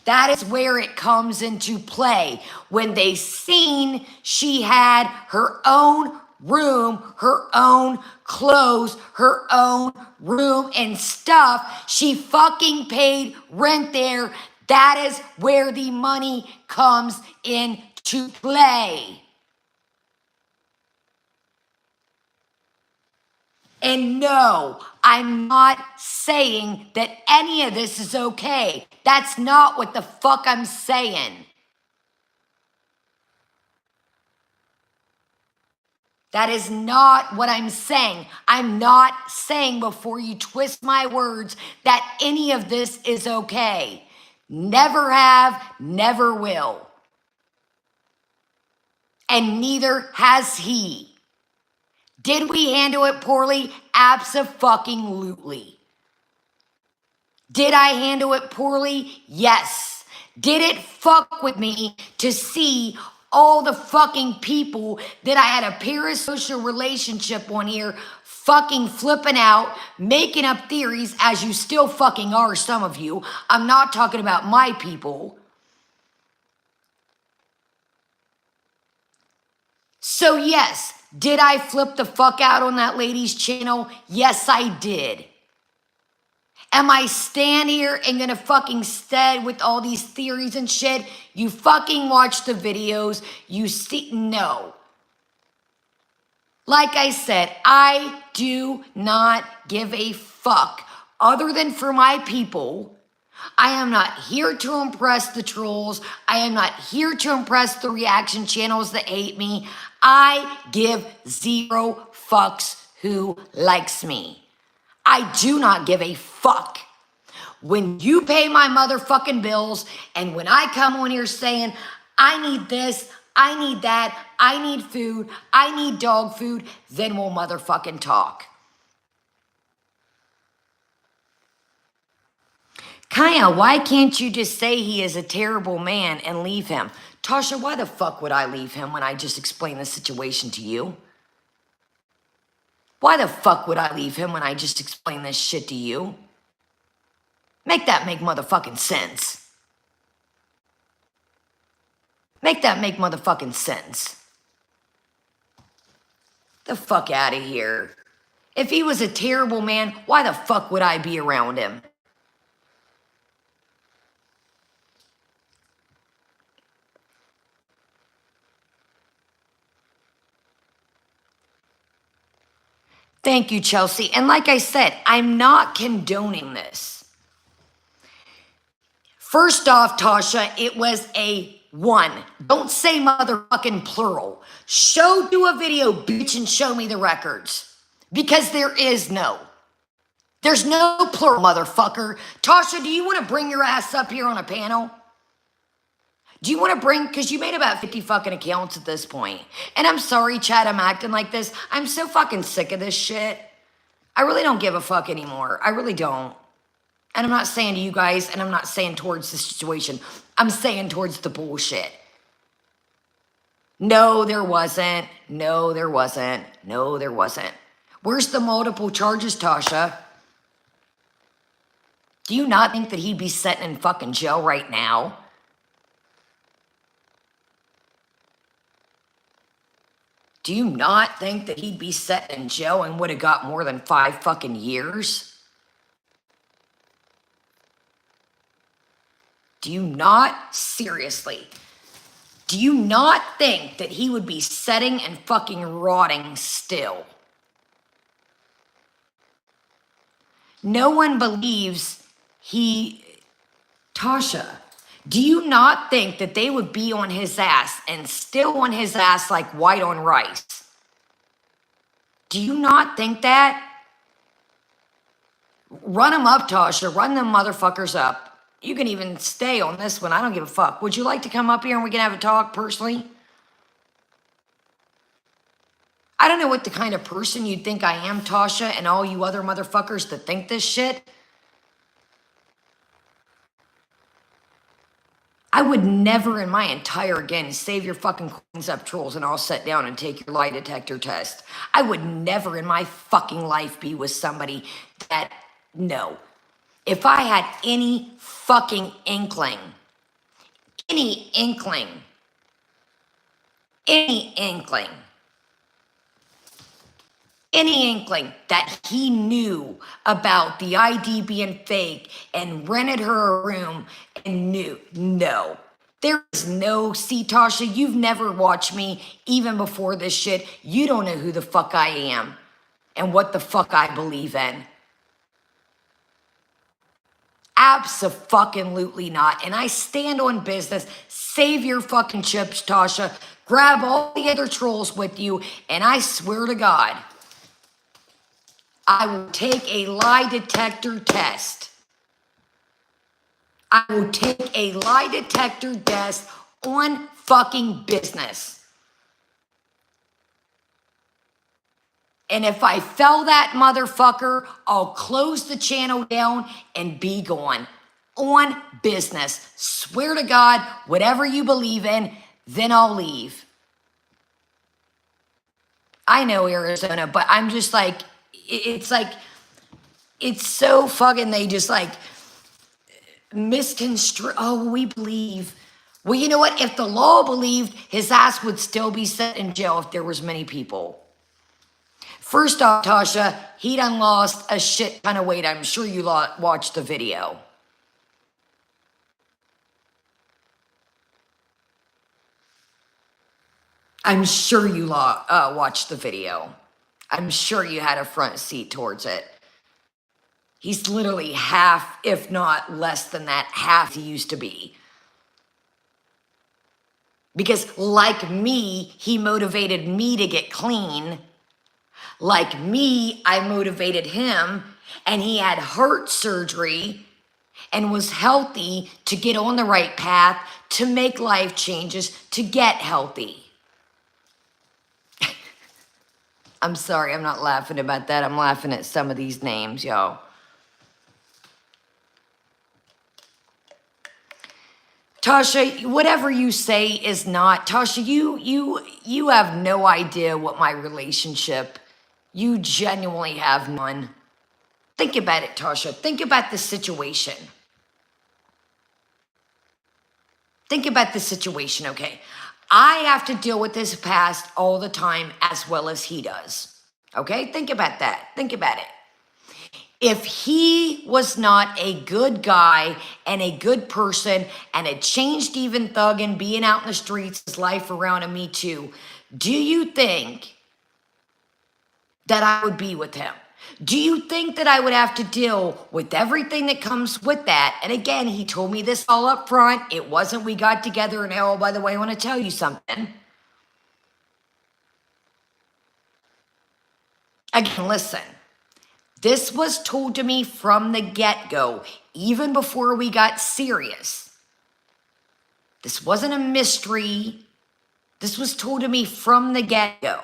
That is where it comes into play. When they seen she had her own room, her own clothes, her own room and stuff, she fucking paid rent there. That is where the money comes into play. And no, I'm not saying that any of this is okay. That's not what the fuck I'm saying. That is not what I'm saying. I'm not saying, before you twist my words, that any of this is okay. Never have, never will. And neither has he. Did we handle it poorly? Abso-fucking-lutely. Did I handle it poorly? Yes. Did it fuck with me to see all the fucking people that I had a parasocial relationship on here fucking flipping out, making up theories, as you still fucking are, some of you. I'm not talking about my people. So yes, did I flip the fuck out on that lady's channel? Yes, I did. Am I stand here and gonna fucking stay with all these theories and shit? You fucking watch the videos, you see, no. Like I said, I do not give a fuck other than for my people. I am not here to impress the trolls. I am not here to impress the reaction channels that hate me. I give zero fucks who likes me. I do not give a fuck. When you pay my motherfucking bills and when I come on here saying, I need this, I need that, I need food, I need dog food, then we'll motherfucking talk. Kaya, why can't you just say he is a terrible man and leave him? Tasha, why the fuck would I leave him when I just explained the situation to you? Why the fuck would I leave him when I just explained this shit to you? Make that make motherfucking sense. Make that make motherfucking sense. The fuck out of here. If he was a terrible man, why the fuck would I be around him? Thank you, Chelsea. And like I said, I'm not condoning this. First off, Tasha, it was a one. Don't say motherfucking plural. Do a video, bitch, and show me the records. Because there is no. There's no plural, motherfucker. Tasha, do you want to bring your ass up here on a panel? Do you want to bring, because you made about 50 fucking accounts at this point. And I'm sorry, Chad, I'm acting like this. I'm so fucking sick of this shit. I really don't give a fuck anymore. I really don't. And I'm not saying to you guys, and I'm not saying towards the situation. I'm saying towards the bullshit. No, there wasn't. No, there wasn't. No, there wasn't. Where's the multiple charges, Tasha? Do you not think that he'd be sitting in fucking jail right now? Do you not think that he'd be set in jail and would have got more than 5 fucking years? Do you not, seriously, do you not think that he would be sitting and fucking rotting still? No one believes Tasha, do you not think that they would be on his ass and still on his ass like white on rice? Do you not think that? Run them up, Tasha. Run them motherfuckers up. You can even stay on this one. I don't give a fuck. Would you like to come up here and we can have a talk personally? I don't know what the kind of person you think I am, Tasha, and all you other motherfuckers that think this shit. I would never in my entire, again, save your fucking coins up, trolls, and I'll sit down and take your lie detector test. I would never in my fucking life be with somebody that, no. If I had any fucking inkling, any inkling, any inkling, any inkling that he knew about the ID being fake and rented her a room and knew, no. There is no, see, Tasha, you've never watched me even before this shit. You don't know who the fuck I am and what the fuck I believe in. Abso-fucking-lutely not. And I stand on business. Save your fucking chips, Tasha. Grab all the other trolls with you. And I swear to God, I will take a lie detector test. I will take a lie detector test on fucking business. And if I fail that motherfucker, I'll close the channel down and be gone. On business. Swear to God, whatever you believe in, then I'll leave. I know Arizona, but I'm just like, it's like, it's so fucking, they just like misconstrue. Oh, we believe. Well, you know what? If the law believed, his ass would still be set in jail if there was many people. First off, Tasha, he done lost a shit ton of weight. I'm sure you watched the video. I'm sure you watched the video. I'm sure you had a front seat towards it. He's literally half, if not less than that, half he used to be. Because like me, he motivated me to get clean. Like me, I motivated him, and he had heart surgery and was healthy to get on the right path, to make life changes, to get healthy. I'm sorry, I'm not laughing about that. I'm laughing at some of these names, y'all. Tasha, whatever you say is not. Tasha, you have no idea what my relationship. You genuinely have none. Think about it, Tasha. Think about the situation. Think about the situation, okay? I have to deal with his past all the time as well as he does. Okay? Think about that. Think about it. If he was not a good guy and a good person and had changed even thugging, being out in the streets, his life around him, me too, do you think that I would be with him? Do you think that I would have to deal with everything that comes with that? And again, he told me this all up front. It wasn't we got together and, oh, by the way, I want to tell you something. Again, listen. This was told to me from the get-go, even before we got serious. This wasn't a mystery. This was told to me from the get-go.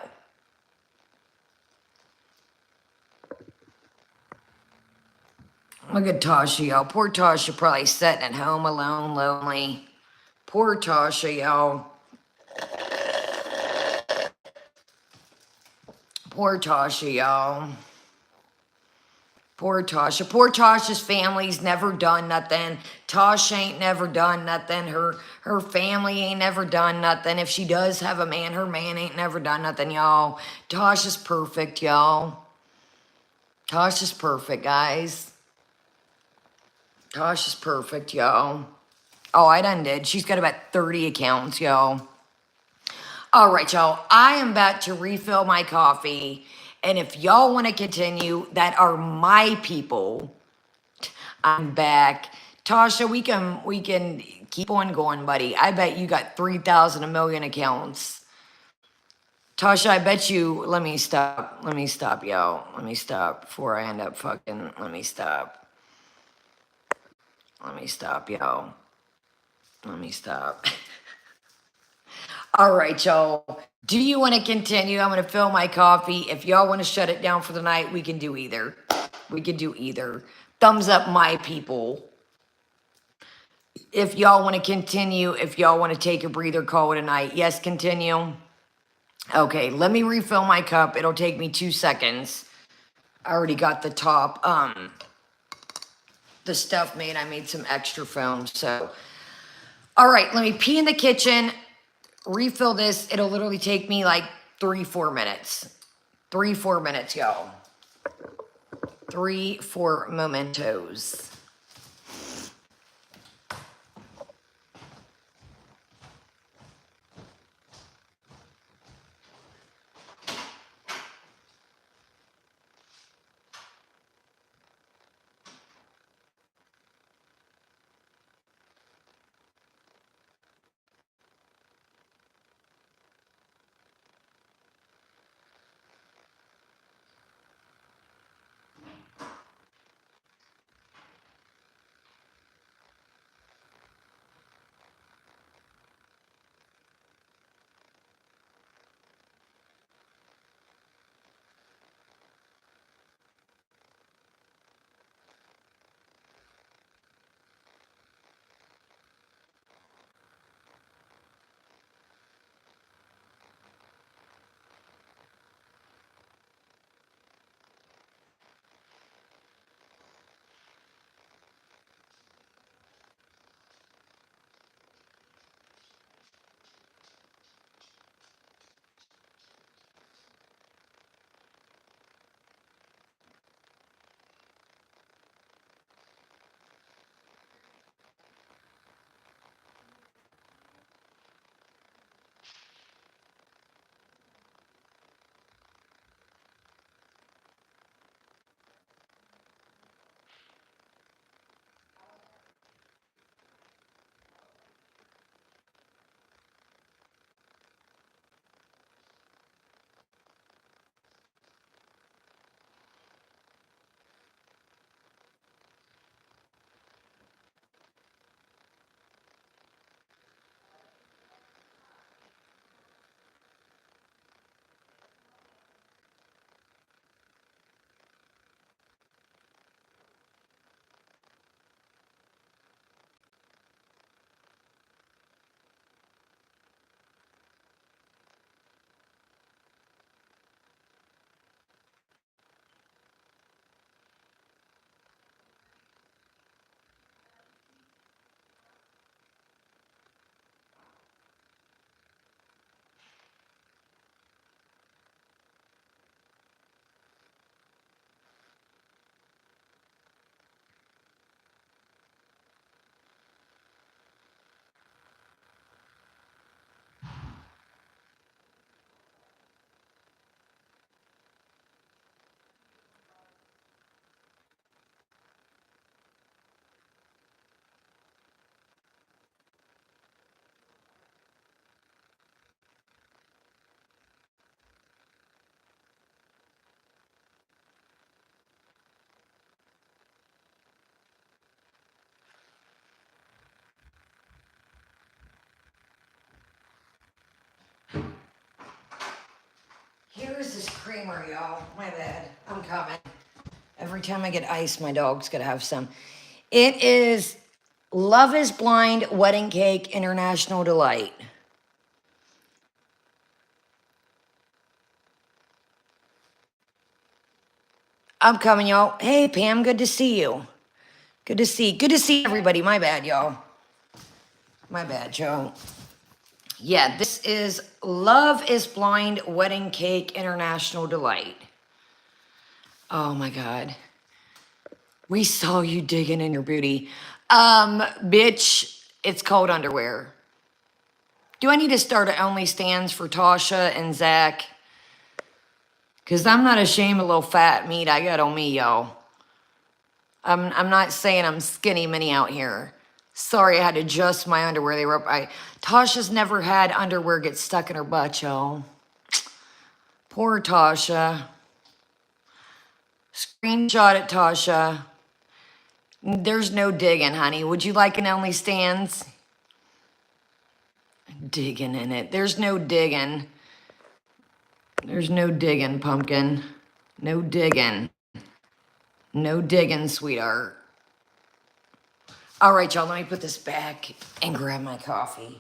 Look at Tasha, y'all. Poor Tasha probably sitting at home alone, lonely. Poor Tasha, y'all. Poor Tasha, y'all. Poor Tasha. Poor Tasha's family's never done nothing. Tasha ain't never done nothing. Her family ain't never done nothing. If she does have a man, her man ain't never done nothing, y'all. Tasha's perfect, y'all. Tasha's perfect, guys. Tasha's perfect, y'all. Oh, I done did. She's got about 30 accounts, y'all. All right, y'all. I am about to refill my coffee. And if y'all want to continue, that are my people, I'm back. Tasha, we can keep on going, buddy. I bet you got 3,000, a million accounts. Tasha, I bet you, let me stop, y'all. Let me stop before I end up fucking, let me stop, y'all. Let me stop. All right, y'all. Do you want to continue? I'm going to fill my coffee. If y'all want to shut it down for the night, we can do either. We can do either. Thumbs up, my people. If y'all want to continue, if y'all want to take a breather, call it a night. Yes, continue. Okay, let me refill my cup. It'll take me 2 seconds. I already got the top, the stuff made. I made some extra foam, so. All right, let me pee in the kitchen, refill this. It'll literally take me like 3-4 minutes. 3-4 minutes, y'all. 3-4 mementos. Here's this creamer, y'all. My bad. I'm coming. Every time I get ice, my dog's gonna have some. It is Love is Blind Wedding Cake International Delight. I'm coming, y'all. Hey, Pam, good to see you. Good to see everybody. My bad, y'all. My bad, y'all. Yeah, this is Love is Blind Wedding Cake International Delight. Oh my God. We saw you digging in your booty. Bitch, it's cold underwear. Do I need to start an OnlyStans for Tasha and Zach? Because I'm not ashamed of little fat meat I got on me, y'all. I'm not saying I'm skinny mini out here. Sorry, I had to adjust my underwear. They were up. Tasha's never had underwear get stuck in her butt, y'all. Poor Tasha. Screenshot it, Tasha. There's no digging, honey. Would you like an OnlyStans? Digging in it. There's no digging. There's no digging, pumpkin. No digging. No digging, sweetheart. All right, y'all, let me put this back and grab my coffee.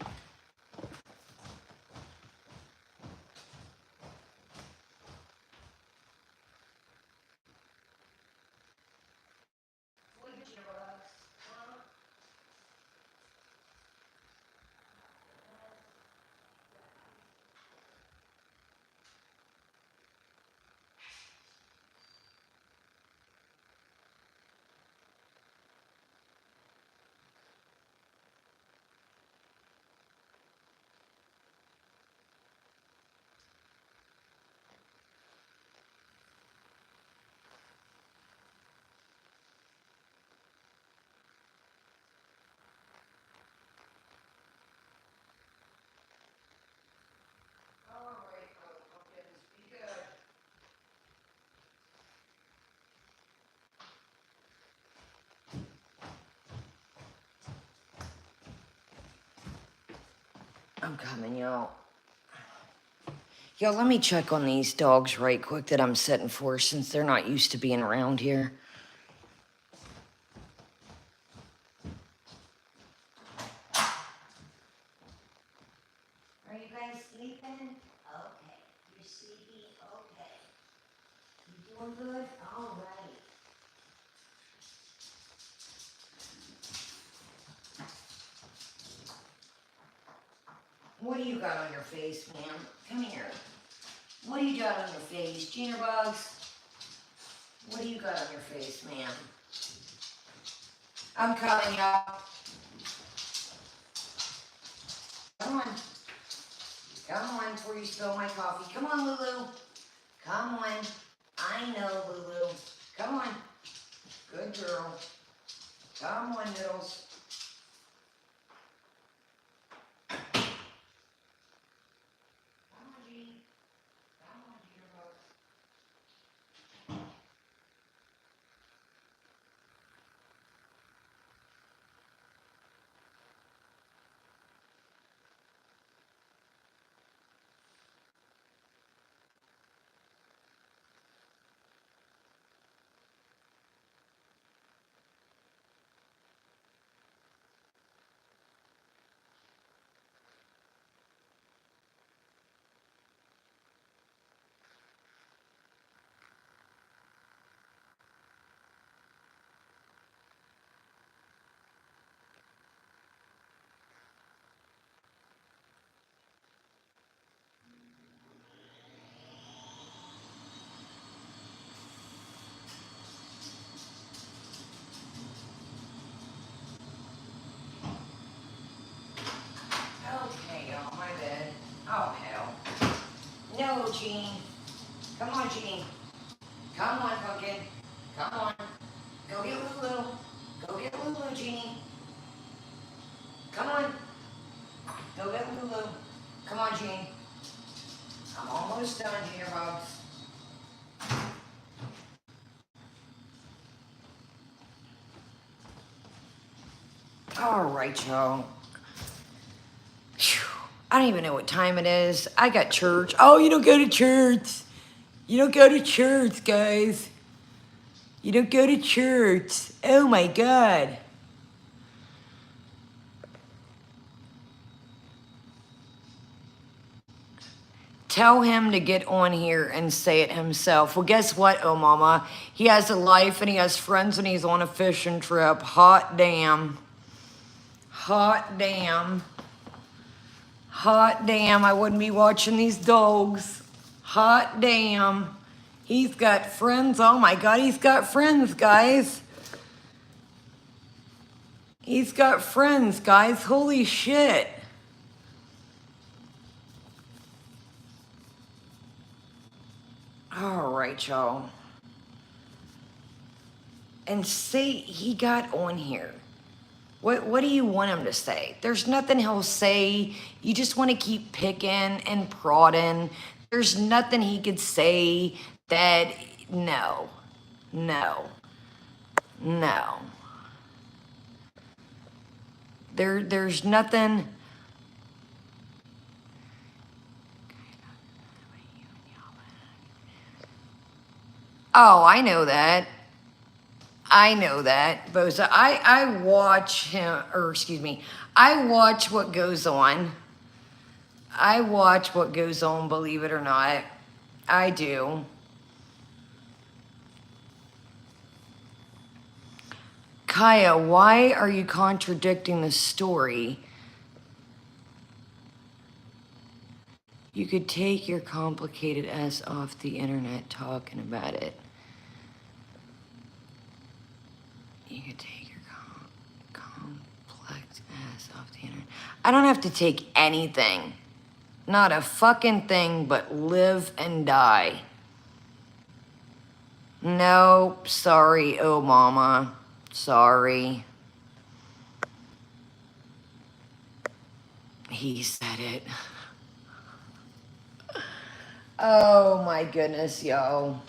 I'm coming, y'all. Yo, let me check on these dogs right quick that I'm setting for since they're not used to being around here. Are you guys sleeping? Okay. You're sleeping? Okay. You doing good? All right. What do you got on your face, ma'am? Come here. What do you got on your face? Jitterbugs? What do you got on your face, ma'am? I'm coming, y'all. Come on. Come on before you spill my coffee. Come on, Lulu. Come on. I know, Lulu. Come on. Good girl. Come on, Noodles. Come on, Jean. Come on, Jitterbugs. Okay, y'all, my bad. Oh, hell. No, Jean. Come on, Jean. Come on, Pumpkin. Come on. Go get Lulu. Go get Lulu, Jean. Come on. Go get Lulu. Come on, Jean. I'm almost done here, Bubs. All right, y'all. Phew. I don't even know what time it is. I got church. Oh, you don't go to church. You don't go to church, guys. You don't go to church. Oh, my God. Tell him to get on here and say it himself. Well, guess what, oh mama? He has a life and he has friends and he's on a fishing trip. Hot damn. Hot damn. Hot damn, I wouldn't be watching these dogs. Hot damn. He's got friends. Oh my God, he's got friends, guys. He's got friends, guys. Holy shit. All right, y'all. And say he got on here. What do you want him to say? There's nothing he'll say. You just want to keep picking and prodding. There's nothing he could say that, no, no, no. There's nothing. Oh, I know that. I know that, Boza. I watch him, or excuse me, I watch what goes on. I watch what goes on, believe it or not. I do. Kaya, why are you contradicting the story? You could take your complicated ass off the internet talking about it. You could take your complex ass off the internet. I don't have to take anything. Not a fucking thing but live and die. No, sorry, oh mama. Sorry. He said it. Oh my goodness, yo.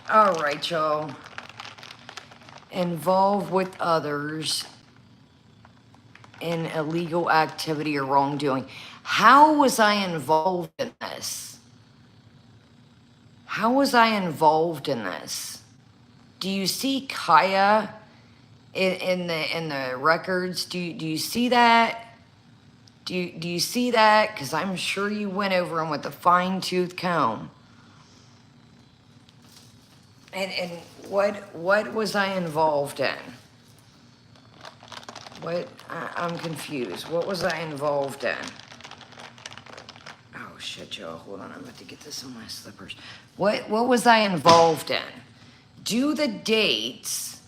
All right, y'all. Involved with others in illegal activity or wrongdoing. How was I involved in this? How was I involved in this? Do you see Kaya in the records? Do you see that? Do you see that? Because I'm sure you went over them with a fine-tooth comb. And what was I involved in? I'm confused. What was I involved in? Oh shit, y'all. Hold on, I'm about to get this on my slippers. What was I involved in? Do the dates.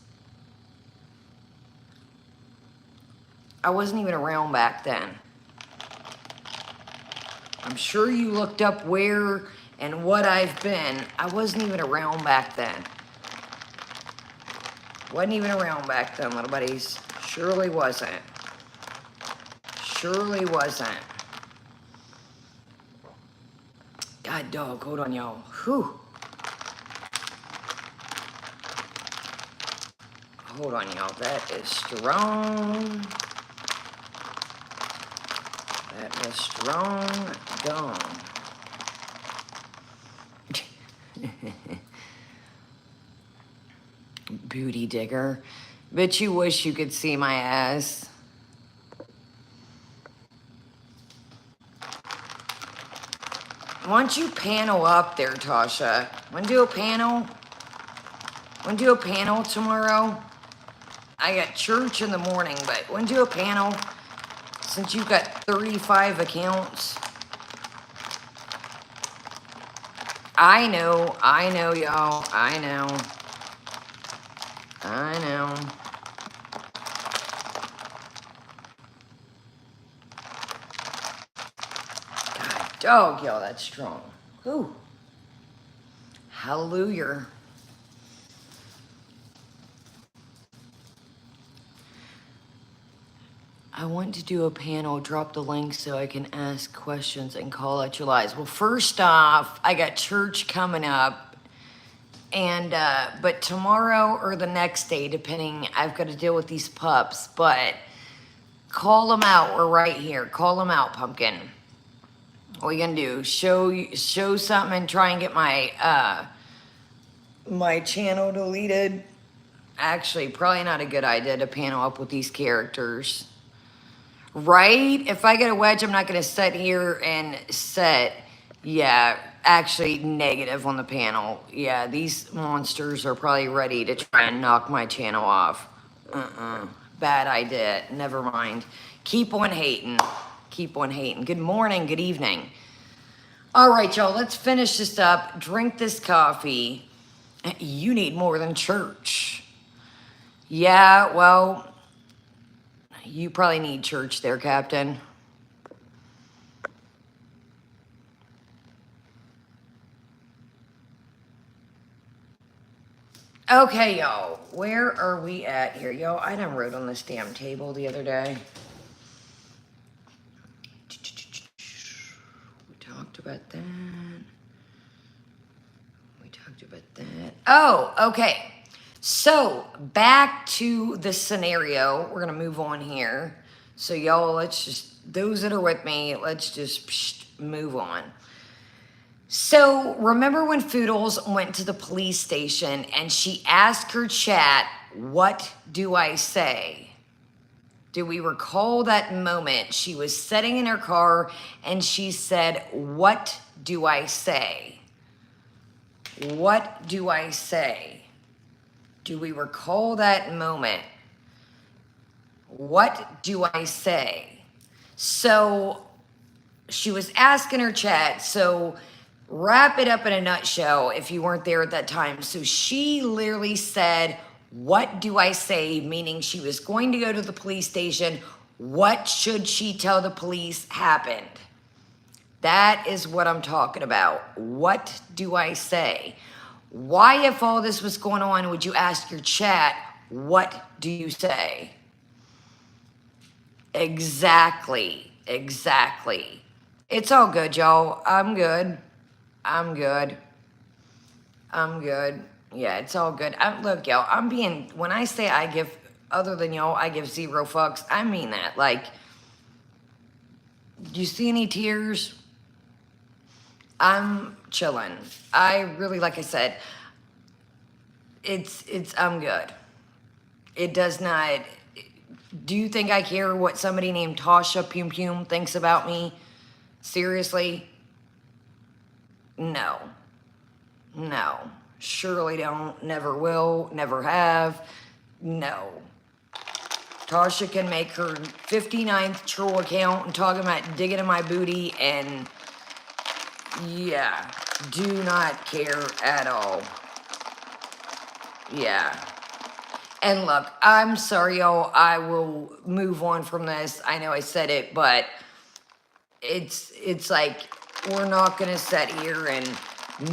I wasn't even around back then. I'm sure you looked up where and what I've been. I wasn't even around back then. Wasn't even around back then, little buddies. Surely wasn't. Surely wasn't. God dog, hold on, y'all. Whew. Hold on, y'all. That is strong. That is strong gone. Booty digger. Bet you wish you could see my ass. Why don't you panel up there, Tasha? Want to do a panel? Want to do a panel tomorrow? I got church in the morning, but want to do a panel? Since you've got 35 accounts. I know, y'all. I know. God dog, y'all, that's strong. Ooh. Hallelujah. I want to do a panel, drop the link so I can ask questions and call out your lies. Well, first off, I got church coming up, and but tomorrow or the next day, depending, I've got to deal with these pups, but call them out. We're right here. Call them out, Pumpkin. What are you gonna do? Show something and try and get my my channel deleted? Actually, probably not a good idea to panel up with these characters. Right? If I get a wedge, I'm not going to sit here and set, yeah, actually negative on the panel. Yeah, these monsters are probably ready to try and knock my channel off. Bad idea. Never mind. Keep on hating. Keep on hating. Good morning. Good evening. All right, y'all. Let's finish this up. Drink this coffee. You need more than church. Yeah, well... You probably need church there, Captain. Okay, y'all. Where are we at here? Y'all, I done wrote on this damn table the other day. We talked about that. We talked about that. Oh, okay. So, back to the scenario. We're going to move on here. So, y'all, let's just, those that are with me, let's just move on. So remember when Foodles went to the police station and she asked her chat, "What do I say?" Do we recall that moment? She was sitting in her car and she said, "What do I say? What do I say?" Do we recall that moment? What do I say? So she was asking her chat. So wrap it up in a nutshell if you weren't there at that time. So she literally said, "What do I say?" Meaning she was going to go to the police station. What should she tell the police happened? That is what I'm talking about. What do I say? Why, if all this was going on, would you ask your chat, "What do you say?" Exactly. Exactly. It's all good, y'all. I'm good. I'm good. I'm good. Yeah, it's all good. Look, y'all, when I say I give, other than y'all, I give zero fucks, I mean that. Like, do you see any tears? I'm chilling. I really, like I said, I'm good. It does not, do you think I care what somebody named Tasha Pum Pum thinks about me? Seriously? No. No. Surely don't. Never will. Never have. No. Tasha can make her 59th troll account and talking about digging in my booty and yeah, do not care at all. Yeah. And look, I'm sorry, y'all. I will move on from this. I know I said it, but it's like we're not gonna sit here and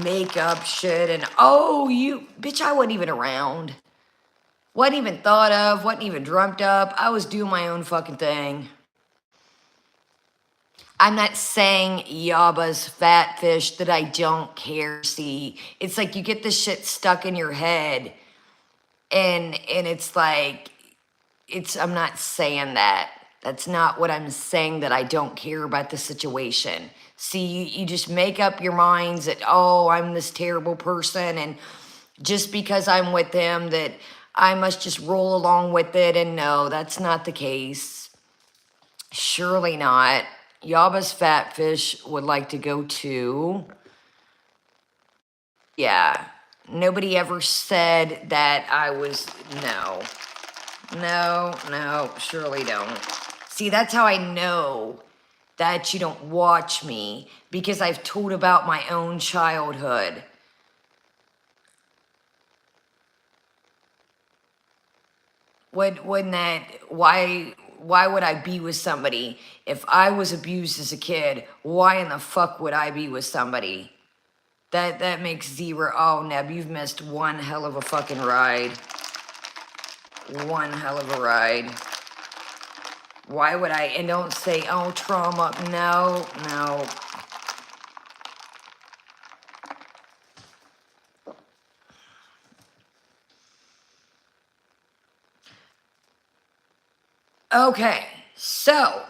make up shit and oh you bitch, I wasn't even around. Wasn't even thought of, wasn't even dreamt up. I was doing my own fucking thing. I'm not saying Yaba's fat fish that I don't care. See, it's like you get this shit stuck in your head and it's like I'm not saying that. That's not what I'm saying, that I don't care about the situation. See, you just make up your minds that, oh, I'm this terrible person, and just because I'm with them that I must just roll along with it. And no, that's not the case. Surely not. Yaba's fat fish would like to go too. Yeah. Nobody ever said that I was, no. No, surely don't. See, that's how I know that you don't watch me, because I've told about my own childhood. Wouldn't that, why would I be with somebody? If I was abused as a kid, why in the fuck would I be with somebody? That makes zero. Oh, Neb, you've missed one hell of a fucking ride. One hell of a ride. Why would I? And don't say, oh, trauma. No. Okay, so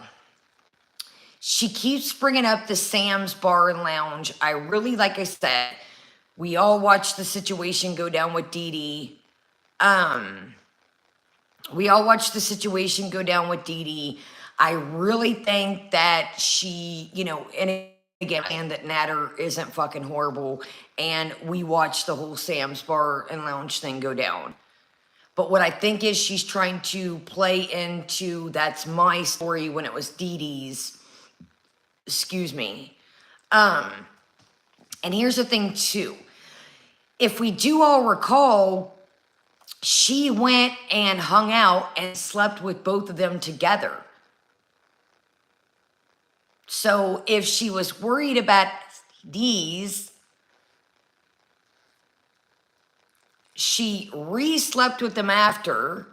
she keeps bringing up the Sam's Bar and Lounge. I really, like I said, we all watched the situation go down with Dee Dee. We all watched the situation go down with Dee Dee. I really think that she, and again, and that Natter isn't fucking horrible. And we watched the whole Sam's Bar and Lounge thing go down. But what I think is she's trying to play into that's my story when it was Dee Dee's. Excuse me. And here's the thing too. If we do all recall, she went and hung out and slept with both of them together. So if she was worried about these, she re-slept with them after.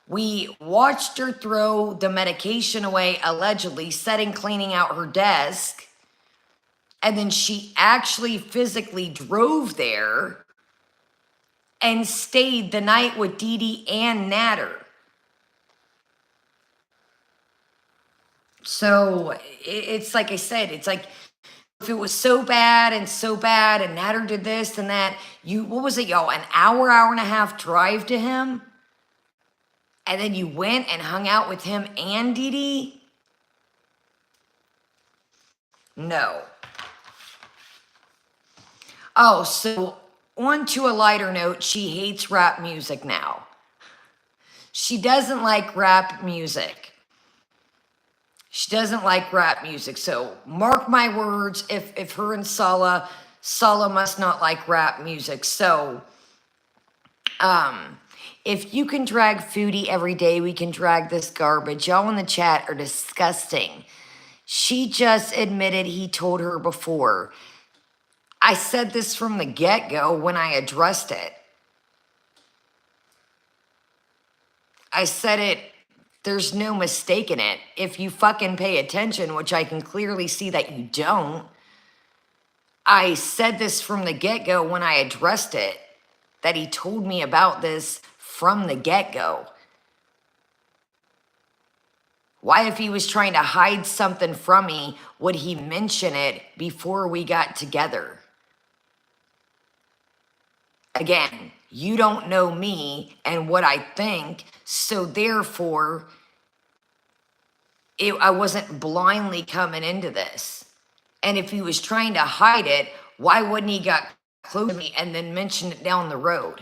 We watched her throw the medication away, allegedly, cleaning out her desk. And then she actually physically drove there and stayed the night with Dee Dee and Natter. So it's like I said, it's like if it was so bad and Natter did this and that, what was it, y'all? An hour and a half drive to him? And then you went and hung out with him and Dee Dee? No. Oh, so on to a lighter note, she hates rap music now. She doesn't like rap music. She doesn't like rap music. So mark my words, if her and Sala must not like rap music. So, if you can drag Foodie every day, we can drag this garbage. Y'all in the chat are disgusting. She just admitted he told her before. I said this from the get-go when I addressed it. I said it, there's no mistake in it. If you fucking pay attention, which I can clearly see that you don't, I said this from the get-go when I addressed it, that he told me about this from the get-go. Why, if he was trying to hide something from me, would he mention it before we got together? Again, you don't know me and what I think, so therefore, I wasn't blindly coming into this. And if he was trying to hide it, why wouldn't he got close to me and then mention it down the road?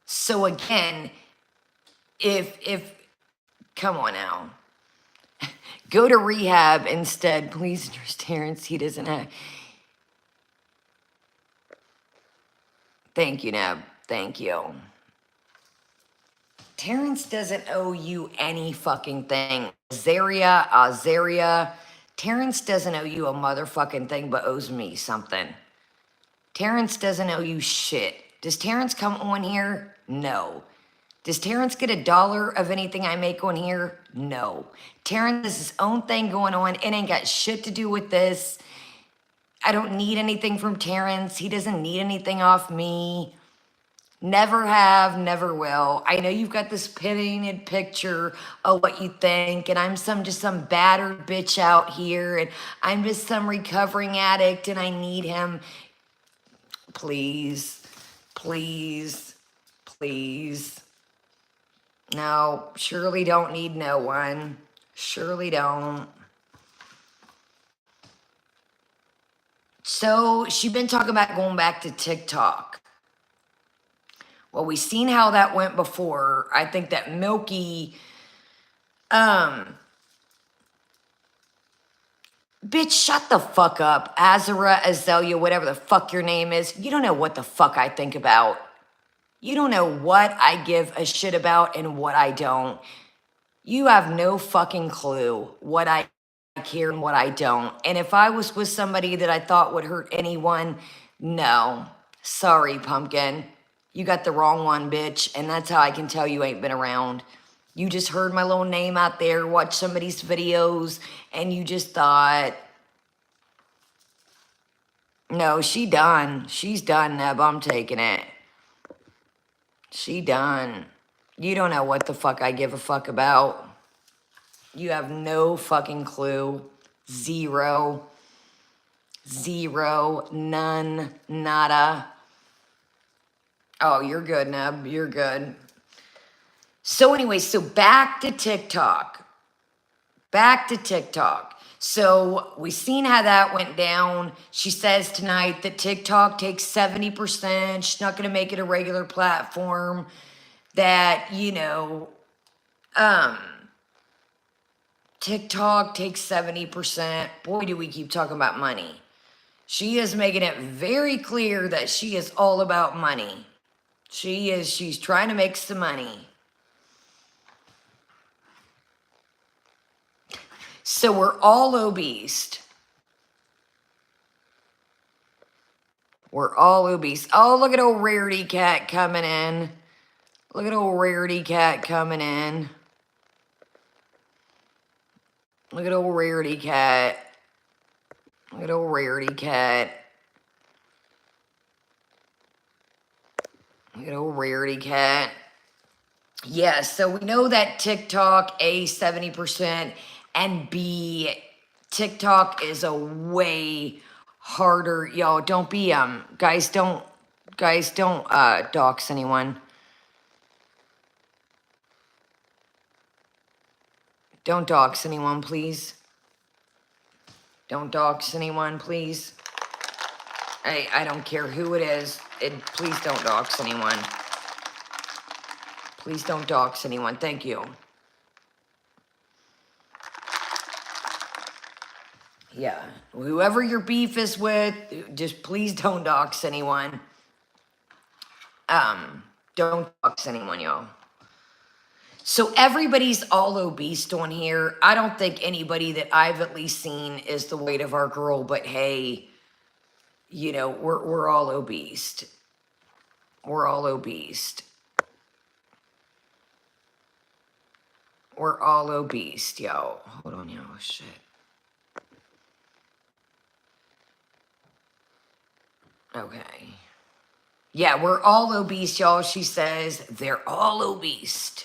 So again, if come on now, go to rehab instead, please, Terrence. He doesn't have. Thank you, Neb. Thank you. Terrence doesn't owe you any fucking thing. Azaria. Terrence doesn't owe you a motherfucking thing, but owes me something. Terrence doesn't owe you shit. Does Terrence come on here? No. Does Terrence get $1 of anything I make on here? No. Terrence has his own thing going on. It ain't got shit to do with this. I don't need anything from Terrence. He doesn't need anything off me. Never have, never will. I know you've got this painted picture of what you think, and I'm just some battered bitch out here, and I'm just some recovering addict, and I need him. Please, please, please. No, surely don't need no one. Surely don't. So she's been talking about going back to TikTok. Well, we've seen how that went before. I think that Milky, bitch, shut the fuck up. Azalea, whatever the fuck your name is. You don't know what the fuck I think about. You don't know what I give a shit about and what I don't. You have no fucking clue what I care and what I don't. And if I was with somebody that I thought would hurt anyone, no. Sorry, pumpkin. You got the wrong one, bitch. And that's how I can tell you ain't been around. You just heard my little name out there, watched somebody's videos, and you just thought, no, she done. She's done, Neb. I'm taking it. She done. You don't know what the fuck I give a fuck about. You have no fucking clue. Zero. None. Nada. Oh, you're good, Neb. You're good. So anyway, so back to TikTok. So we seen how that went down. She says tonight that TikTok takes 70%. She's not going to make it a regular platform. That, TikTok takes 70%. Boy, do we keep talking about money. She is making it very clear that she is all about money. She's trying to make some money. So we're all obese. We're all obese. Oh, look at old Rarity Cat coming in. Look at old Rarity Cat coming in. Look at old Rarity Cat. Look at old Rarity Cat. Look at old Rarity Cat. Yeah, so we know that TikTok, A, 70%, and B, TikTok is a way harder, y'all. Don't be guys don't dox anyone. Don't dox anyone, please. Don't dox anyone, please. I don't care who it is. Please don't dox anyone. Please don't dox anyone. Thank you. Yeah. Whoever your beef is with, just please don't dox anyone. Don't dox anyone, y'all. So everybody's all obese on here. I don't think anybody that I've at least seen is the weight of our girl, but hey, you know, we're all obese. We're all obese. We're all obese, yo. Hold on, yo. Shit. Okay. Yeah, we're all obese, y'all. She says they're all obese.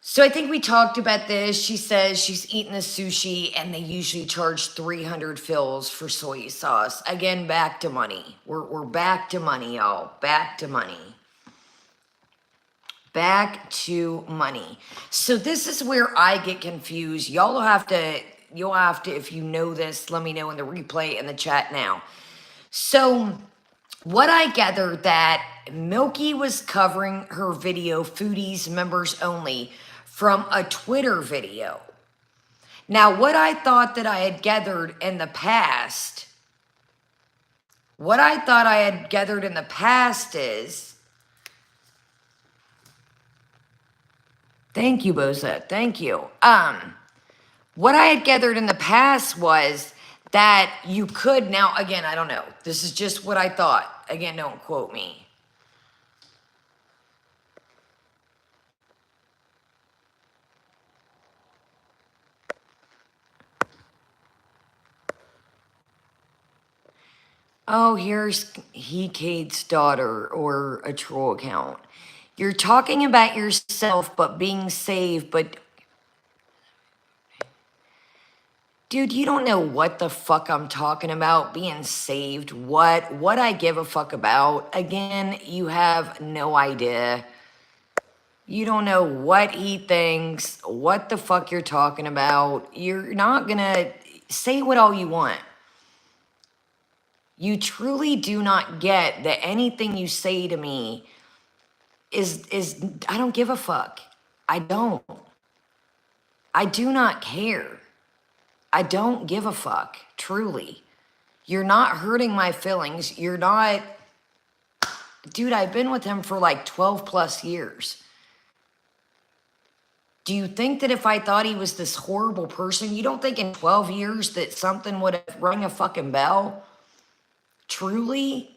So I think we talked about this. She says she's eating the sushi and they usually charge 300 fills for soy sauce. Again, back to money. We're back to money, y'all. Back to money. Back to money. So this is where I get confused. You'll have to, if you know this, let me know in the replay in the chat now. So what I gathered that Milky was covering her video, Foodies Members Only, from a Twitter video. Now, what I thought that I had gathered in the past, is, thank you, Boza, thank you. What I had gathered in the past was that you could, now, again, I don't know. This is just what I thought. Again, don't quote me. Oh, here's Kate's daughter or a troll account. You're talking about yourself, but being saved, but dude, you don't know what the fuck I'm talking about. Being saved. What I give a fuck about. Again, you have no idea. You don't know what he thinks, what the fuck you're talking about. You're not gonna say what all you want. You truly do not get that anything you say to me is I don't give a fuck. I don't. I do not care. I don't give a fuck, truly. You're not hurting my feelings. You're not, dude, I've been with him for like 12 plus years. Do you think that if I thought he was this horrible person, you don't think in 12 years that something would have rung a fucking bell? Truly?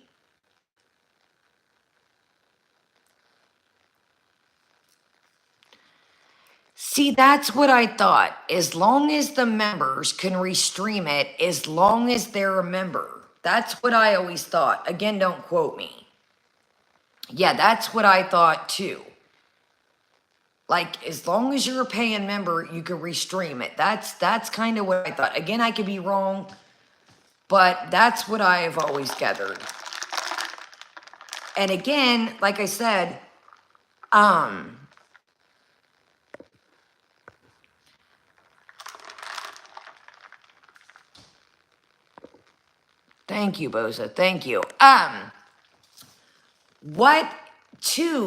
See, that's what I thought. As long as the members can restream it, as long as they're a member. That's what I always thought. Again, don't quote me. Yeah, that's what I thought too. Like, as long as you're a paying member, you can restream it. That's kind of what I thought. Again, I could be wrong, but that's what I have always gathered. And again, like I said, thank you, Boza. Thank you.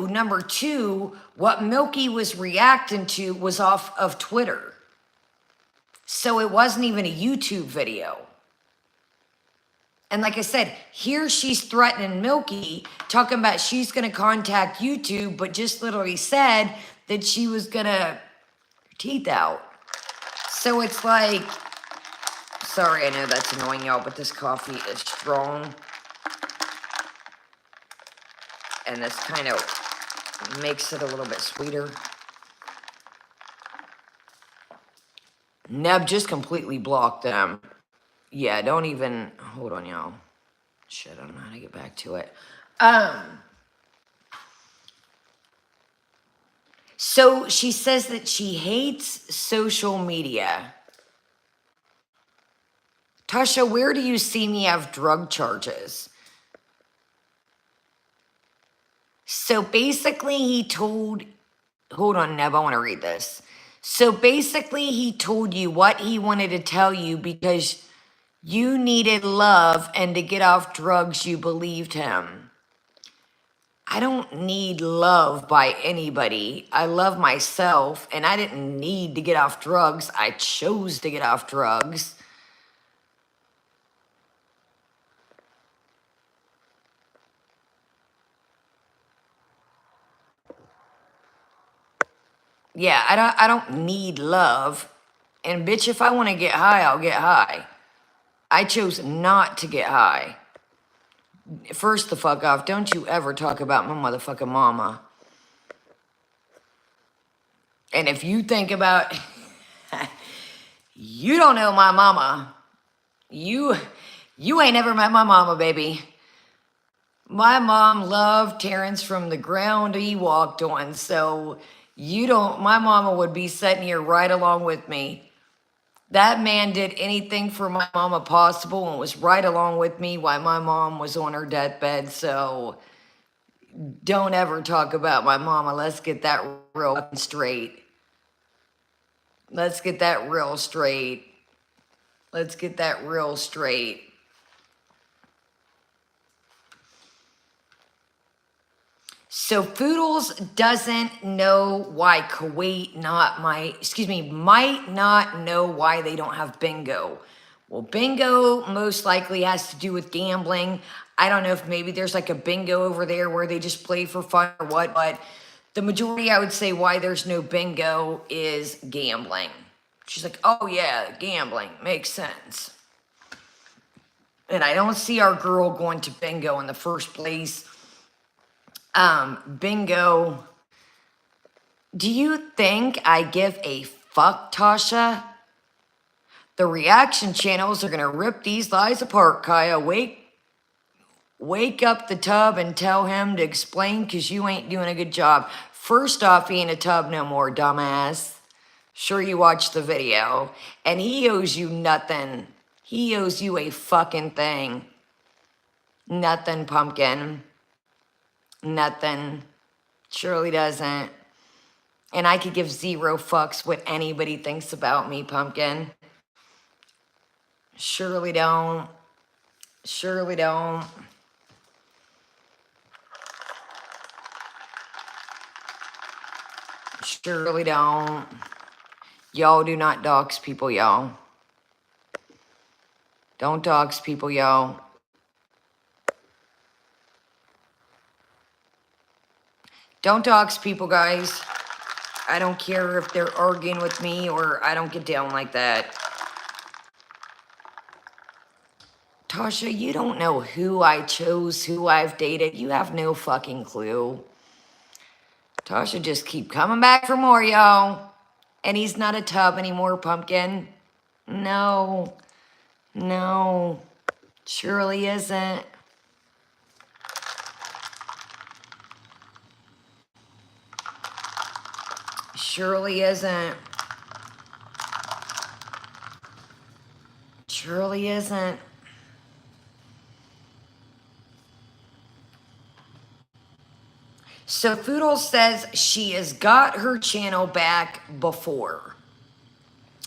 Number two, what Milky was reacting to was off of Twitter. So it wasn't even a YouTube video. And like I said, here she's threatening Milky, talking about she's going to contact YouTube, but just literally said that she was going to teeth out. So it's like, sorry, I know that's annoying y'all, but this coffee is strong. And this kind of makes it a little bit sweeter. Neb just completely blocked them. Yeah, don't even, hold on, y'all. Shit, I don't know how to get back to it. So she says that she hates social media. Tasha, where do you see me have drug charges? So basically he told, hold on, Neb, I want to read this. So basically he told you what he wanted to tell you because you needed love, and to get off drugs, you believed him. I don't need love by anybody. I love myself, and I didn't need to get off drugs. I chose to get off drugs. Yeah, I don't need love. And bitch, if I want to get high, I'll get high. I chose not to get high. First the fuck off, don't you ever talk about my motherfucking mama. And if you think about, you don't know my mama. You ain't never met my mama, baby. My mom loved Terrence from the ground he walked on. So my mama would be sitting here right along with me. That man did anything for my mama possible and was right along with me while my mom was on her deathbed. So don't ever talk about my mama. Let's get that real straight. Let's get that real straight. Let's get that real straight. So Foodles doesn't know why Kuwait might not know why they don't have bingo. Well, bingo most likely has to do with gambling. I don't know if maybe there's like a bingo over there where they just play for fun or what, but the majority, I would say, why there's no bingo is gambling. She's like, oh yeah, gambling, makes sense. And I don't see our girl going to bingo in the first place. Bingo. Do you think I give a fuck, Tasha? The reaction channels are gonna rip these lies apart, Kaya. Wake up the tub and tell him to explain, because you ain't doing a good job. First off, he ain't a tub no more, dumbass. Sure you watched the video. And he owes you nothing. He owes you a fucking thing. Nothing, pumpkin. Nothing. Surely doesn't. And I could give zero fucks what anybody thinks about me, pumpkin. Surely don't. Surely don't. Surely don't. Y'all do not dox people, y'all. Don't dox people, y'all. Don't dox people, guys. I don't care if they're arguing with me or I don't get down like that. Tasha, you don't know who I chose, who I've dated. You have no fucking clue. Tasha just keep coming back for more, y'all. And he's not a tub anymore, pumpkin. No. No. Surely isn't. Surely isn't. Surely isn't. So Foodle says she has got her channel back before.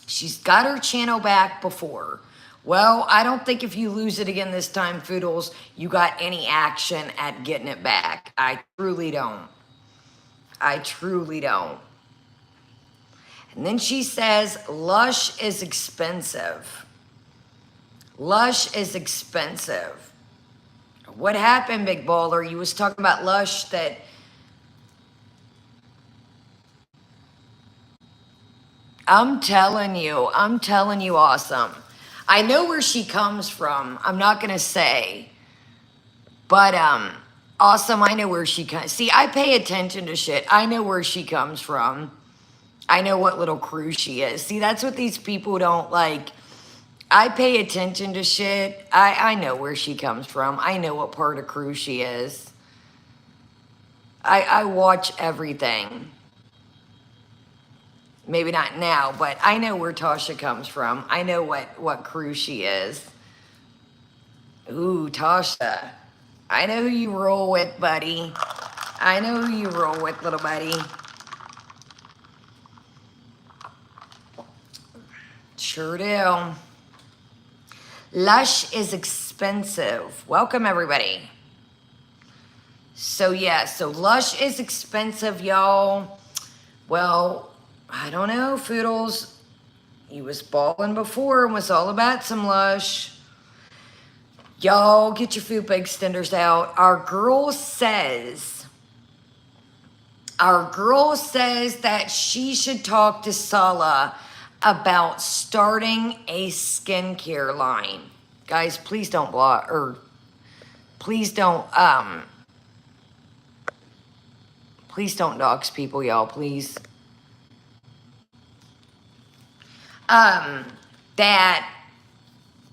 She's got her channel back before. Well, I don't think if you lose it again this time, Foodles, you got any action at getting it back. I truly don't. I truly don't. And then she says, Lush is expensive. Lush is expensive. What happened, Big Baller? You was talking about Lush that... I'm telling you, awesome. I know where she comes from. I'm not going to say. But, awesome, I know where she comes. See, I pay attention to shit. I know where she comes from. I know what little crew she is. See, that's what these people don't like. I pay attention to shit. I know where she comes from. I know what part of crew she is. I watch everything. Maybe not now, but I know where Tasha comes from. I know what crew she is. Ooh, Tasha. I know who you roll with, buddy. I know who you roll with, little buddy. Sure do. Lush is expensive. Welcome, everybody. So, yeah, so Lush is expensive, y'all. Well, I don't know, Foodles. You was balling before and was all about some Lush. Y'all, get your fupa extenders out. Our girl says that she should talk to Sala about starting a skincare line. Guys, please don't block, or please don't dox people, y'all, please. That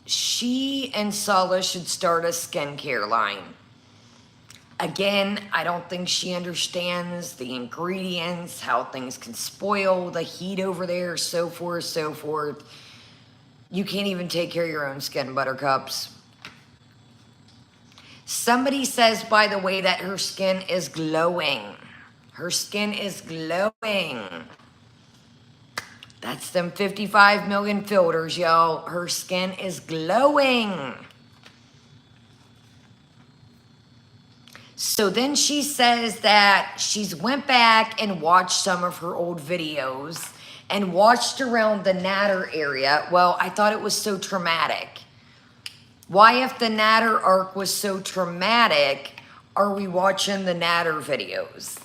she and Sala should start a skincare line. Again, I don't think she understands the ingredients, how things can spoil, the heat over there, so forth, so forth. You can't even take care of your own skin, buttercups. Somebody says, by the way, that her skin is glowing. Her skin is glowing. That's them 55 million filters, y'all. Her skin is glowing. So then she says that she's went back and watched some of her old videos and watched around the natter area. Well, I thought it was so traumatic. Why, if the natter arc was so traumatic, are we watching the natter videos?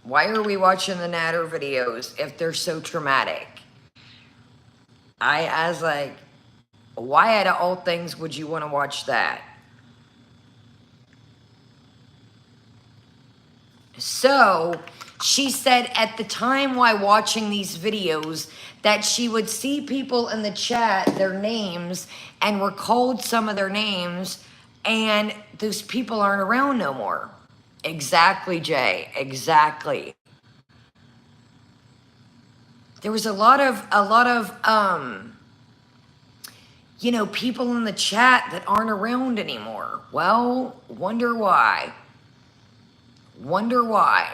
Why are we watching the natter videos if they're so traumatic? I was like, why out of all things would you want to watch that? So she said at the time while watching these videos that she would see people in the chat, their names, and recalled some of their names, and those people aren't around no more. Exactly, Jay. Exactly. There was a lot of people in the chat that aren't around anymore. Well, wonder why. Wonder why.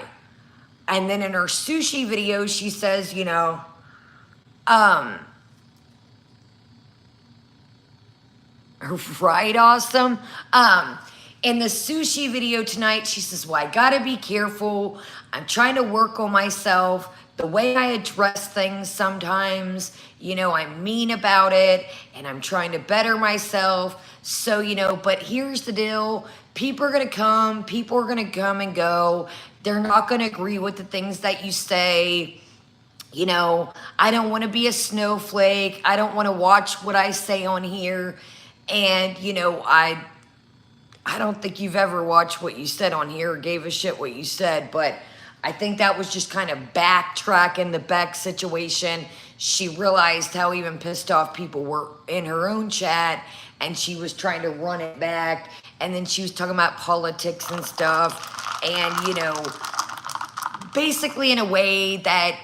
And then in her sushi video, she says, right, awesome. In the sushi video tonight, she says, well, I gotta be careful. I'm trying to work on myself. The way I address things sometimes, I'm mean about it and I'm trying to better myself. So, but here's the deal. People are going to come and go. They're not going to agree with the things that you say. I don't want to be a snowflake. I don't want to watch what I say on here. And, I don't think you've ever watched what you said on here or gave a shit what you said, but I think that was just kind of backtracking the Beck situation. She realized how even pissed off people were in her own chat, and she was trying to run it back. And then she was talking about politics and stuff. And, basically in a way that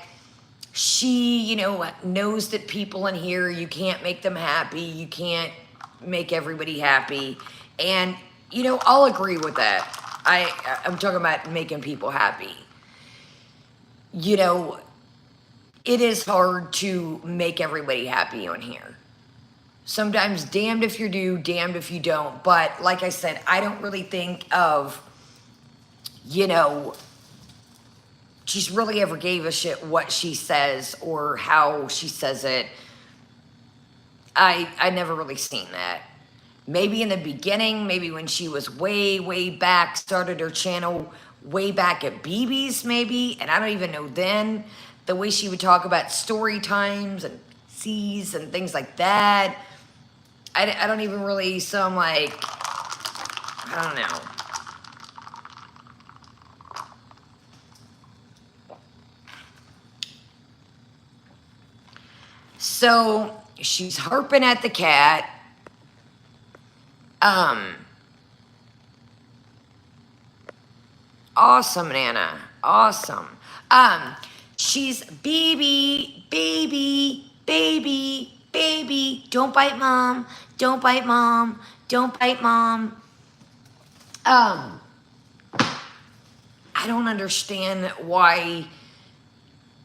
she, knows that people in here, you can't make them happy. You can't make everybody happy. And, I'll agree with that. I'm talking about making people happy. It is hard to make everybody happy on here. Sometimes damned if you do, damned if you don't. But like I said, I don't really think of, she's really ever gave a shit what she says or how she says it. I never really seen that. Maybe in the beginning, maybe when she was way, way back, started her channel way back at BB's maybe, and I don't even know then, the way she would talk about story times and C's and things like that. I don't even really, so I'm like, I don't know. So she's harping at the cat. Awesome, Nana. Awesome. She's baby, baby, baby, baby. Don't bite mom. Don't bite mom. Don't bite mom. I don't understand why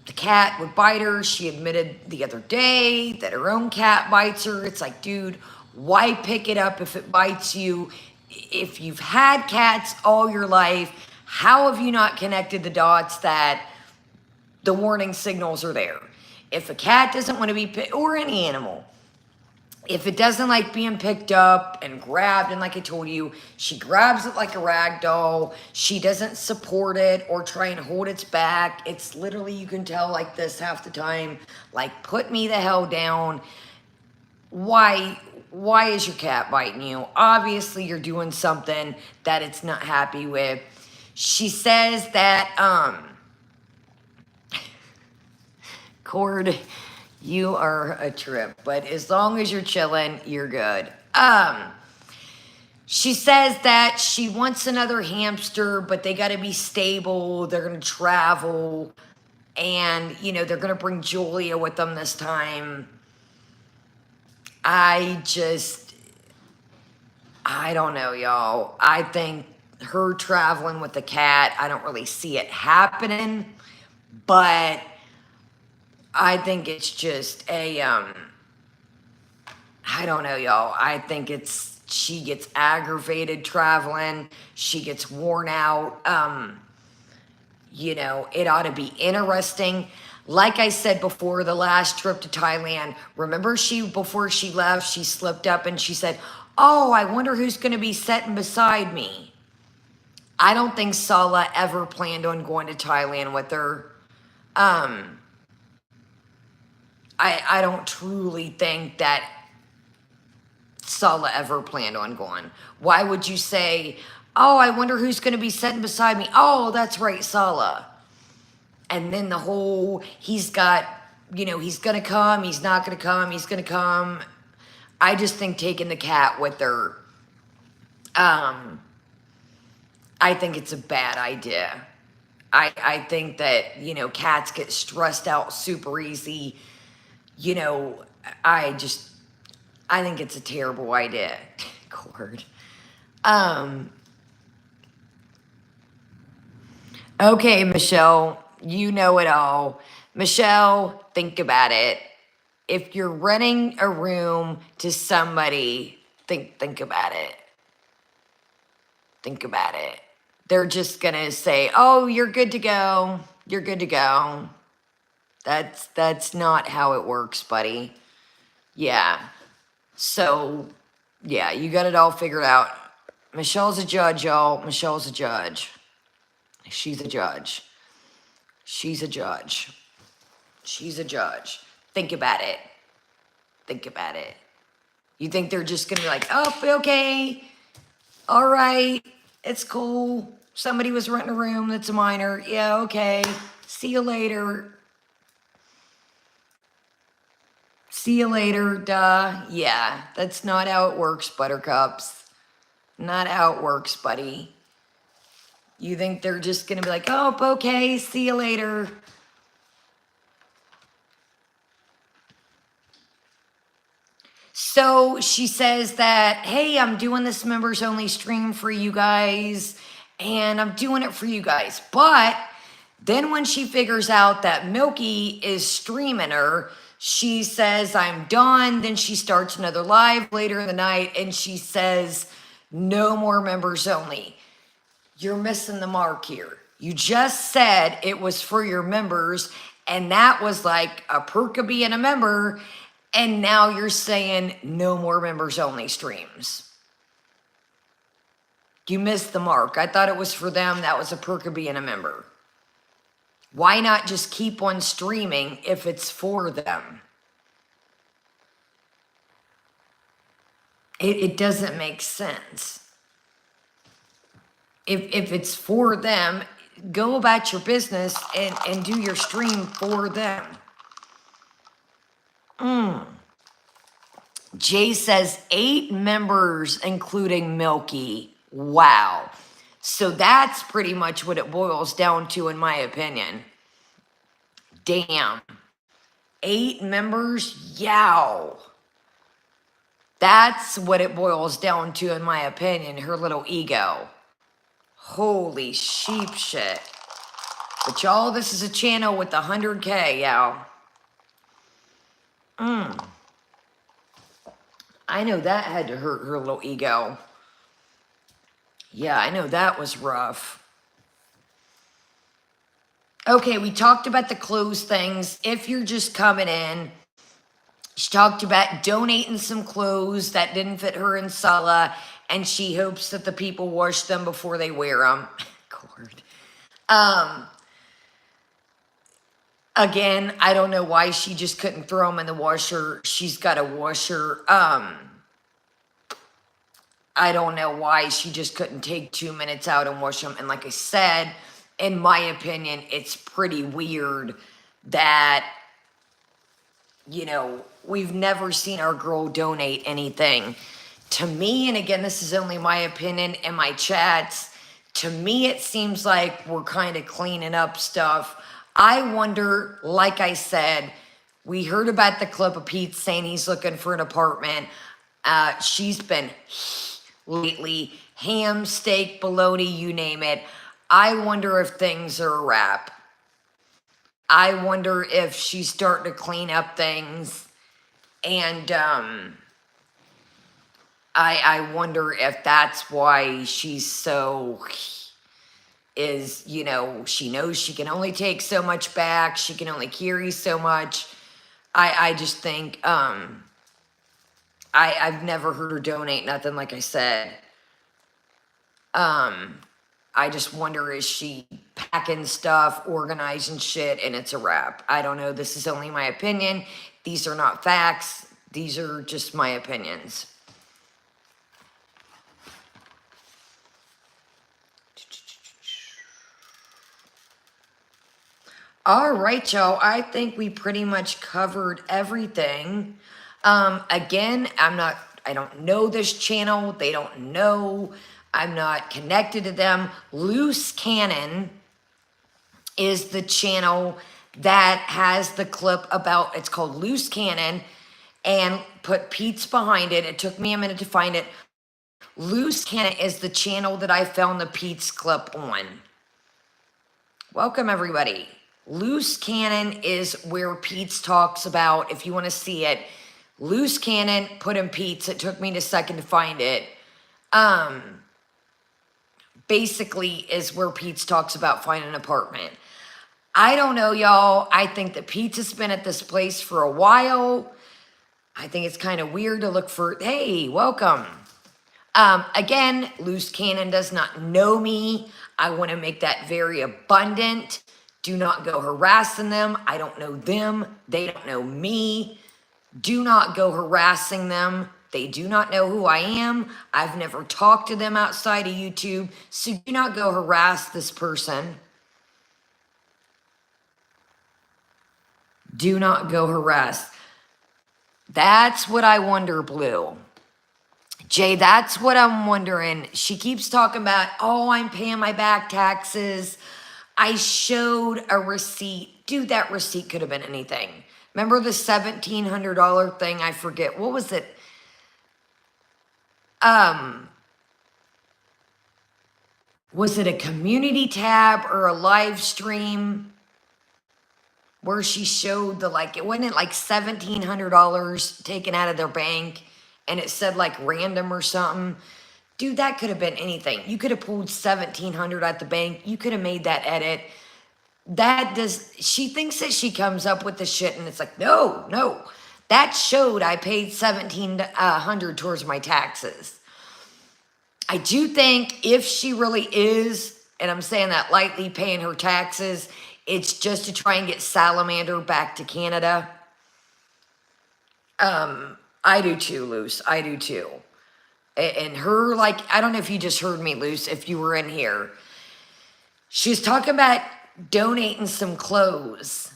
the cat would bite her. She admitted the other day that her own cat bites her. It's like, dude, why pick it up if it bites you? If you've had cats all your life, how have you not connected the dots that the warning signals are there? If a cat doesn't want to be picked, or any animal, if it doesn't like being picked up and grabbed, and like I told you, she grabs it like a rag doll. She doesn't support it or try and hold its back. It's literally, you can tell like this half the time, like, put me the hell down. Why is your cat biting you? Obviously, you're doing something that it's not happy with. She says that, Cord, you are a trip, but as long as you're chilling, you're good. She says that she wants another hamster, but they got to be stable. They're going to travel, and, you know, they're going to bring Julia with them this time. I don't know, y'all. I think her traveling with the cat, I don't really see it happening, but I think it's just a, I don't know, y'all. I think it's, she gets aggravated traveling. She gets worn out. You know, it ought to be interesting. Like I said before, the last trip to Thailand, remember before she left, she slipped up and she said, oh, I wonder who's going to be sitting beside me. I don't think Sala ever planned on going to Thailand with her. I don't truly think that Sala ever planned on going. Why would you say, oh, I wonder who's going to be sitting beside me? Oh, that's right, Sala. And then the whole, he's got, you know, he's going to come, he's not going to come, he's going to come. I just think taking the cat with her, I think it's a bad idea. I think that, you know, cats get stressed out super easy. You know, I think it's a terrible idea. Cord. Okay, Michelle, you know it all. Michelle, think about it. If you're renting a room to somebody, think about it. Think about it. They're just gonna say, oh, you're good to go. You're good to go. That's not how it works, buddy. Yeah. So, yeah, you got it all figured out. Michelle's a judge, y'all. Michelle's a judge. She's a judge. She's a judge. She's a judge. Think about it. Think about it. You think they're just gonna be like, oh, okay, all right, it's cool. Somebody was renting a room that's a minor. Yeah, okay. See you later. See you later, duh. Yeah, that's not how it works, buttercups. Not how it works, buddy. You think they're just gonna be like, oh, okay, see you later. So she says that, hey, I'm doing this members only stream for you guys, and I'm doing it for you guys. But then when she figures out that Milky is streaming her, she says, I'm done. Then she starts another live later in the night, and she says, no more members only. You're missing the mark here. You just said it was for your members, and that was like a perk of being a member, and now you're saying no more members only streams. You missed the mark. I thought it was for them. That was a perk of being a member. Why not just keep on streaming if it's for them? It doesn't make sense. If it's for them, go about your business and do your stream for them. Jay says 8 members, including Milky. Wow. So that's pretty much what it boils down to, in my opinion. damn. 8 members? Yow. That's what it boils down to, in my opinion, her little ego. Holy sheep shit. But y'all, this is a channel with 100K, y'all. I know that had to hurt her little ego. Yeah, I know that was rough. Okay, we talked about the clothes things. If you're just coming in, she talked about donating some clothes that didn't fit her in Sala, and she hopes that the people wash them before they wear them. Lord. Again, I don't know why she just couldn't throw them in the washer. She's got a washer. I don't know why she just couldn't take 2 minutes out and wash them. And like I said, in my opinion, it's pretty weird that, you know, we've never seen our girl donate anything. To me, and again, this is only my opinion in my chats, to me it seems like we're kind of cleaning up stuff. I wonder, like I said, we heard about the clip of Pete saying he's looking for an apartment. She's been lately, ham, steak, bologna, you name it. I wonder if things are a wrap. I wonder if she's starting to clean up things. And I wonder if that's why she's so, you know, she knows she can only take so much back. She can only carry so much. I just think, I've never heard her donate nothing, like I said. I just wonder, is she packing stuff, organizing shit, and it's a wrap? I don't know. This is only my opinion. These are not facts. These are just my opinions. All right, y'all. I think we pretty much covered everything. Again, I don't know this channel. They don't know. I'm not connected to them. Loose Cannon is the channel that has the clip about, it's called Loose Cannon, and put Pete's behind it. It took me a minute to find it. Loose Cannon is the channel that I found the Pete's clip on. Welcome, everybody. Loose Cannon is where Pete's talks about, if you want to see it, Loose Cannon, put in Pete's. It took me a second to find it. Basically is where Pete's talks about finding an apartment. I don't know, y'all. I think that Pete's has been at this place for a while. I think it's kind of weird to look for, hey, welcome. Again, Loose Cannon does not know me. I want to make that very abundant. Do not go harassing them. I don't know them. They don't know me. Do not go harassing them. They do not know who I am. I've never talked to them outside of YouTube. So do not go harass this person. Do not go harass. That's what I wonder, Blue. Jay, that's what I'm wondering. She keeps talking about, oh, I'm paying my back taxes. I showed a receipt. Dude, that receipt could have been anything. Remember the $1,700 thing? I forget. What was it? Was it a community tab or a live stream where she showed the, like, it wasn't like $1,700 taken out of their bank and it said like random or something? Dude, that could have been anything. You could have pulled $1,700 at the bank. You could have made that edit. She thinks that she comes up with the shit and it's like, no. That showed I paid $1,700 towards my taxes. I do think if she really is, and I'm saying that lightly, paying her taxes, it's just to try and get Salamander back to Canada. I do too, Luce. I do too. And her, like, I don't know if you just heard me, Luce, if you were in here. She's talking about donating some clothes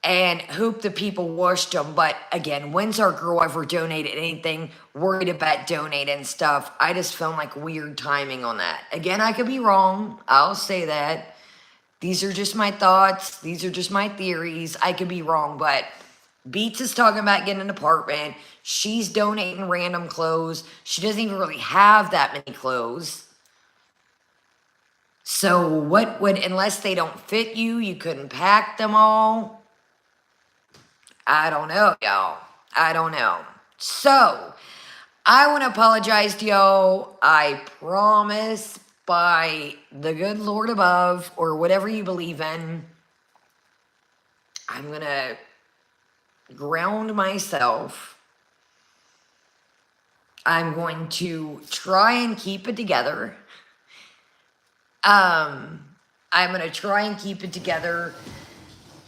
and hope the people washed them. But again, when's our girl ever donated anything, worried about donating stuff? I just found like weird timing on that. Again, I could be wrong. I'll say that. These are just my thoughts. These are just my theories. I could be wrong, but Beats is talking about getting an apartment. She's donating random clothes. She doesn't even really have that many clothes. So what would, unless they don't fit you, you couldn't pack them all. I don't know, y'all. I don't know. So I want to apologize to y'all. I promise by the good Lord above, or whatever you believe in, I'm going to ground myself. I'm going to try and keep it together. I'm going to try and keep it together.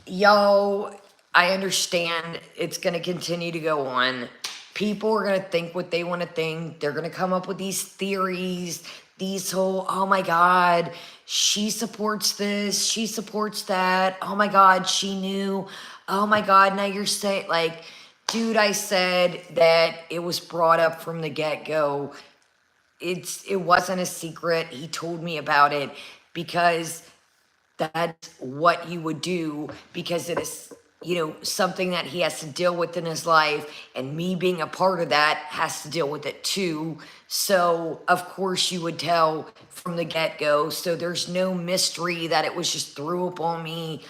Y'all, I understand it's going to continue to go on. People are going to think what they want to think. They're going to come up with these theories, these whole, oh my God, she supports this, she supports that. Oh my God, she knew. Oh my God, now you're saying, like, dude, I said that it was brought up from the get-go. It wasn't a secret. He told me about it because that's what you would do, because it is, something that he has to deal with in his life, and me being a part of that has to deal with it too. So of course you would tell from the get-go. So there's no mystery that it was just threw up on me.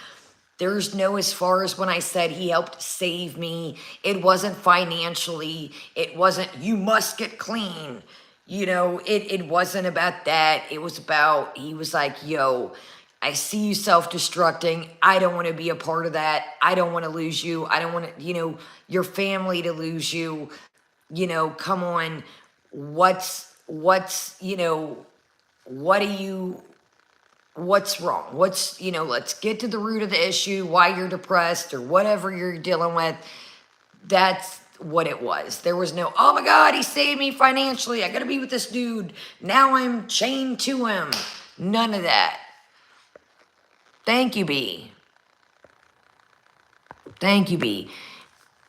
There's no, as far as when I said he helped save me, it wasn't financially. It wasn't, you must get clean. It wasn't about that. It was about, he was like, yo, I see you self-destructing. I don't want to be a part of that. I don't want to lose you. I don't want to, your family to lose you. Come on. What's, what do you, what's wrong? Let's get to the root of the issue, why you're depressed or whatever you're dealing with. That's what it was. There was no, oh my God, he saved me financially. I got to be with this dude. Now I'm chained to him. None of that. Thank you, B. Thank you, B.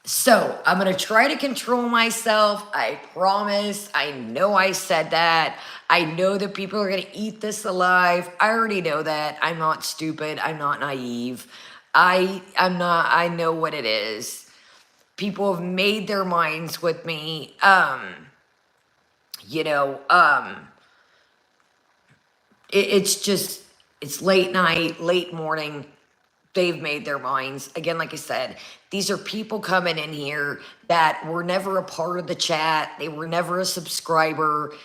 So I'm going to try to control myself. I promise. I know I said that. I know that people are going to eat this alive. I already know that. I'm not stupid. I'm not naive. I know what it is. People have made their minds with me. It's late night, late morning. They've made their minds. Again, like I said, these are people coming in here that were never a part of the chat. They were never a subscriber.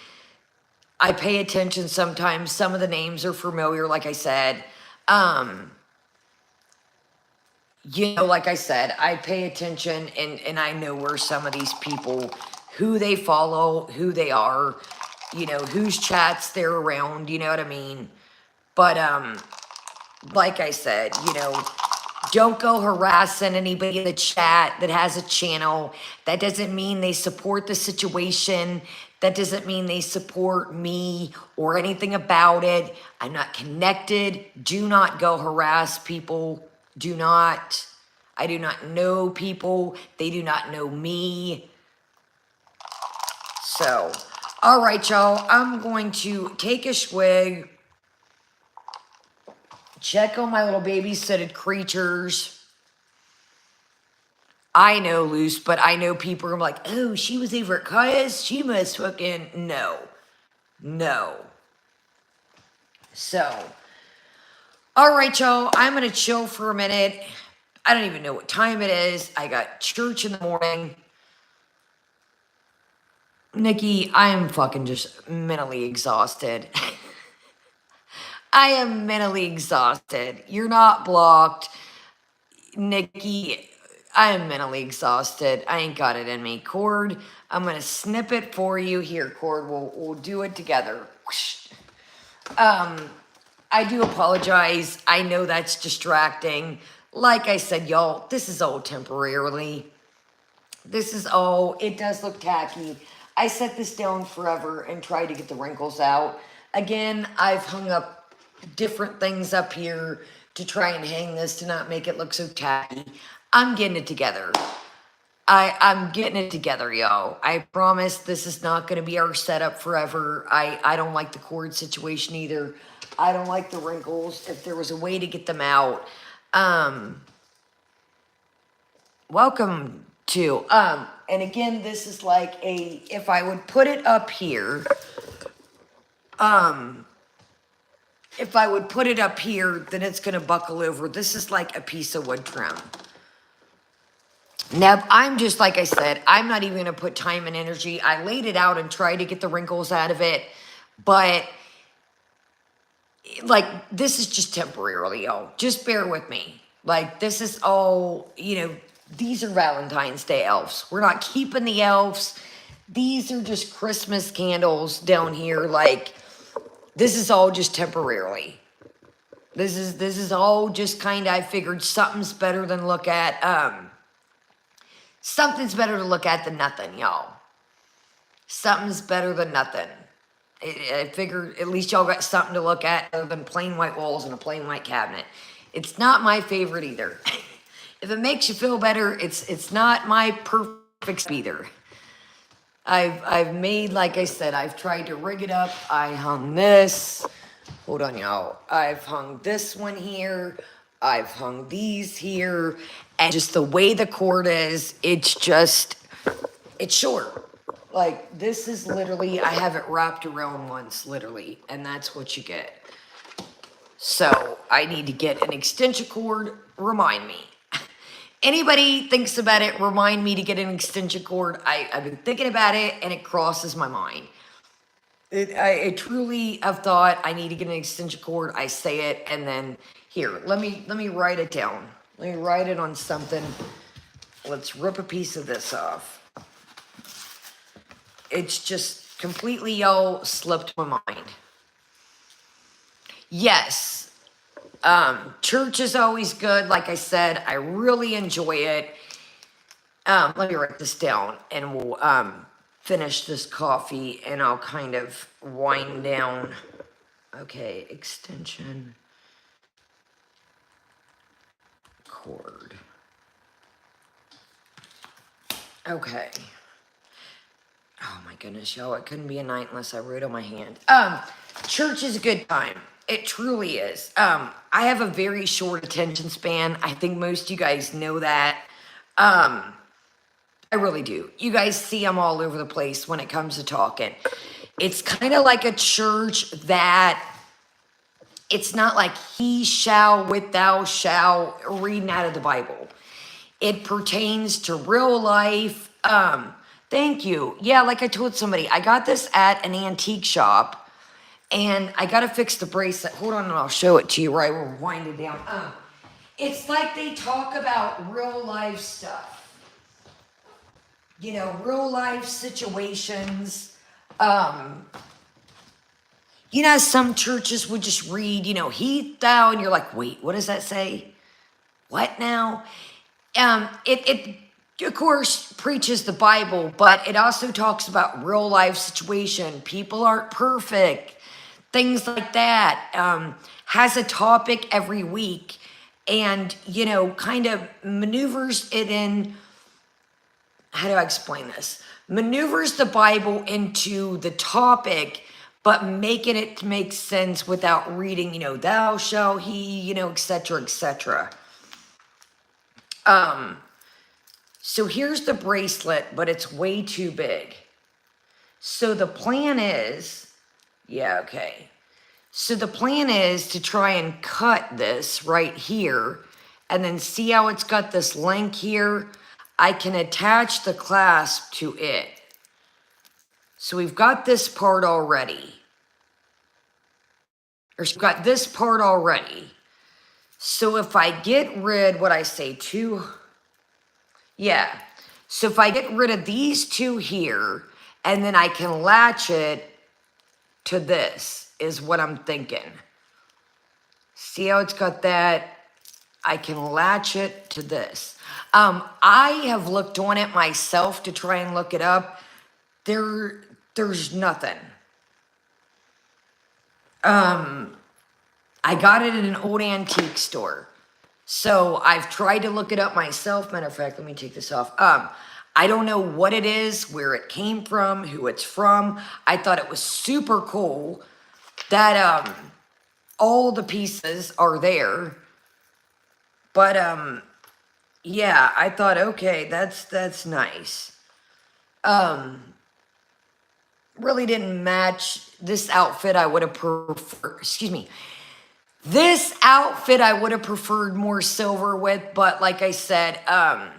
I pay attention sometimes. Some of the names are familiar, like I said. Like I said, I pay attention, and I know where some of these people, who they follow, who they are, whose chats they're around, you know what I mean? But, like I said, don't go harassing anybody in the chat that has a channel. That doesn't mean they support the situation. That doesn't mean they support me or anything about it. I'm not connected. Do not go harass people. Do not. I do not know people. They do not know me. So, all right, y'all. I'm going to take a swig. Check on my little babysitted creatures. I know, Luce, but I know people are like, oh, she was over at Kaya's. She must fucking... No. So, all right, y'all. I'm going to chill for a minute. I don't even know what time it is. I got church in the morning. Nikki, I am fucking just mentally exhausted. I am mentally exhausted. You're not blocked. Nikki, I am mentally exhausted. I ain't got it in me. Cord, I'm going to snip it for you. Here, Cord, we'll do it together. I do apologize. I know that's distracting. Like I said, y'all, this is all temporarily. It does look tacky. I set this down forever and tried to get the wrinkles out. Again, I've hung up different things up here to try and hang this to not make it look so tacky. I'm getting it together. I'm getting it together, yo. I promise this is not going to be our setup forever. I don't like the cord situation either. I don't like the wrinkles. If there was a way to get them out, um, welcome to. And again, this is like if I would put it up here, um, if I would put it up here, then it's going to buckle over. This is like a piece of wood trim. Now, I'm just, like I said, I'm not even going to put time and energy. I laid it out and tried to get the wrinkles out of it, but, like, this is just temporarily, y'all. Just bear with me. Like, this is all, these are Valentine's Day elves. We're not keeping the elves. These are just Christmas candles down here. Like, this is all just temporarily. This is all just kind of, I figured something's better than look at, something's better to look at than nothing, y'all. Something's better than nothing. I figure at least y'all got something to look at other than plain white walls and a plain white cabinet. It's not my favorite either. If it makes you feel better, it's not my perfect either. I've made, like I said, I've tried to rig it up. I hung this. Hold on, y'all. I've hung this one here. I've hung these here. And just the way the cord is, it's short. Like, this is literally, I have it wrapped around once, literally. And that's what you get. So, I need to get an extension cord. Remind me. Anybody thinks about it, remind me to get an extension cord. I've been thinking about it, and it crosses my mind. I truly have thought I need to get an extension cord. I say it, and then here, let me write it down. Let me write it on something. Let's rip a piece of this off. It's just completely, y'all, slipped my mind. Yes, church is always good. Like I said, I really enjoy it. Let me write this down, and we'll finish this coffee, and I'll kind of wind down. Okay, extension cord. Okay. Oh my goodness, y'all, it couldn't be a night unless I wrote on my hand. Church is a good time. It truly is. I have a very short attention span. I think most of you guys know that. I really do. You guys see I'm all over the place when it comes to talking. It's kind of like a church that it's not like he shall with thou shall reading out of the Bible. It pertains to real life. Thank you. Yeah, like I told somebody, I got this at an antique shop, and I got to fix the bracelet. Hold on, and I'll show it to you right when we're winding down. It's like they talk about real life stuff. Real life situations. Some churches would just read, he, thou, and you're like, wait, what does that say? What now? It of course preaches the Bible, but it also talks about real life situation. People aren't perfect, things like that. Has a topic every week, and kind of maneuvers it in. How do I explain this? Maneuvers the Bible into the topic, but making it to make sense without reading, thou shall he, etc., etc. So here's the bracelet, but it's way too big. So the plan is, So the plan is to try and cut this right here, and then see how it's got this link here? I can attach the clasp to it. So we've got this part already. We've got this part already. So if I get rid, So if I get rid of these two here, and then I can latch it to this, is what I'm thinking. See how it's got that? I can latch it to this. I have looked on it myself to try and look it up. There's nothing. I got it at an old antique store. So I've tried to look it up myself. Matter of fact, let me take this off. I don't know what it is, where it came from, who it's from. I thought it was super cool that all the pieces are there. But yeah, I thought, okay, that's nice. Really didn't match this outfit. I would have preferred, excuse me. This outfit I would have preferred more silver with, but like I said, oh,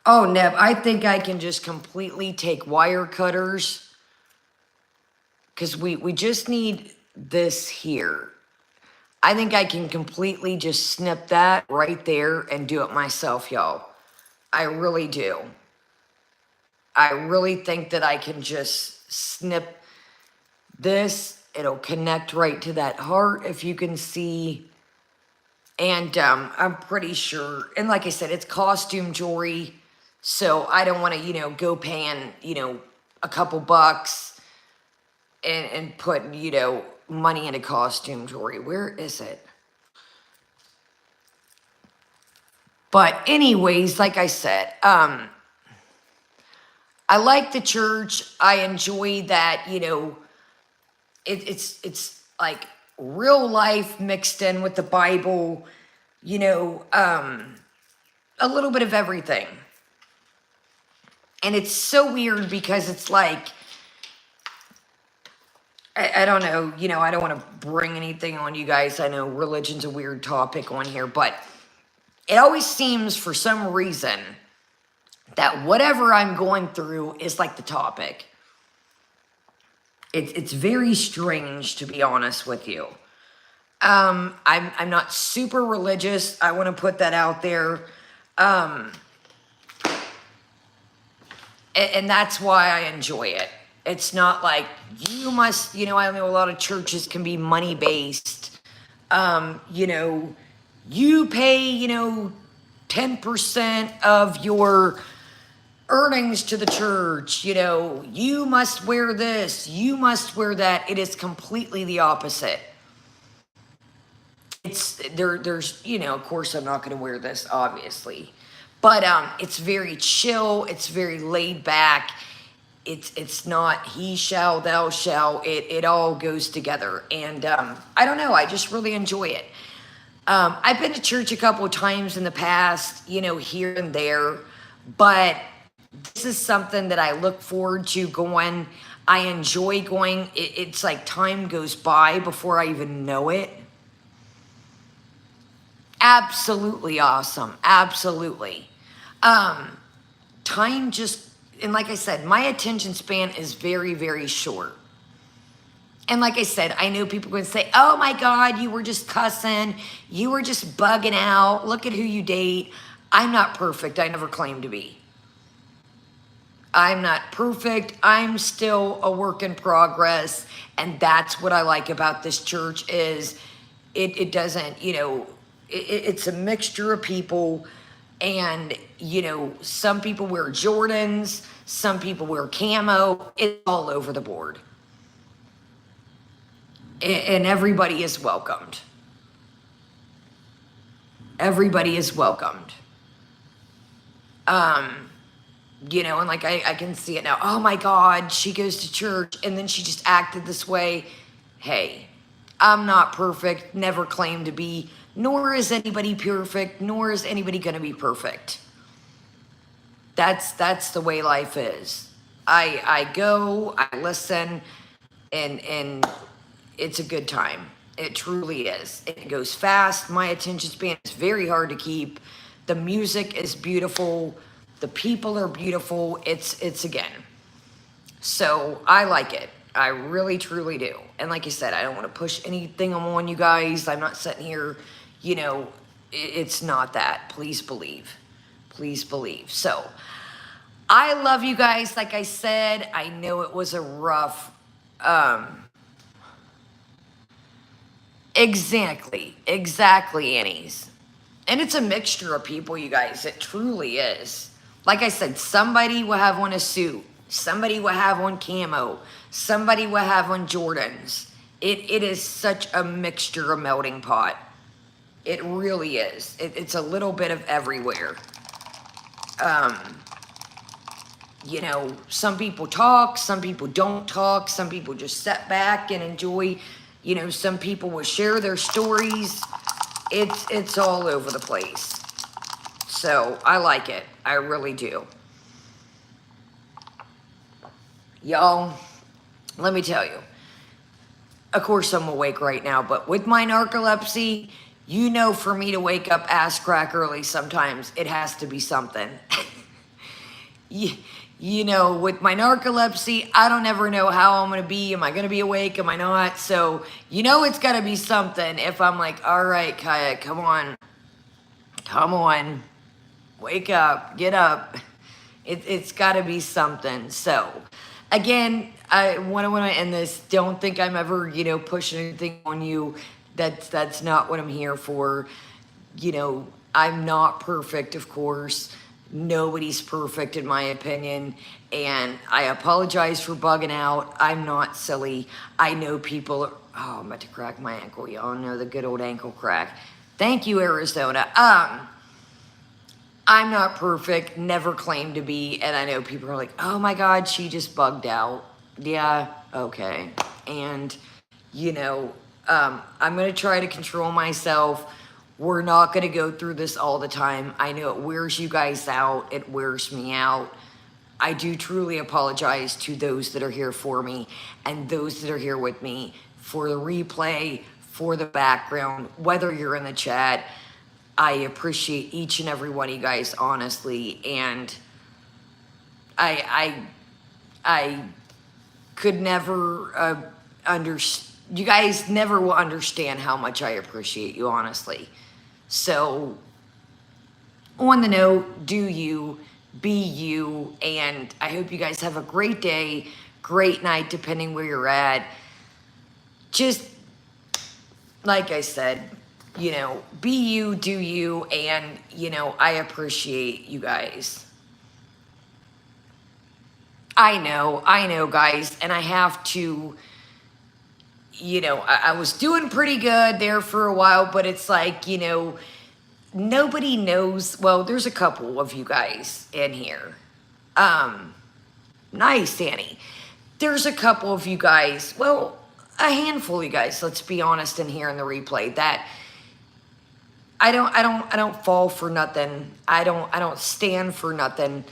Neb, I think I can just completely take wire cutters, because we just need this here. I think I can completely just snip that right there and do it myself, y'all. I really do. I really think that I can just snip this. It'll connect right to that heart, if you can see. And I'm pretty sure, and like I said, it's costume jewelry, so I don't want to, go paying, a couple bucks and put, money into costume jewelry. Where is it? But anyways, like I said, I like the church. I enjoy that, it's like real life mixed in with the Bible, a little bit of everything. And it's so weird because it's like, I don't know, I don't want to bring anything on you guys. I know religion's a weird topic on here, but it always seems for some reason that whatever I'm going through is like the topic. It's very strange, to be honest with you. I'm not super religious. I want to put that out there. And that's why I enjoy it. It's not like you must, I know a lot of churches can be money based. You pay, 10% of your earnings to the church, you must wear this, you must wear that. It is completely the opposite. There's, of course I'm not going to wear this, obviously, but it's very chill, it's very laid back. It's not he shall, thou shall. It all goes together, and I don't know, I just really enjoy it. I've been to church a couple of times in the past, here and there, but this is something that I look forward to going. I enjoy going. It's like time goes by before I even know it. Absolutely awesome. Absolutely. Time just, and like I said, my attention span is very, very short. And like I said, I know people are going to say, oh my God, you were just cussing. You were just bugging out. Look at who you date. I'm not perfect. I never claimed to be. I'm not perfect. I'm still a work in progress. And that's what I like about this church is it doesn't, it's a mixture of people. And, some people wear Jordans. Some people wear camo. It's all over the board. And everybody is welcomed. Everybody is welcomed. And like I can see it now. Oh my God, she goes to church and then she just acted this way. Hey, I'm not perfect, never claimed to be, nor is anybody perfect, nor is anybody going to be perfect. That's the way life is. I go, I listen, and it's a good time. It truly is. It goes fast. My attention span is very hard to keep. The music is beautiful. The people are beautiful. It's again. So I like it. I really, truly do. And like I said, I don't want to push anything on you guys. I'm not sitting here, it's not that. Please believe. Please believe. So I love you guys. Like I said, I know it was a rough, exactly, Annie's. And it's a mixture of people, you guys. It truly is. Like I said, somebody will have on a suit. Somebody will have on camo. Somebody will have on Jordans. It is such a mixture, a melting pot. It really is. It's a little bit of everywhere. You know, some people talk, some people don't talk, some people just sit back and enjoy. You know, some people will share their stories. It's all over the place. So I like it. I really do. Y'all, let me tell you. Of course I'm awake right now, but with my narcolepsy, you know, for me to wake up ass crack early sometimes, it has to be something. You know, with my narcolepsy, I don't ever know how I'm going to be. Am I going to be awake? Am I not? So, you know, it's got to be something. If I'm like, all right, Kaya, come on, wake up, get up. It's got to be something. So, again, I want to end this. Don't think I'm ever, you know, pushing anything on you. That's not what I'm here for. You know, I'm not perfect, of course. Nobody's perfect in my opinion, and I apologize for bugging out. I'm not silly. I know people are, oh, I'm about to crack my ankle. Y'all know the good old ankle crack. Thank you, Arizona. I'm not perfect, never claimed to be, and I know people are like, oh my God, she just bugged out. Yeah, okay. And, you know, I'm going to try to control myself. We're not going to go through this all the time. I know it wears you guys out. It wears me out. I do truly apologize to those that are here for me and those that are here with me for the replay, for the background, whether you're in the chat. I appreciate each and every one of you guys, honestly. And I could never you guys never will understand how much I appreciate you, honestly. So, on the note, do you, be you, and I hope you guys have a great day, great night, depending where you're at. Just, like I said, you know, be you, do you, and, you know, I appreciate you guys. I know, guys, and I have to, you know, I was doing pretty good there for a while, but it's like, you know, nobody knows. Well, there's a couple of you guys in here. Nice, Annie. There's a couple of you guys, well, a handful of you guys, let's be honest, in here in the replay, that I don't fall for nothing. I don't stand for nothing.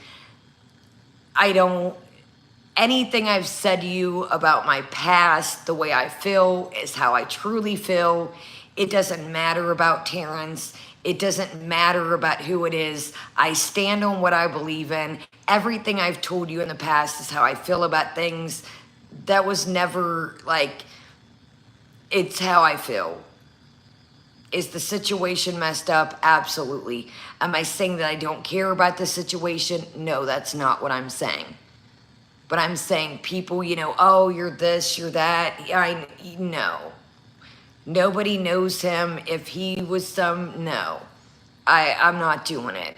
Anything I've said to you about my past, the way I feel is how I truly feel. It doesn't matter about Terrence. It doesn't matter about who it is. I stand on what I believe in. Everything I've told you in the past is how I feel about things. That was never like, it's how I feel. Is the situation messed up? Absolutely. Am I saying that I don't care about the situation? No, that's not what I'm saying. But I'm saying people, you know, oh, you're this, you're that. No. Nobody knows him. If he was no. I'm not doing it.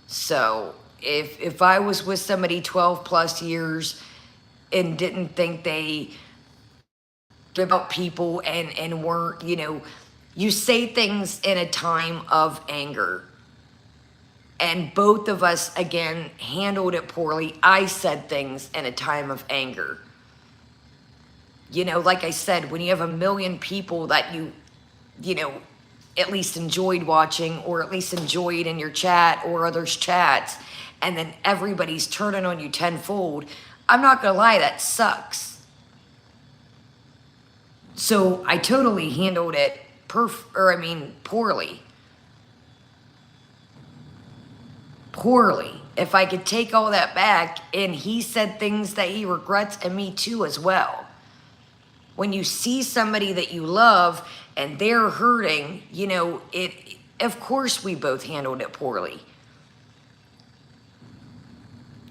So if I was with somebody 12 plus years and didn't think they about people and weren't, you know, you say things in a time of anger. And both of us, again, handled it poorly. I said things in a time of anger. You know, like I said, when you have a million people that you know, at least enjoyed watching or at least enjoyed in your chat or others' chats, and then everybody's turning on you tenfold, I'm not going to lie, that sucks. So I totally handled it poorly. Poorly. If I could take all that back, and he said things that he regrets, and me too as well. When you see somebody that you love and they're hurting, you know, of course we both handled it poorly.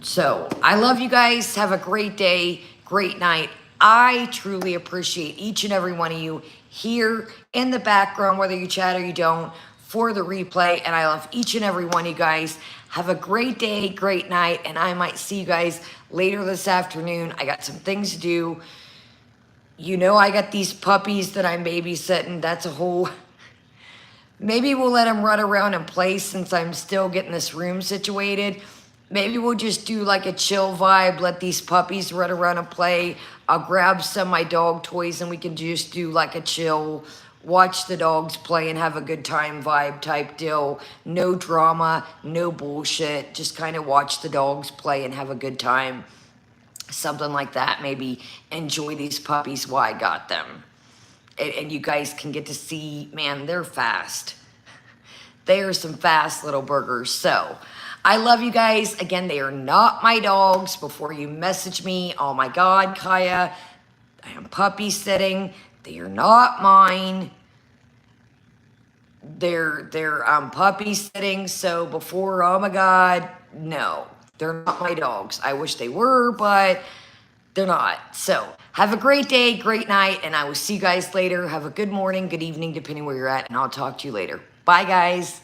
So I love you guys. Have a great day, great night. I truly appreciate each and every one of you here in the background, whether you chat or you don't, for the replay. And I love each and every one of you guys. Have a great day, great night, and I might see you guys later this afternoon. I got some things to do. You know, I got these puppies that I'm babysitting. That's a whole Maybe we'll let them run around and play since I'm still getting this room situated. Maybe we'll just do like a chill vibe, let these puppies run around and play. I'll grab some of my dog toys and we can just do like a chill, watch the dogs play and have a good time vibe type deal. No drama, no bullshit. Just kind of watch the dogs play and have a good time. Something like that. Maybe enjoy these puppies while I got them. And you guys can get to see, man, they're fast. They are some fast little burgers. So I love you guys. Again, they are not my dogs. Before you message me, oh my God, Kaya, I am puppy sitting. They are not mine. They're puppy sitting. So before, oh my God, no, they're not my dogs. I wish they were, but they're not. So have a great day, great night, and I will see you guys later. Have a good morning, good evening, depending where you're at, and I'll talk to you later. Bye, guys.